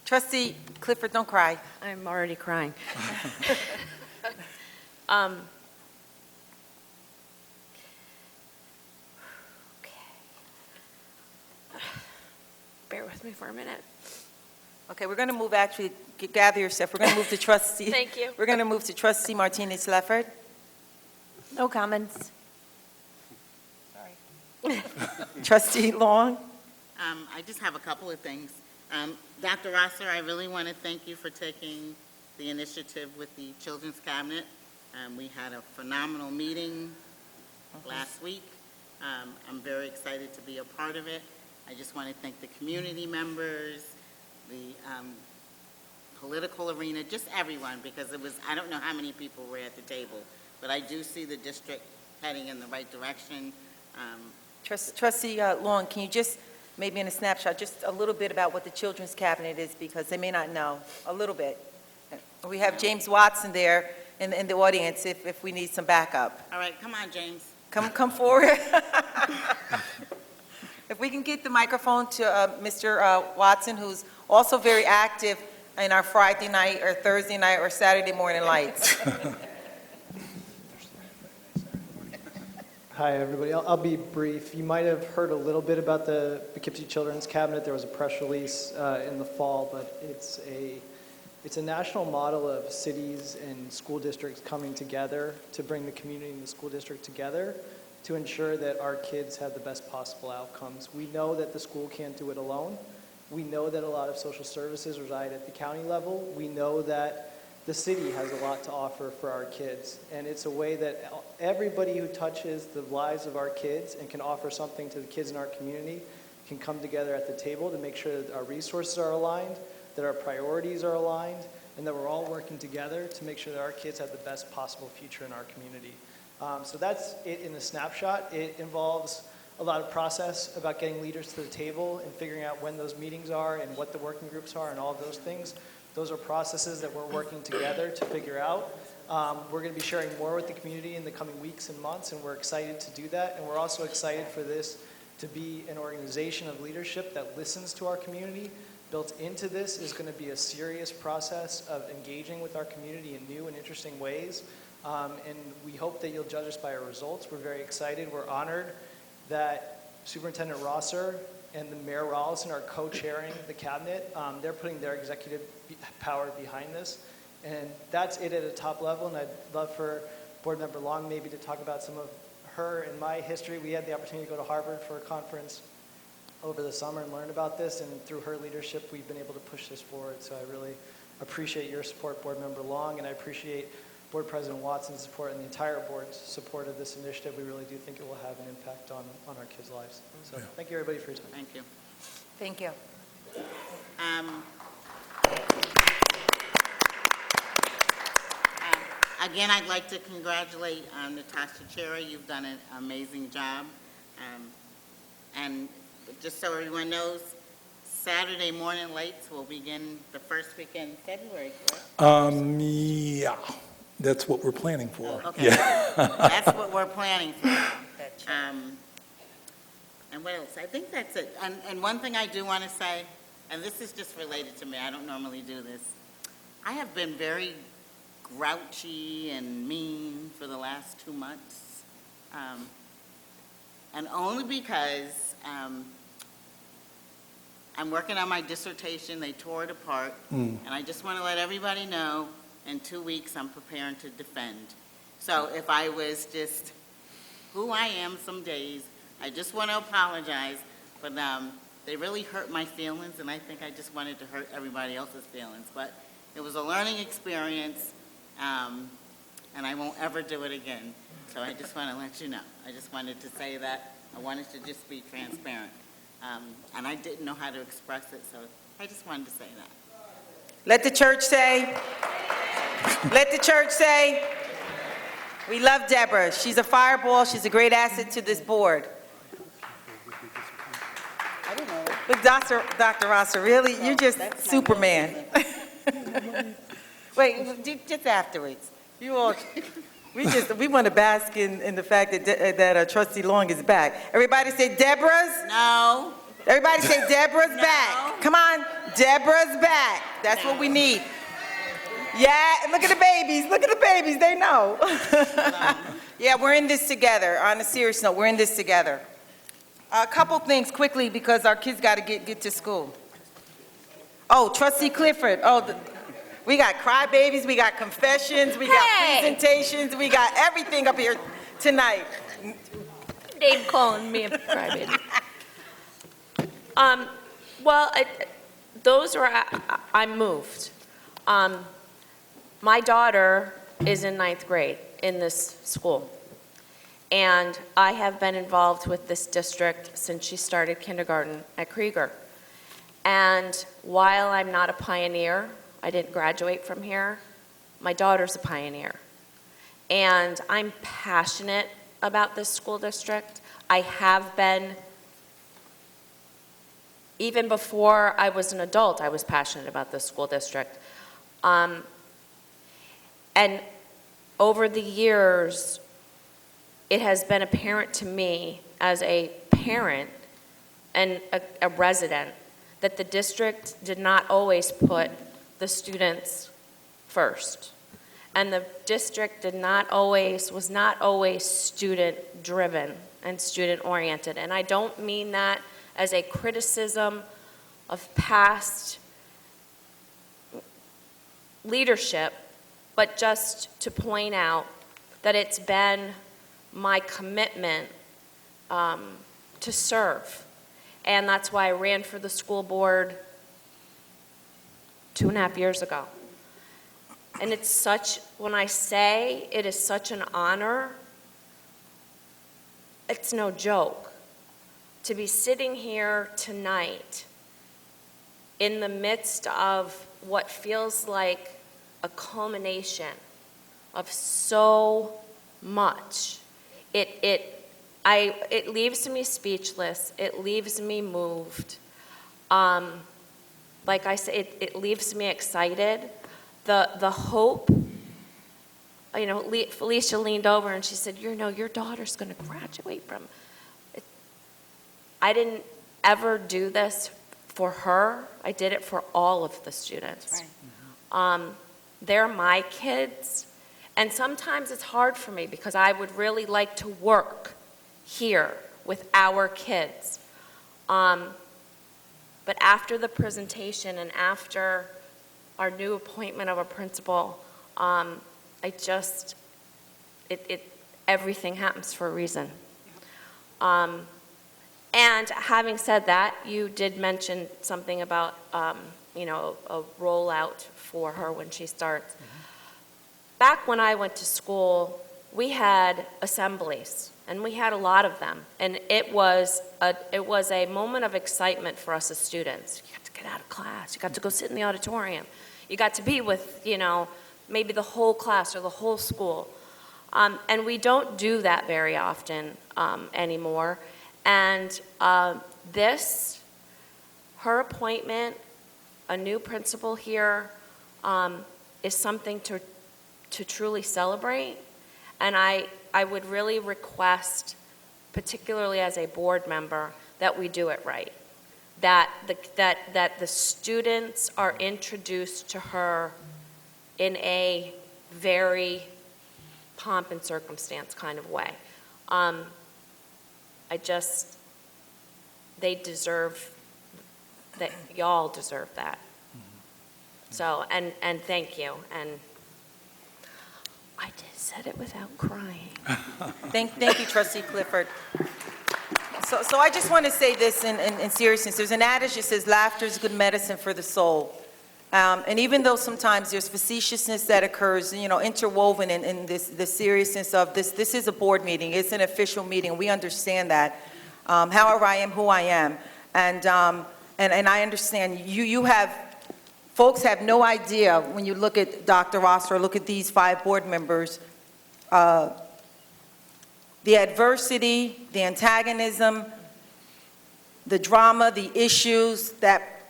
Trustee Clifford, don't cry. I'm already crying. Bear with me for a minute. Okay, we're going to move, actually, gather yourself. We're going to move to trustee. Thank you. We're going to move to trustee Martinez Lefford. No comments. Sorry. Trustee Long. I just have a couple of things. Dr. Rosser, I really want to thank you for taking the initiative with the Children's Cabinet. We had a phenomenal meeting last week. I'm very excited to be a part of it. I just want to thank the community members, the political arena, just everyone, because it was, I don't know how many people were at the table, but I do see the district heading in the right direction. Trustee Long, can you just, maybe in a snapshot, just a little bit about what the Children's Cabinet is, because they may not know, a little bit. We have James Watson there in the audience if we need some backup. All right, come on, James. Come forward. If we can get the microphone to Mr. Watson, who's also very active in our Friday night or Thursday night or Saturday morning lights. Hi, everybody. I'll be brief. You might have heard a little bit about the Kipske Children's Cabinet. There was a press release in the fall, but it's a national model of cities and school districts coming together to bring the community and the school district together to ensure that our kids have the best possible outcomes. We know that the school can't do it alone. We know that a lot of social services reside at the county level. We know that the city has a lot to offer for our kids, and it's a way that everybody who touches the lives of our kids and can offer something to the kids in our community can come together at the table to make sure that our resources are aligned, that our priorities are aligned, and that we're all working together to make sure that our kids have the best possible future in our community. So that's it in a snapshot. It involves a lot of process about getting leaders to the table and figuring out when those meetings are and what the working groups are and all of those things. Those are processes that we're working together to figure out. We're going to be sharing more with the community in the coming weeks and months, and we're excited to do that. And we're also excited for this to be an organization of leadership that listens to our community. Built into this is going to be a serious process of engaging with our community in new and interesting ways. And we hope that you'll judge us by our results. We're very excited. We're honored that Superintendent Rosser and the Mayor Rollison are co-chairing the cabinet. They're putting their executive power behind this. And that's it at a top level. And I'd love for Board Member Long maybe to talk about some of her and my history. We had the opportunity to go to Harvard for a conference over the summer and learn about this. And through her leadership, we've been able to push this forward. So I really appreciate your support, Board Member Long, and I appreciate Board President Watson's support and the entire board's support of this initiative. We really do think it will have an impact on our kids' lives. So thank you, everybody, for your time. Thank you. Thank you. Again, I'd like to congratulate Natasha Cherry. You've done an amazing job. And just so everyone knows, Saturday morning lights will begin the first weekend in February, correct? Yeah, that's what we're planning for. Okay. Yeah. That's what we're planning for. And what else? I think that's it. And one thing I do want to say, and this is just related to me, I don't normally do this. I have been very grouchy and mean for the last 2 months. And only because I'm working on my dissertation. They tore it apart. And I just want to let everybody know, in 2 weeks, I'm preparing to defend. So if I was just who I am some days, I just want to apologize. But they really hurt my feelings, and I think I just wanted to hurt everybody else's feelings. But it was a learning experience, and I won't ever do it again. So I just want to let you know. I just wanted to say that. I wanted to just be transparent. And I didn't know how to express it, so I just wanted to say that. Let the church say, let the church say, we love Deborah. She's a fireball. She's a great asset to this board. I don't know. But Dr. Rosser, really, you're just Superman. Wait, just afterwards. You all, we want to bask in the fact that Trustee Long is back. Everybody say Deborah's? No. Everybody say Deborah's back. Come on, Deborah's back. That's what we need. Yeah, look at the babies. Look at the babies. They know. Yeah, we're in this together. On a serious note, we're in this together. A couple things quickly because our kids got to get to school. Oh, Trustee Clifford. Oh, we got crybabies. We got confessions. We got presentations. We got everything up here tonight. Dave calling me a crybaby. Well, those are, I'm moved. My daughter is in 9th grade in this school. And I have been involved with this district since she started kindergarten at Krieger. And while I'm not a pioneer, I didn't graduate from here, my daughter's a pioneer. And I'm passionate about this school district. I have been. Even before I was an adult, I was passionate about this school district. And over the years, it has been apparent to me as a parent and a resident that the district did not always put the students first. And the district was not always student-driven and student-oriented. And I don't mean that as a criticism of past leadership, but just to point out that it's been my commitment to serve. And that's why I ran for the school board 2.5 years ago. And it's such, when I say it is such an honor, it's no joke to be sitting here tonight in the midst of what feels like a culmination of so much. It leaves me speechless. It leaves me moved. Like I said, it leaves me excited. The hope, you know, Felicia leaned over and she said, you know, your daughter's going to graduate from. I didn't ever do this for her. I did it for all of the students. Right. They're my kids. And sometimes it's hard for me because I would really like to work here with our kids. But after the presentation and after our new appointment of a principal, everything happens for a reason. And having said that, you did mention something about, you know, a rollout for her when she starts. Back when I went to school, we had assemblies, and we had a lot of them. And it was a moment of excitement for us as students. You got to get out of class. You got to go sit in the auditorium. You got to be with, you know, maybe the whole class or the whole school. And we don't do that very often anymore. And her appointment, a new principal here, is something to truly celebrate. And I would really request, particularly as a board member, that we do it right. That the students are introduced to her in a very pomp and circumstance kind of way. They deserve that, y'all deserve that. So, and thank you. And I just said it without crying. Thank you, Trustee Clifford. So I just want to say this in seriousness. There's an adage that says laughter is good medicine for the soul. And even though sometimes there's facetiousness that occurs, you know, interwoven in the seriousness of this is a board meeting. It's an official meeting. We understand that. However, I am who I am. And I understand folks have no idea when you look at Dr. Ross or look at these 5 board members, the adversity, the antagonism, the drama, the issues that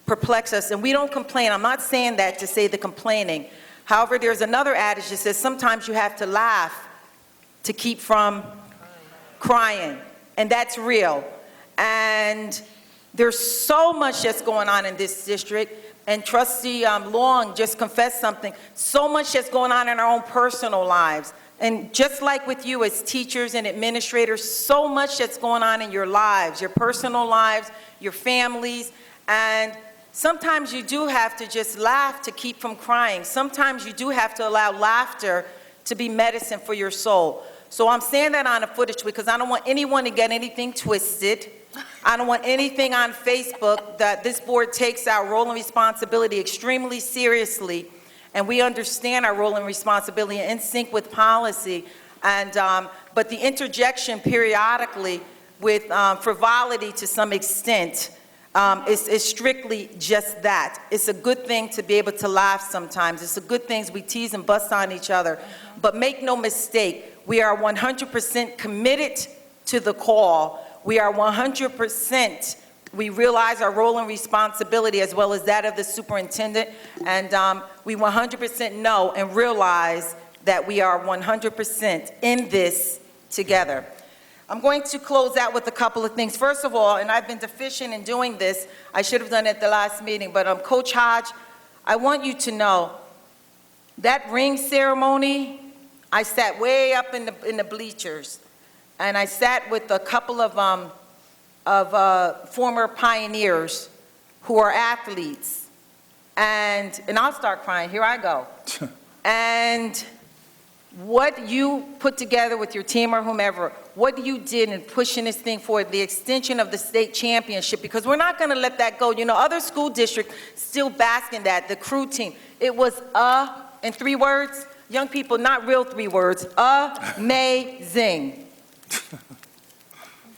perplex us. And we don't complain. I'm not saying that to say the complaining. However, there's another adage that says sometimes you have to laugh to keep from crying. And that's real. And there's so much that's going on in this district. And Trustee Long just confessed something. So much that's going on in our own personal lives. And just like with you as teachers and administrators, so much that's going on in your lives, your personal lives, your families. And sometimes you do have to just laugh to keep from crying. Sometimes you do have to allow laughter to be medicine for your soul. So I'm saying that on a footage because I don't want anyone to get anything twisted. I don't want anything on Facebook that this board takes our role and responsibility extremely seriously, and we understand our role and responsibility in sync with policy. And but the interjection periodically with frivolity to some extent is strictly just that. It's a good thing to be able to laugh sometimes. It's a good thing we tease and bust on each other. But make no mistake, we are 100% committed to the call. We are 100%, we realize our role and responsibility as well as that of the superintendent, and we 100% know and realize that we are 100% in this together. I'm going to close out with a couple of things. First of all, and I've been deficient in doing this, I should have done it at the last meeting, but Coach Hodge, I want you to know that ring ceremony, I sat way up in the bleachers, and I sat with a couple of former pioneers who are athletes, and I'll start crying. Here I go. And what you put together with your team or whomever, what you did in pushing this thing forward, the extension of the state championship, because we're not going to let that go. You know, other school districts still bask in that, the crew team. It was in 3 words, young people, not real 3 words, amazing.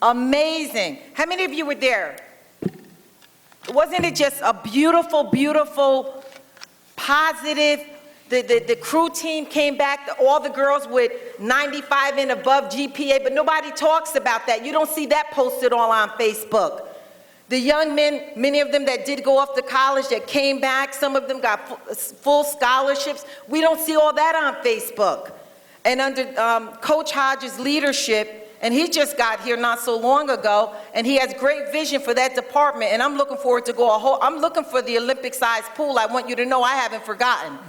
Amazing. How many of you were there? Wasn't it just a beautiful, beautiful, positive, the crew team came back, all the girls with 95 and above GPA, but nobody talks about that. You don't see that posted all on Facebook. The young men, many of them that did go off to college, that came back, some of them got full scholarships. We don't see all that on Facebook. And under Coach Hodges' leadership, and he just got here not so long ago, and he has great vision for that department, and I'm looking forward to I'm looking for the Olympic-sized pool. I want you to know I haven't forgotten.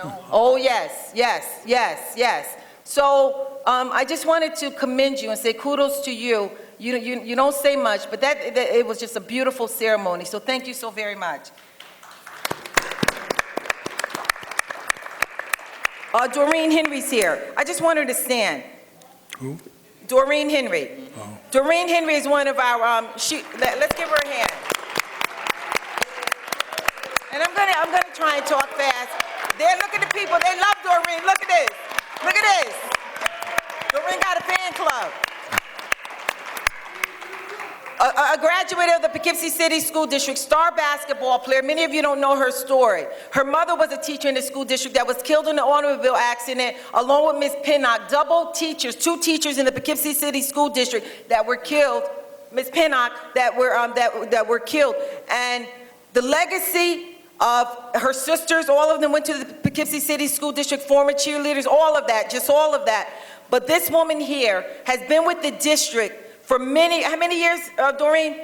No. Oh, yes, yes, yes, yes. So I just wanted to commend you and say kudos to you. You don't say much, but it was just a beautiful ceremony, so thank you so very much. Doreen Henry's here. I just want her to stand. Who? Doreen Henry. Oh. Doreen Henry is one of our, let's give her a hand. And I'm gonna try and talk fast. Look at the people, they love Doreen, look at this. Look at this. Doreen got a fan club. A graduate of the Poughkeepsie City School District, star basketball player. Many of you don't know her story. Her mother was a teacher in the school district that was killed in an automobile accident, along with Ms. Pinnock. Double teachers, 2 teachers in the Poughkeepsie City School District that were killed. Ms. Pinnock that were killed. And the legacy of her sisters, all of them went to the Poughkeepsie City School District, former cheerleaders, all of that, just all of that. But this woman here has been with the district for how many years, Doreen?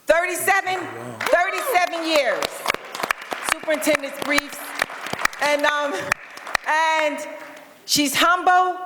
37? Wow. 37 years. Superintendent's briefs. And she's humble.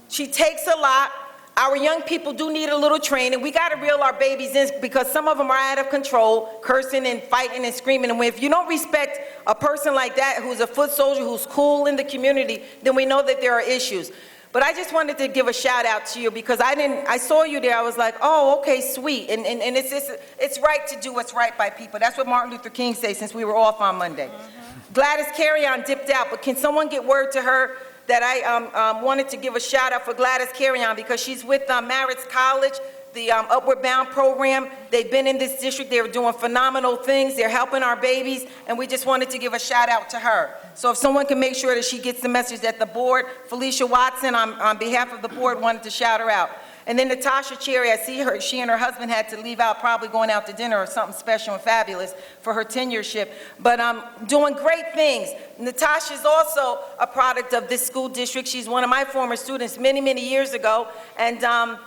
She takes a lot. Our young people do need a little training. We got to reel our babies in because some of them are out of control, cursing and fighting and screaming. And if you don't respect a person like that who's a foot soldier, who's cool in the community, then we know that there are issues. But I just wanted to give a shout out to you because I saw you there. I was like, oh, okay, sweet. And it's right to do what's right by people. That's what Martin Luther King said since we were off on Monday. Mm-hmm. Gladys Carrion dipped out, but can someone get word to her that I wanted to give a shout out for Gladys Carrion because she's with Maritz College, the Upward Bound program. They've been in this district. They're doing phenomenal things. They're helping our babies, and we just wanted to give a shout out to her. So if someone can make sure that she gets the message that the board, Felicia Watson, on behalf of the board, wanted to shout her out. And then Natasha Cherry, I see her, she and her husband had to leave out, probably going out to dinner or something special and fabulous for her tenureship, but doing great things. Natasha's also a product of this school district. She's one of my former students many, many years ago, and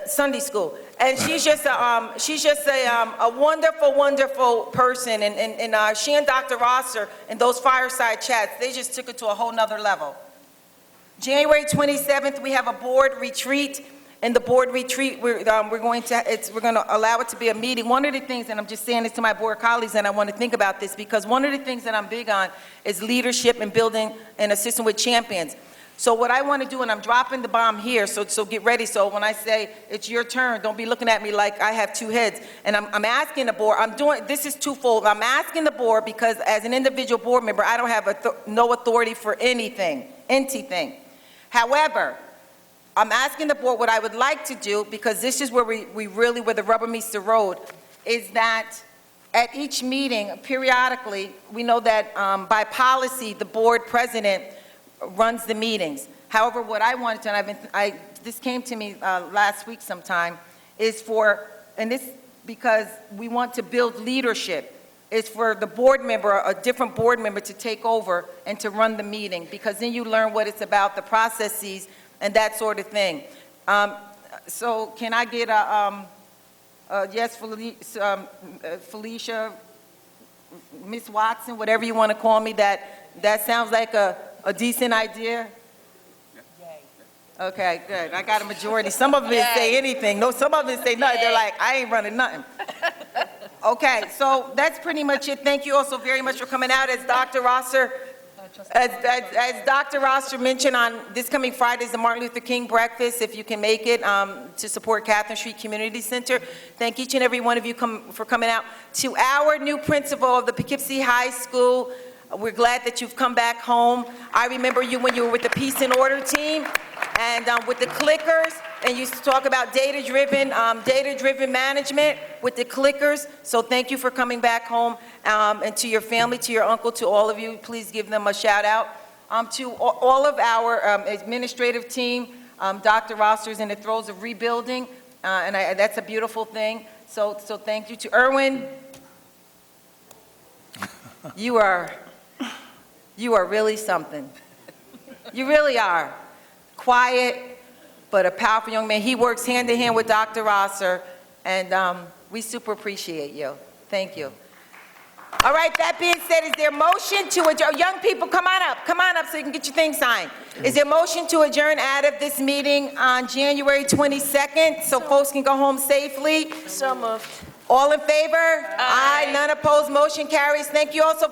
Sunday school. And she's just a wonderful, wonderful person. And she and Dr. Rosser and those fireside chats, they just took it to a whole nother level. January 27th, we have a board retreat. And the board retreat, we're going to allow it to be a meeting. One of the things, and I'm just saying this to my board colleagues, and I want to think about this, because one of the things that I'm big on is leadership and building and assisting with champions. So what I want to do, and I'm dropping the bomb here, so get ready. So when I say it's your turn, don't be looking at me like I have 2 heads. And I'm asking the board, this is twofold. I'm asking the board because as an individual board member, I don't have no authority for anything. However, I'm asking the board what I would like to do, because this is where where the rubber meets the road, is that at each meeting, periodically, we know that by policy, the board president runs the meetings. However, what I wanted to, and this came to me last week sometime, is because we want to build leadership, is for the board member, a different board member, to take over and to run the meeting, because then you learn what it's about, the processes, and that sort of thing. So can I get yes, Felicia Miss Watson, whatever you want to call me, that sounds like a decent idea? Okay, good. I got a majority. Some of them didn't say anything. No, some of them didn't say nothing. They're like, I ain't running nothing. Okay, so that's pretty much it. Thank you also very much for coming out. As Dr. Rosser mentioned, on this coming Friday is the Martin Luther King breakfast, if you can make it, to support Catherine Street Community Center. Thank each and every one of you for coming out. To our new principal of the Poughkeepsie High School, we're glad that you've come back home. I remember you when you were with the Peace and Order team and with the clickers, and you used to talk about data-driven management with the clickers. So thank you for coming back home, and to your family, to your uncle, to all of you, please give them a shout out. To all of our administrative team, Dr. Rosser's in the throes of rebuilding, and that's a beautiful thing. So thank you. To Erwin, you are really something. You really are. Quiet, but a powerful young man. He works hand in hand with Dr. Rosser, and we super appreciate you. Thank you. All right, that being said, is there a motion to adjourn? Young people, come on up so you can get your thing signed. Is there a motion to adjourn out of this meeting on January 22nd so folks can go home safely? So moved. All in favor? Aye. None opposed, motion carries. Thank you also